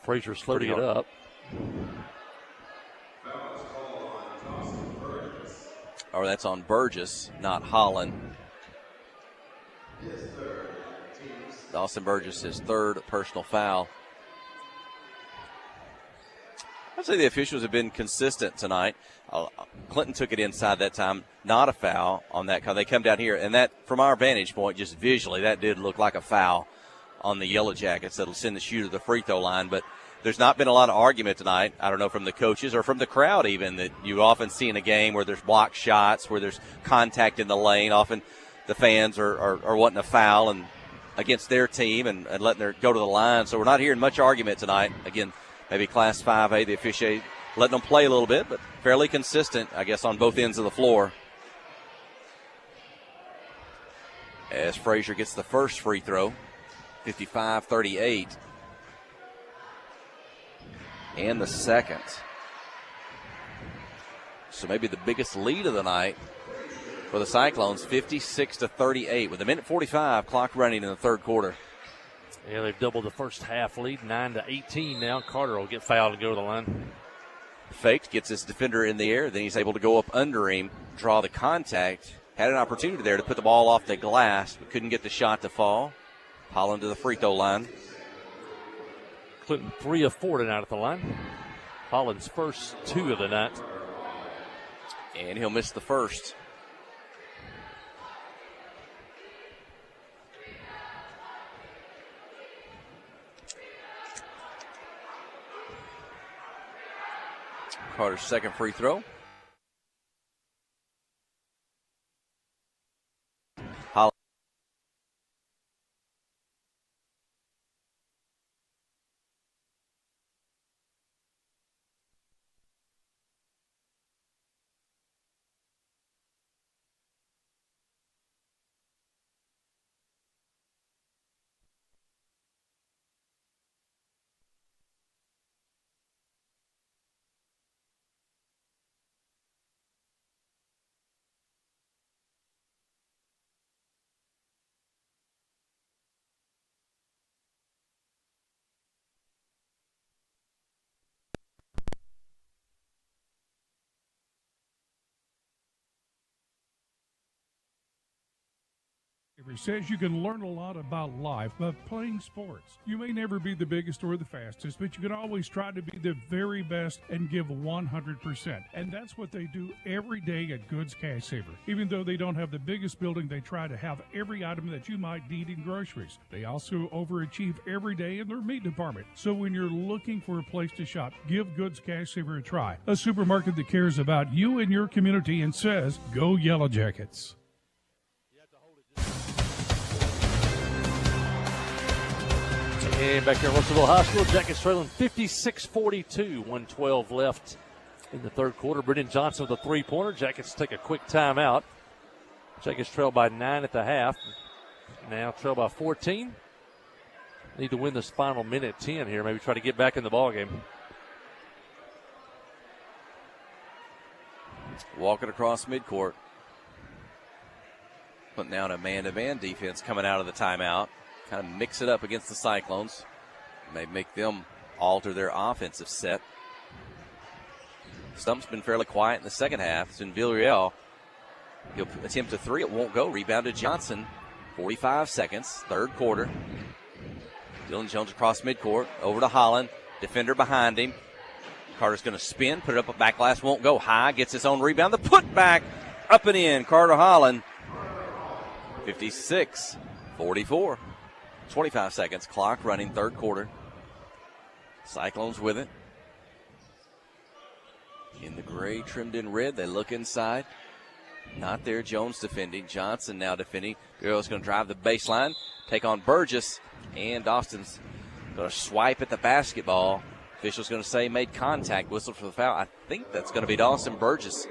[SPEAKER 2] Frazier's floating it up.
[SPEAKER 7] Or that's on Burgess, not Holland. Dawson Burgess, his third personal foul. I'd say the officials have been consistent tonight. Clinton took it inside that time. Not a foul on that. They come down here, and that, from our vantage point, just visually, that did look like a foul on the Yellow Jackets that'll send the shooter to the free throw line. But there's not been a lot of argument tonight, I don't know, from the coaches or from the crowd even, that you often see in a game where there's blocked shots, where there's contact in the lane. Often the fans are wanting a foul and against their team and letting them go to the line. So we're not hearing much argument tonight. Again, maybe Class 5A, the officiate letting them play a little bit, but fairly consistent, I guess, on both ends of the floor. As Frazier gets the first free throw, 55-38. And the second. So maybe the biggest lead of the night for the Cyclones, 56-38, with 1:45 clock running in the third quarter.
[SPEAKER 2] Yeah, they've doubled the first half lead, 9-18 now. Carter will get fouled and go to the line.
[SPEAKER 7] Faked, gets his defender in the air, then he's able to go up under him, draw the contact. Had an opportunity there to put the ball off the glass, but couldn't get the shot to fall. Holland to the free throw line.
[SPEAKER 2] Clinton 3 of 4 tonight at the line. Holland's first 2 of the night.
[SPEAKER 7] And he'll miss the first. Carter's second free throw. Holland.
[SPEAKER 4] It says you can learn a lot about life by playing sports. You may never be the biggest or the fastest, but you can always try to be the very best and give 100%. And that's what they do every day at Goods Cash Saver. Even though they don't have the biggest building, they try to have every item that you might need in groceries. They also overachieve every day in their meat department. So when you're looking for a place to shop, give Goods Cash Saver a try. A supermarket that cares about you and your community and says, go Yellow Jackets.
[SPEAKER 2] And back here at Russellville High School, Jackets trailing 56-42, 1:12 left in the third quarter. Brendan Johnson with a three-pointer. Jackets take a quick timeout. Jackets trail by 9 at the half. Now trail by 14. Need to win this final minute 10 here. Maybe try to get back in the ballgame.
[SPEAKER 7] Walking across midcourt. Putting down a man-to-man defense coming out of the timeout. Kind of mix it up against the Cyclones. May make them alter their offensive set. Stump's been fairly quiet in the second half. It's in Villarreal. He'll attempt a three. It won't go. Rebound to Johnson. 45 seconds. Third quarter. Dylan Jones across midcourt. Over to Holland. Defender behind him. Carter's going to spin. Put it up. A back glass won't go high. Gets his own rebound. The putback. Up and in. Carter Holland. 56-44. 25 seconds. Clock running. Third quarter. Cyclones with it. In the gray, trimmed in red. They look inside. Not there. Jones defending. Johnson now defending. Guerrero's going to drive the baseline. Take on Burgess. And Austin's going to swipe at the basketball. Official's going to say made contact. Whistle for the foul. I think that's going to be Dawson Burgess.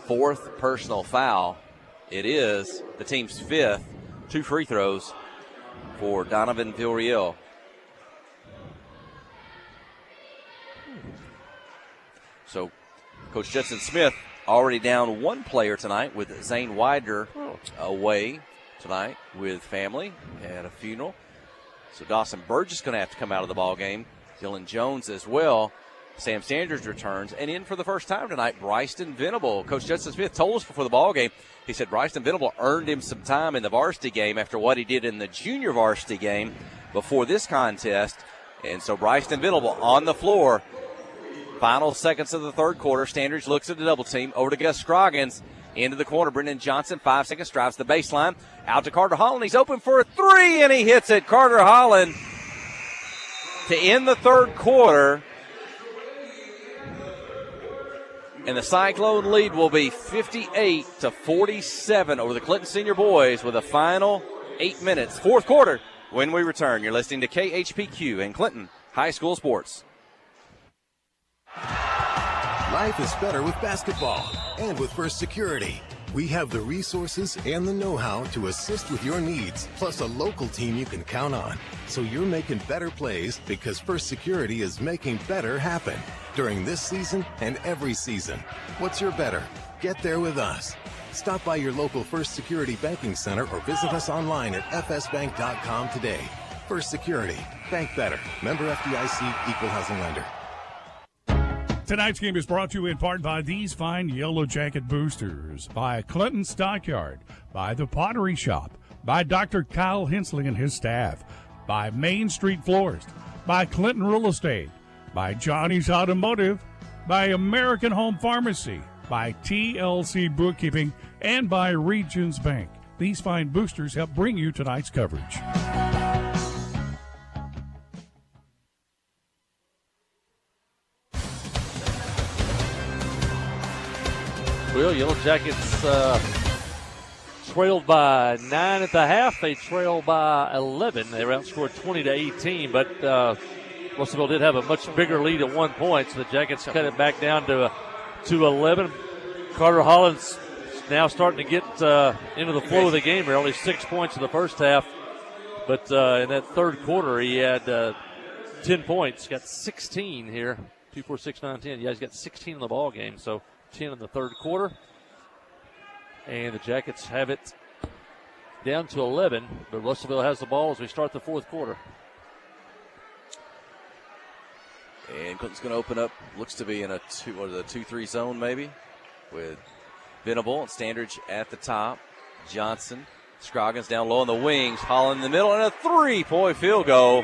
[SPEAKER 7] Fourth personal foul. It is the team's fifth. 2 free throws for Donovan Villarreal. So Coach Judson Smith already down one player tonight with Zane Widener away tonight with family at a funeral. So Dawson Burgess going to have to come out of the ball game. Dylan Jones as well. Sam Sanders returns. And in for the first time tonight, Bryson Venable. Coach Judson Smith told us before the ball game, he said Bryson Venable earned him some time in the varsity game after what he did in the junior varsity game before this contest. And so Bryson Venable on the floor. Final seconds of the third quarter. Standridge looks at the double team. Over to Gus Scroggins. Into the corner. Brendan Johnson, 5 seconds, drives the baseline. Out to Carter Holland. He's open for a three, and he hits it. Carter Holland to end the third quarter. And the Cyclone lead will be 58-47 over the Clinton Senior Boys with a final 8 minutes. Fourth quarter when we return. You're listening to KHPQ and Clinton High School Sports.
[SPEAKER 5] Life is better with basketball and with First Security. We have the resources and the know-how to assist with your needs, plus a local team you can count on. So you're making better plays because First Security is making better happen during this season and every season. What's your better? Get there with us. Stop by your local First Security Banking Center or visit us online at fsbank.com today. First Security. Bank better. Member FDIC, Equal Housing Lender.
[SPEAKER 4] Tonight's game is brought to you in part by these fine Yellow Jacket boosters, by Clinton Stockyard, by the Pottery Shop, by Dr. Kyle Hensley and his staff, by Main Street Florist, by Clinton Real Estate, by Johnny's Automotive, by American Home Pharmacy, by TLC Bookkeeping, and by Regions Bank. These fine boosters help bring you tonight's coverage.
[SPEAKER 2] Well, Yellow Jackets trailed by 9 at the half. They trailed by 11. They were outscored 20-18, but Russellville did have a much bigger lead at 1 point, so the Jackets cut it back down to 11. Carter Holland's now starting to get into the flow of the game. There were only 6 points in the first half, but in that third quarter he had 10 points. Got 16 here. 2, 4, 6, 9, 10. Yeah, he's got 16 in the ball game, so 10 in the third quarter. And the Jackets have it down to 11, but Russellville has the ball as we start the fourth quarter.
[SPEAKER 7] And Clinton's going to open up, looks to be in a 2-3 zone maybe, with Venable and Standridge at the top. Johnson, Scroggins down low on the wings, Holland in the middle, and a 3-point field goal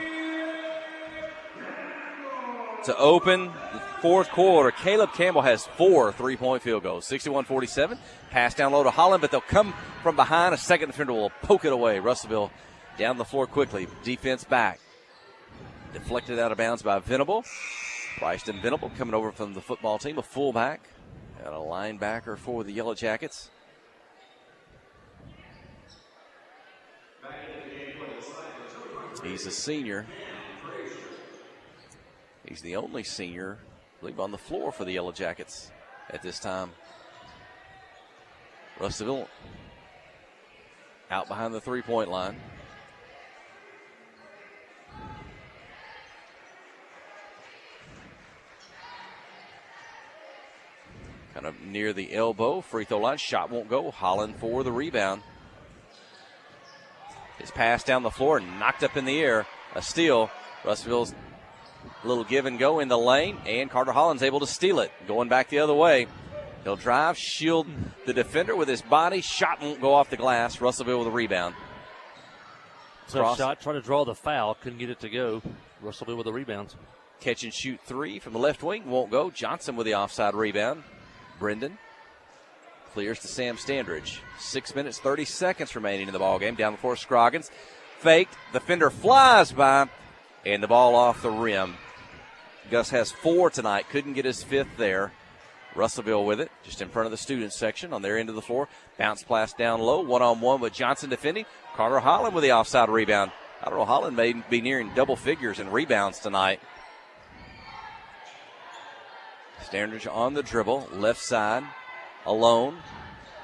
[SPEAKER 7] to open the fourth quarter. Caleb Campbell has 4 3-point field goals. 61-47. Pass down low to Holland, but they'll come from behind. A second defender will poke it away. Russellville down the floor quickly. Defense back. Deflected out of bounds by Venable. Bryson Venable coming over from the football team, a fullback and a linebacker for the Yellow Jackets. He's a senior. He's the only senior, I believe, on the floor for the Yellow Jackets at this time. Russellville out behind the three-point line. Kind of near the elbow, free throw line. Shot won't go. Holland for the rebound. His pass down the floor, knocked up in the air. A steal. Russellville's little give and go in the lane, and Carter Holland's able to steal it. Going back the other way. He'll drive, shield the defender with his body. Shot won't go off the glass. Russellville with a rebound.
[SPEAKER 2] Tough shot, trying to draw the foul. Couldn't get it to go. Russellville with the rebound.
[SPEAKER 7] Catch and shoot three from the left wing. Won't go. Johnson with the offside rebound. Brendan clears to Sam Standridge. 6 minutes, 30 seconds remaining in the ballgame. Down the floor, Scroggins. Faked. The fender flies by, and the ball off the rim. Gus has 4 tonight. Couldn't get his 5th there. Russellville with it, just in front of the students section on their end of the floor. Bounce pass down low, one-on-one with Johnson defending. Carter Holland with the offside rebound. I don't know, Holland may be nearing double figures in rebounds tonight. Standridge on the dribble, left side, alone.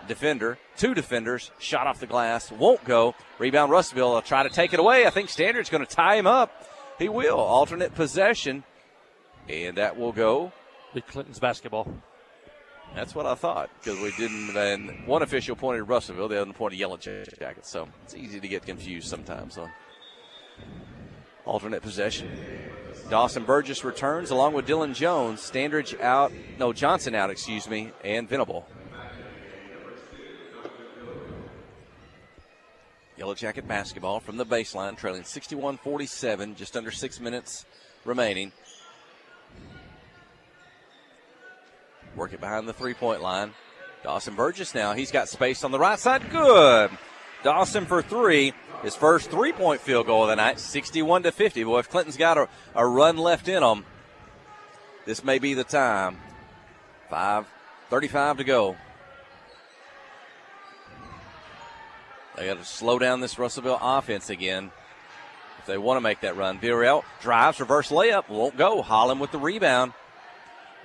[SPEAKER 7] Defender, 2 defenders, shot off the glass, won't go. Rebound Russellville will try to take it away. I think Standridge's going to tie him up. He will. Alternate possession, and that will go.
[SPEAKER 2] Big Clinton's basketball.
[SPEAKER 7] That's what I thought, because we didn't. And one official pointed Russellville, the other pointed Yellow Jackets. So it's easy to get confused sometimes on alternate possession. Dawson Burgess returns along with Dylan Jones. Standridge out, no, Johnson out, and Venable. Yellow Jacket basketball from the baseline, trailing 61-47, just under 6 minutes remaining. Work it behind the three-point line. Dawson Burgess now. He's got space on the right side. Good. Dawson for 3. His first three-point field goal of the night, 61-50. Boy, if Clinton's got a run left in them, this may be the time. 5:35 to go. They got to slow down this Russellville offense again if they want to make that run. Villarreal drives, reverse layup, won't go. Holland with the rebound.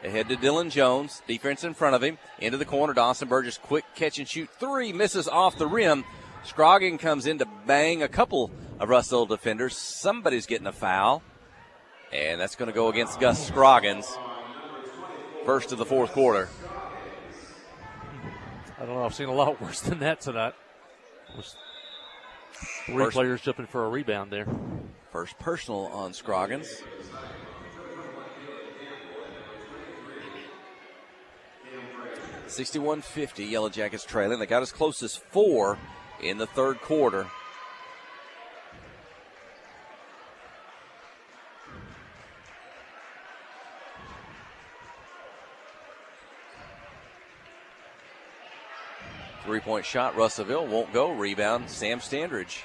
[SPEAKER 7] Ahead to Dylan Jones. Defense in front of him. Into the corner. Dawson Burgess, quick catch and shoot 3. Misses off the rim. Scroggins comes in to bang a couple of Russell defenders. Somebody's getting a foul. And that's going to go against Gus Scroggins. First of the fourth quarter.
[SPEAKER 2] I don't know. I've seen a lot worse than that tonight. 3 players jumping for a rebound there.
[SPEAKER 7] First personal on Scroggins. $61-50, Yellow Jackets trailing. They got as close as 4 in the third quarter. Three-point shot, Russellville won't go. Rebound, Sam Standridge.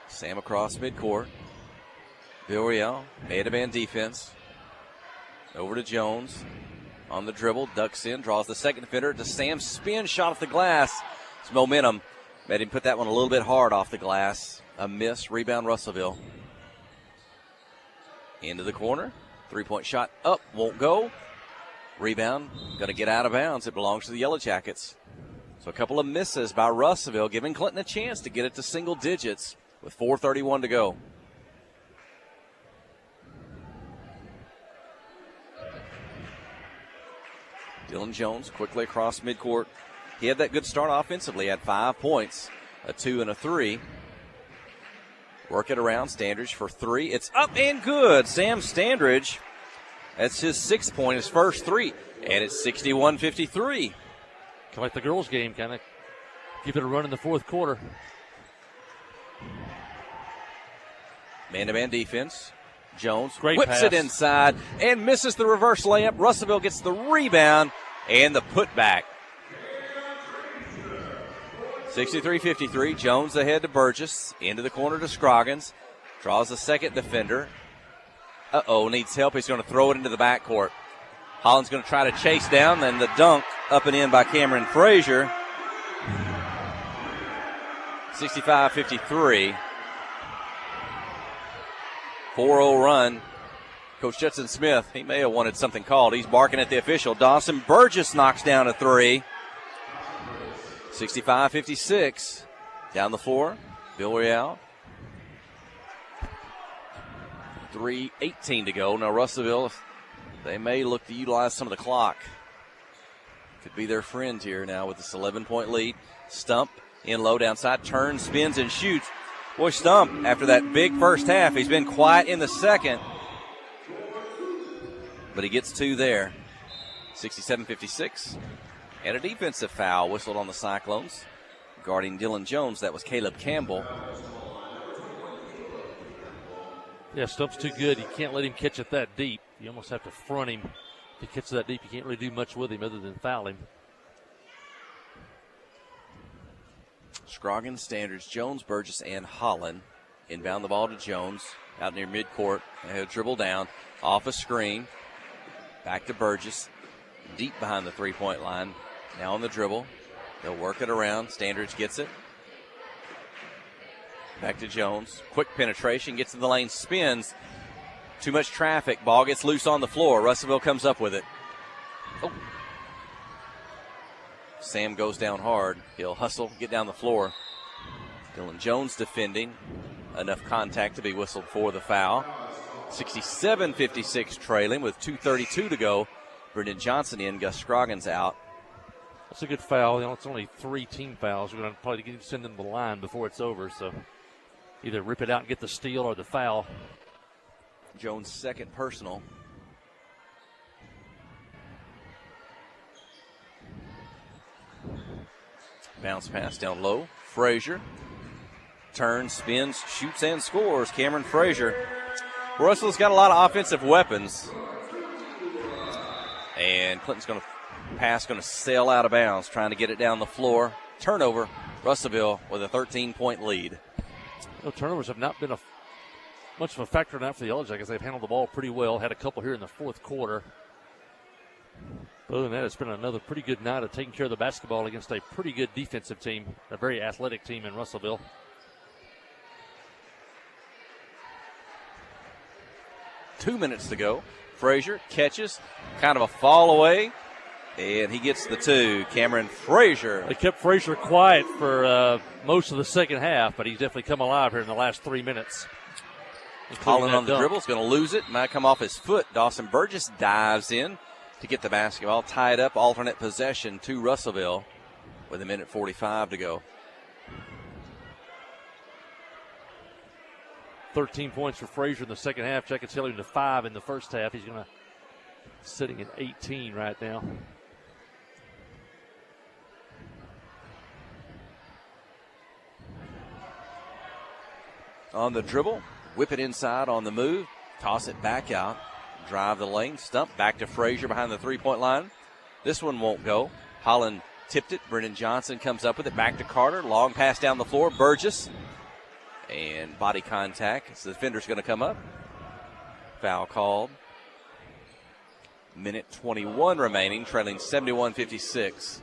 [SPEAKER 7] Sam across midcourt. Villarreal, man-to-man defense. Over to Jones on the dribble, ducks in, draws the second defender to Sam. Spin shot off the glass. It's momentum. Made him put that one a little bit hard off the glass. A miss. Rebound Russellville. Into the corner. 3-point shot up. Won't go. Rebound. Going to get out of bounds. It belongs to the Yellow Jackets. So a couple of misses by Russellville, giving Clinton a chance to get it to single digits with 4:31 to go. Dylan Jones quickly across midcourt. He had that good start offensively. Had 5 points, a 2 and a 3. Work it around. Standridge for 3. It's up and good. Sam Standridge. That's his 6th point, his first 3. And it's 61-53.
[SPEAKER 2] Kind of like the girls' game, kind of give it a run in the fourth quarter.
[SPEAKER 7] Man-to-man defense. Jones
[SPEAKER 2] Great
[SPEAKER 7] whips
[SPEAKER 2] pass.
[SPEAKER 7] it inside and misses the reverse layup. Russellville gets the rebound and the putback. 63-53. Jones ahead to Burgess. Into the corner to Scroggins. Draws the second defender. Needs help. He's going to throw it into the backcourt. Holland's going to try to chase down, and the dunk up and in by Cameron Frazier. 65-53. 4-0 run. Coach Judson Smith, he may have wanted something called. He's barking at the official. Dawson Burgess knocks down a three. 65-56. Down the floor, Villarreal. 3:18 to go. Now Russellville, they may look to utilize some of the clock. Could be their friend here now with this 11-point lead. Stump in low downside, turns, spins, and shoots. Boy, Stump, after that big first half, he's been quiet in the second. But he gets two there. 67-56. And a defensive foul whistled on the Cyclones. Guarding Dylan Jones, that was Caleb Campbell.
[SPEAKER 2] Yeah, Stump's too good. You can't let him catch it that deep. You almost have to front him. If he catches that deep, you can't really do much with him other than foul him.
[SPEAKER 7] Scroggins, Standards, Jones, Burgess, and Holland. Inbound the ball to Jones. Out near midcourt. He'll dribble down. Off a screen. Back to Burgess. Deep behind the three-point line. Now on the dribble. They'll work it around. Standards gets it. Back to Jones. Quick penetration. Gets in the lane. Spins. Too much traffic. Ball gets loose on the floor. Russellville comes up with it. Oh. Sam goes down hard. He'll hustle, get down the floor. Dylan Jones defending. Enough contact to be whistled for the foul. 67-56 trailing with 2:32 to go. Brendan Johnson in, Gus Scroggins out.
[SPEAKER 2] That's a good foul. You know, it's only 3 team fouls. We're going to probably send them to the line before it's over. So either rip it out and get the steal or the foul.
[SPEAKER 7] Jones' second personal. Bounce pass down low. Frazier turns, spins, shoots, and scores. Cameron Frazier. Russell's got a lot of offensive weapons. And Clinton's going to pass, going to sail out of bounds, trying to get it down the floor. Turnover. Russellville with a 13-point lead.
[SPEAKER 2] Turnovers have not been much of a factor in that for the Yellow Jackets. They've handled the ball pretty well. Had a couple here in the fourth quarter. Other than that, it's been another pretty good night of taking care of the basketball against a pretty good defensive team, a very athletic team in Russellville.
[SPEAKER 7] Two minutes to go. Frazier catches, kind of a fall away, and he gets the two. Cameron Frazier.
[SPEAKER 2] They kept Frazier quiet for most of the second half, but he's definitely come alive here in the last 3 minutes.
[SPEAKER 7] Holland on the dribble is going to lose it. Might come off his foot. Dawson Burgess dives in to get the basketball. Tied up, alternate possession to Russellville with 1:45 to go.
[SPEAKER 2] 13 points for Frazier in the second half. Jackets held him to 5 in the first half. He's going to sitting at 18 right now.
[SPEAKER 7] On the dribble, whip it inside on the move, toss it back out, drive the lane, Stump back to Frazier behind the three-point line. This one won't go. Holland tipped it. Brennan Johnson comes up with it, back to Carter. Long pass down the floor. Burgess. And body contact. So the defender's going to come up. Foul called. 1:21 remaining, trailing 71-56.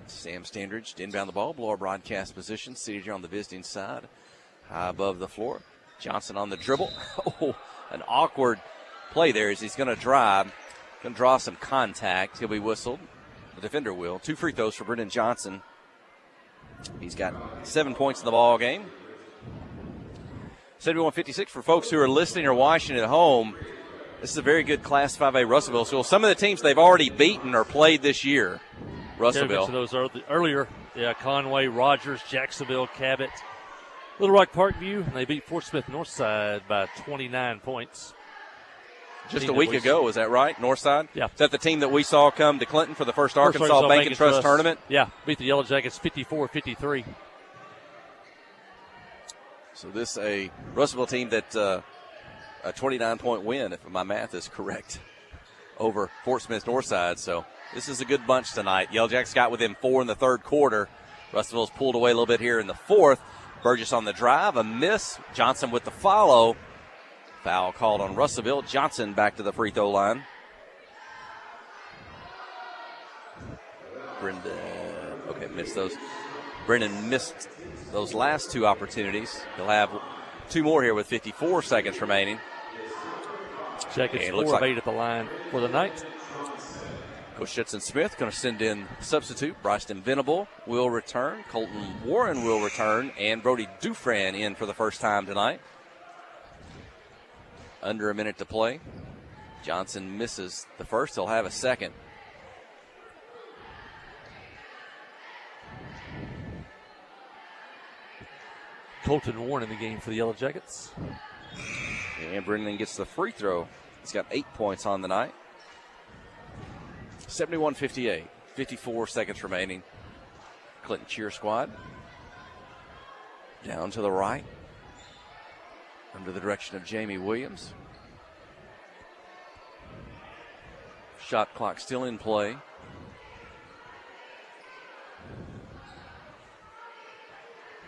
[SPEAKER 7] Sam Standridge inbound the ball, below our broadcast position, seated here on the visiting side, high above the floor. Johnson on the dribble. Oh, an awkward play there as he's going to drive. Going to draw some contact. He'll be whistled. The defender will. 2 free throws for Brendan Johnson. He's got 7 points in the ball game. 71-56 for folks who are listening or watching at home. This is a very good Class 5A Russellville school. Some of the teams they've already beaten or played this year. Russellville.
[SPEAKER 2] Those earlier, Conway, Rogers, Jacksonville, Cabot, Little Rock Parkview. They beat Fort Smith Northside by 29 points.
[SPEAKER 7] Just a week ago, is that right? Northside?
[SPEAKER 2] Yeah.
[SPEAKER 7] Is that the team that we saw come to Clinton for the first Arkansas Bank and Trust tournament?
[SPEAKER 2] Yeah, beat the Yellow Jackets 54-53.
[SPEAKER 7] So this a Russellville team that a 29-point win, if my math is correct, over Fort Smith Northside. So this is a good bunch tonight. Yellow Jackets got within 4 in the third quarter. Russellville's pulled away a little bit here in the fourth. Burgess on the drive, a miss. Johnson with the follow. Foul called on Russellville. Johnson back to the free throw line. Brendan missed those last two opportunities. He'll have two more here with 54 seconds remaining.
[SPEAKER 2] Jackets 4 of 8 at the line for the night.
[SPEAKER 7] Coach Stetson-Smith going to send in substitute. Bryson Venable will return. Colton Warren will return. And Brody Dufran in for the first time tonight. Under a minute to play. Johnson misses the first. He'll have a second.
[SPEAKER 2] Colton Warren in the game for the Yellow Jackets.
[SPEAKER 7] And Brennan gets the free throw. He's got 8 points on the night. 71-58. 54 seconds remaining. Clinton cheer squad. Down to the right. Under the direction of Jamie Williams. Shot clock still in play.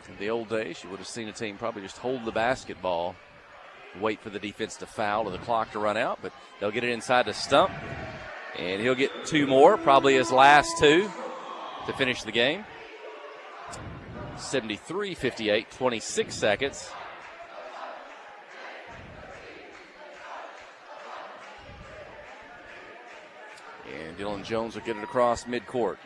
[SPEAKER 7] In the old days, you would have seen a team probably just hold the basketball, wait for the defense to foul or the clock to run out, but they'll get it inside the stump. And he'll get two more, probably his last two, to finish the game. 73-58, 26 seconds. And Dylan Jones will get it across midcourt.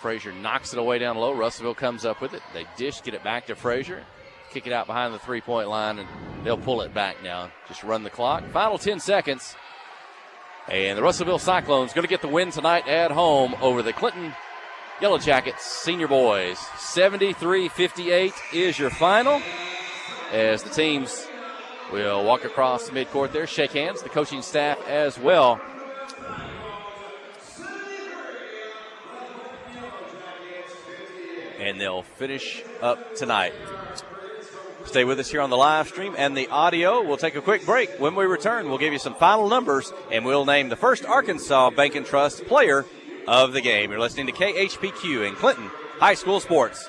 [SPEAKER 7] Frazier knocks it away down low. Russellville comes up with it. They dish, get it back to Frazier. Kick it out behind the three-point line, and they'll pull it back now. Just run the clock. Final 10 seconds. And the Russellville Cyclones going to get the win tonight at home over the Clinton Yellow Jackets Senior Boys. 73-58 is your final, as the teams will walk across the midcourt there, shake hands, the coaching staff as well. And they'll finish up tonight. Stay with us here on the live stream and the audio. We'll take a quick break. When we return, we'll give you some final numbers, and we'll name the first Arkansas Bank and Trust player of the game. You're listening to KHPQ in Clinton High School Sports.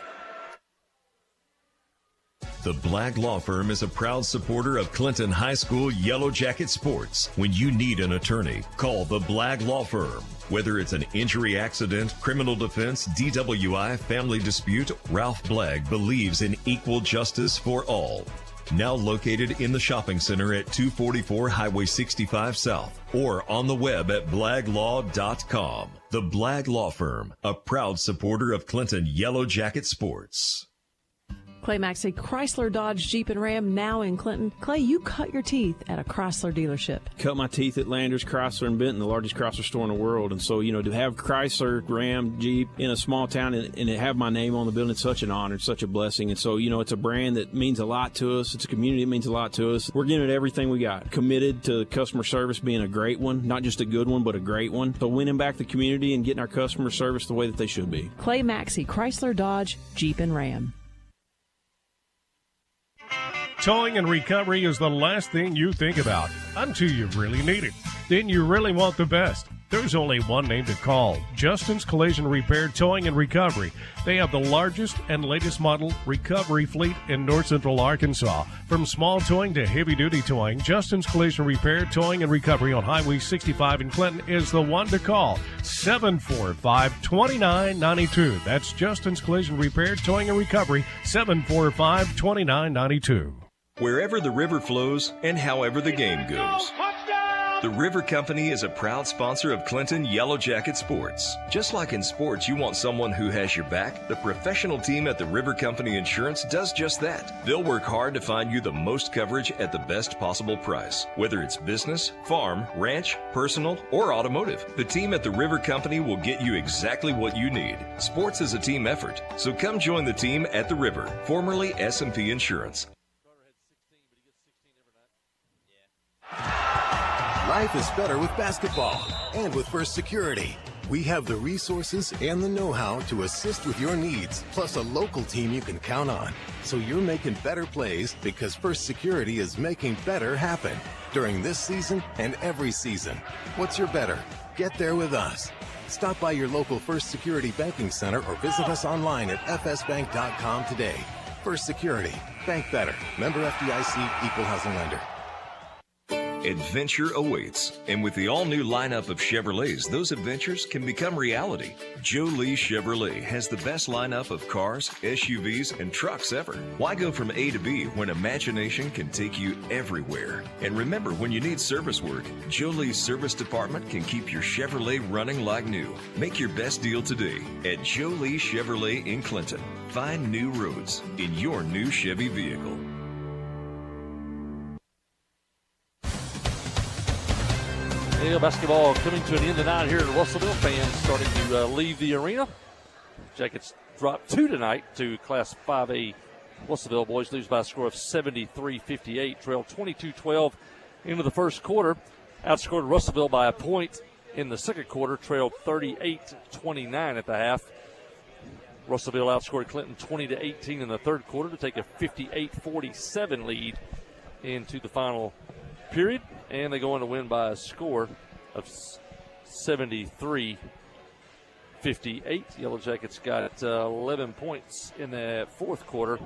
[SPEAKER 6] The Blagg Law Firm is a proud supporter of Clinton High School Yellow Jacket sports. When you need an attorney, call the Blagg Law Firm. Whether it's an injury accident, criminal defense, DWI, family dispute, Ralph Blagg believes in equal justice for all. Now located in the shopping center at 244 Highway 65 South or on the web at blagglaw.com. The Blagg Law Firm, a proud supporter of Clinton Yellow Jacket sports.
[SPEAKER 8] Clay Maxey, Chrysler, Dodge, Jeep, and Ram, now in Clinton. Clay, you cut your teeth at a Chrysler dealership.
[SPEAKER 9] Cut my teeth at Landers, Chrysler, and Benton, the largest Chrysler store in the world. And so, to have Chrysler, Ram, Jeep in a small town and to have my name on the building, it's such an honor, it's such a blessing. And so, it's a brand that means a lot to us. It's a community that means a lot to us. We're giving it everything we got. Committed to customer service being a great one, not just a good one, but a great one. So winning back the community and getting our customer service the way that they should be.
[SPEAKER 8] Clay Maxey, Chrysler, Dodge, Jeep, and Ram.
[SPEAKER 10] Towing and recovery is the last thing you think about until you really need it. Then you really want the best. There's only one name to call: Justin's Collision Repair, Towing and Recovery. They have the largest and latest model recovery fleet in North Central Arkansas. From small towing to heavy-duty towing, Justin's Collision Repair, Towing and Recovery on Highway 65 in Clinton is the one to call. 745-2992. That's Justin's Collision Repair, Towing and Recovery, 745-2992.
[SPEAKER 6] Wherever the river flows and however the game goes. The River Company is a proud sponsor of Clinton Yellow Jacket sports. Just like in sports, you want someone who has your back, the professional team at the River Company Insurance does just that. They'll work hard to find you the most coverage at the best possible price. Whether it's business, farm, ranch, personal, or automotive, the team at the River Company will get you exactly what you need. Sports is a team effort, so come join the team at the River, formerly S&P Insurance.
[SPEAKER 5] Life is better with basketball and with First Security. We have the resources and the know-how to assist with your needs, plus a local team you can count on. So you're making better plays because First Security is making better happen during this season and every season. What's your better? Get there with us. Stop by your local First Security Banking Center or visit us online at fsbank.com today. First Security. Bank better. Member FDIC, Equal Housing Lender.
[SPEAKER 6] Adventure awaits. And with the all-new lineup of Chevrolets, those adventures can become reality. Jolie Chevrolet has the best lineup of cars, SUVs, and trucks ever. Why go from A to B when imagination can take you everywhere? And remember, when you need service work, Jolie's service department can keep your Chevrolet running like new. Make your best deal today at Jolie Chevrolet in Clinton. Find new roads in your new Chevy vehicle.
[SPEAKER 2] Basketball coming to an end tonight here at Russellville. Fans starting to leave the arena. Jackets drop 2 tonight to Class 5A. Russellville boys lose by a score of 73-58. Trailed 22-12 into the first quarter. Outscored Russellville by a point in the second quarter. Trailed 38-29 at the half. Russellville outscored Clinton 20-18 in the third quarter to take a 58-47 lead into the final period, and they go on to win by a score of 73-58. Yellow Jackets got 11 points in the fourth quarter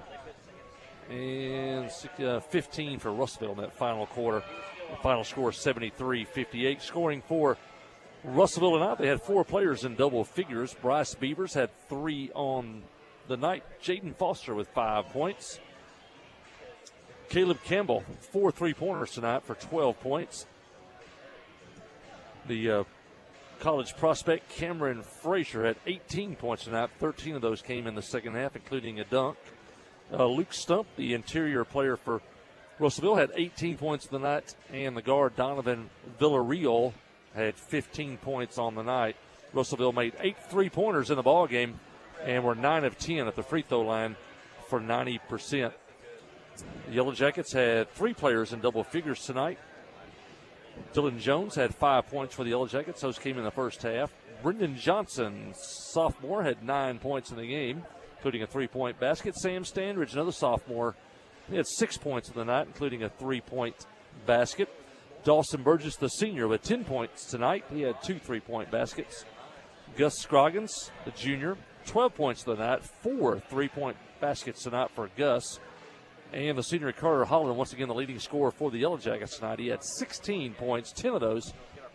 [SPEAKER 2] and 15 for Russellville in that final quarter. The final score 73-58. Scoring for Russellville tonight, they had 4 players in double figures. Bryce Beavers had 3 on the night. Jaden Foster with 5 points. Caleb Campbell, 4 3-pointers tonight for 12 points. The college prospect Cameron Frazier had 18 points tonight. 13 of those came in the second half, including a dunk. Luke Stump, the interior player for Russellville, had 18 points of the night, and the guard Donovan Villarreal had 15 points on the night. Russellville made 8 3-pointers in the ball game and were 9 of 10 at the free throw line for 90%. The Yellow Jackets had 3 players in double figures tonight. Dylan Jones had 5 points for the Yellow Jackets. Those came in the first half. Brendan Johnson, sophomore, had 9 points in the game, including a 3-point basket. Sam Standridge, another sophomore, he had 6 points in the night, including a 3-point basket. Dawson Burgess, the senior, with 10 points tonight. He had 2 3-point baskets. Gus Scroggins, the junior, 12 points in the night, 4 3-point baskets tonight for Gus. And the senior Carter Holland, once again the leading scorer for the Yellow Jackets tonight. He had 16 points. 10 of those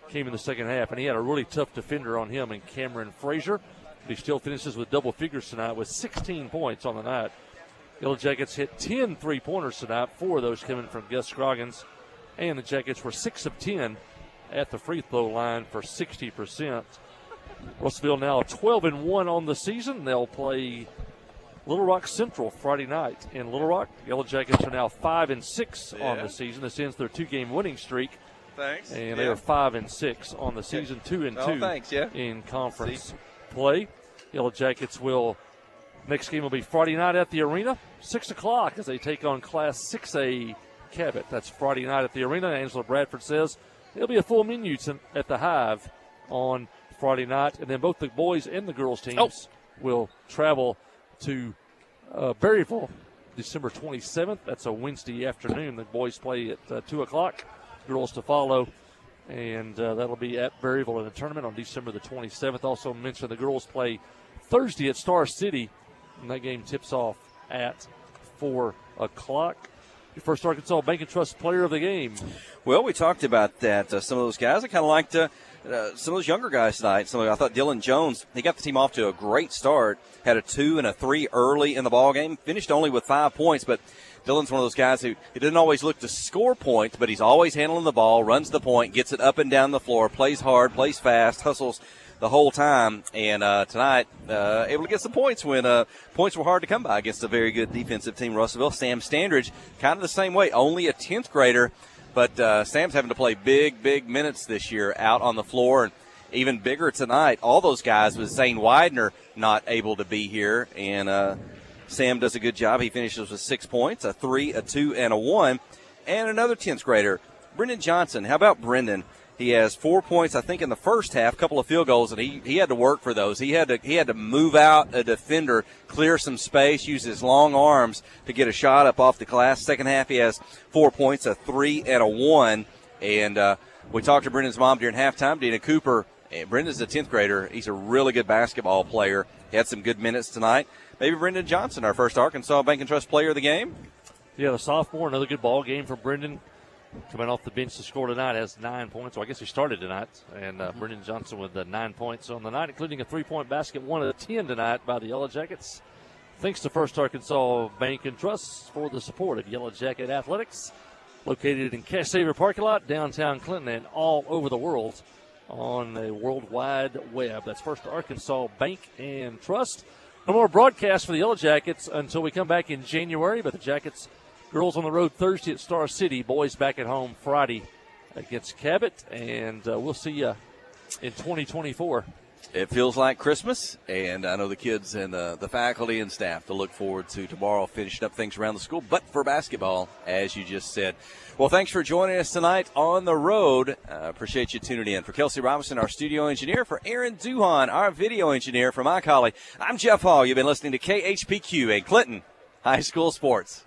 [SPEAKER 2] came in the second half, and he had a really tough defender on him in Cameron Frazier. But he still finishes with double figures tonight with 16 points on the night. Yellow Jackets hit 10 3-pointers tonight, 4 of those coming from Gus Scroggins. And the Jackets were 6 of 10 at the free throw line for 60%. Russellville now 12-1 on the season. They'll play Little Rock Central Friday night in Little Rock. Yellow Jackets are now 5-6 on the season. This ends their 2-game winning streak.
[SPEAKER 14] Thanks.
[SPEAKER 2] And they are 5-6 on the season, 2-2 in conference play. Yellow Jackets will, next game will be Friday night at the arena, 6 o'clock as they take on Class 6A Cabot. That's Friday night at the arena. Angela Bradford says there'll be a full menu at the Hive on Friday night. And then both the boys and the girls teams will travel to Berryville December 27th. That's a Wednesday afternoon. The boys play at 2 o'clock, girls to follow, and that'll be at Berryville in the tournament on December the 27th. Also mentioned the girls play Thursday at Star City, and that game tips off at 4 o'clock. Your first Arkansas Bank and Trust player of the game.
[SPEAKER 7] Well, we talked about that. Some of those guys, I kind of liked some of those younger guys tonight. I thought Dylan Jones, he got the team off to a great start. Had a 2 and a 3 early in the ball game. Finished only with 5 points, but Dylan's one of those guys who he didn't always look to score points, but he's always handling the ball, runs the point, gets it up and down the floor, plays hard, plays fast, hustles the whole time. And tonight, able to get some points when points were hard to come by against a very good defensive team, Russellville. Sam Standridge, kind of the same way, only a 10th grader, but Sam's having to play big minutes this year out on the floor. And even bigger tonight, all those guys with Zane Widener not able to be here. And Sam does a good job. He finishes with 6 points, a 3, a 2, and a 1. And another 10th grader, Brendan Johnson. How about Brendan? He has 4 points, I think, in the first half, a couple of field goals, and he had to work for those. He had to move out a defender, clear some space, use his long arms to get a shot up off the glass. Second half, he has 4 points, a 3, and a 1. And we talked to Brendan's mom during halftime, Dina Cooper. And Brendan's a 10th grader. He's a really good basketball player. He had some good minutes tonight. Maybe Brendan Johnson, our first Arkansas Bank and Trust player of the game.
[SPEAKER 2] Yeah, the sophomore, another good ball game for Brendan. coming off the bench to score tonight, has 9 points. Well, I guess he started tonight. And Brendan Johnson with 9 points on the night, including a 3-point basket, 1 of 10 tonight by the Yellow Jackets. Thanks to First Arkansas Bank and Trust for the support of Yellow Jacket Athletics. Located in Cash Saver Parking Lot, downtown Clinton, and all over the world on the World Wide Web. That's First Arkansas Bank and Trust. No more broadcast for the Yellow Jackets until we come back in January, but the Jackets, girls on the road Thursday at Star City, boys back at home Friday against Cabot, and we'll see you in 2024.
[SPEAKER 7] It feels like Christmas, and I know the kids and the faculty and staff to look forward to tomorrow, finishing up things around the school, but for basketball, as you just said. Well, thanks for joining us tonight on the road. Appreciate you tuning in. For Kelsey Robinson, our studio engineer, for Aaron Duhan, our video engineer, for my colleague, I'm Jeff Hall. You've been listening to KHPQ and Clinton High School Sports.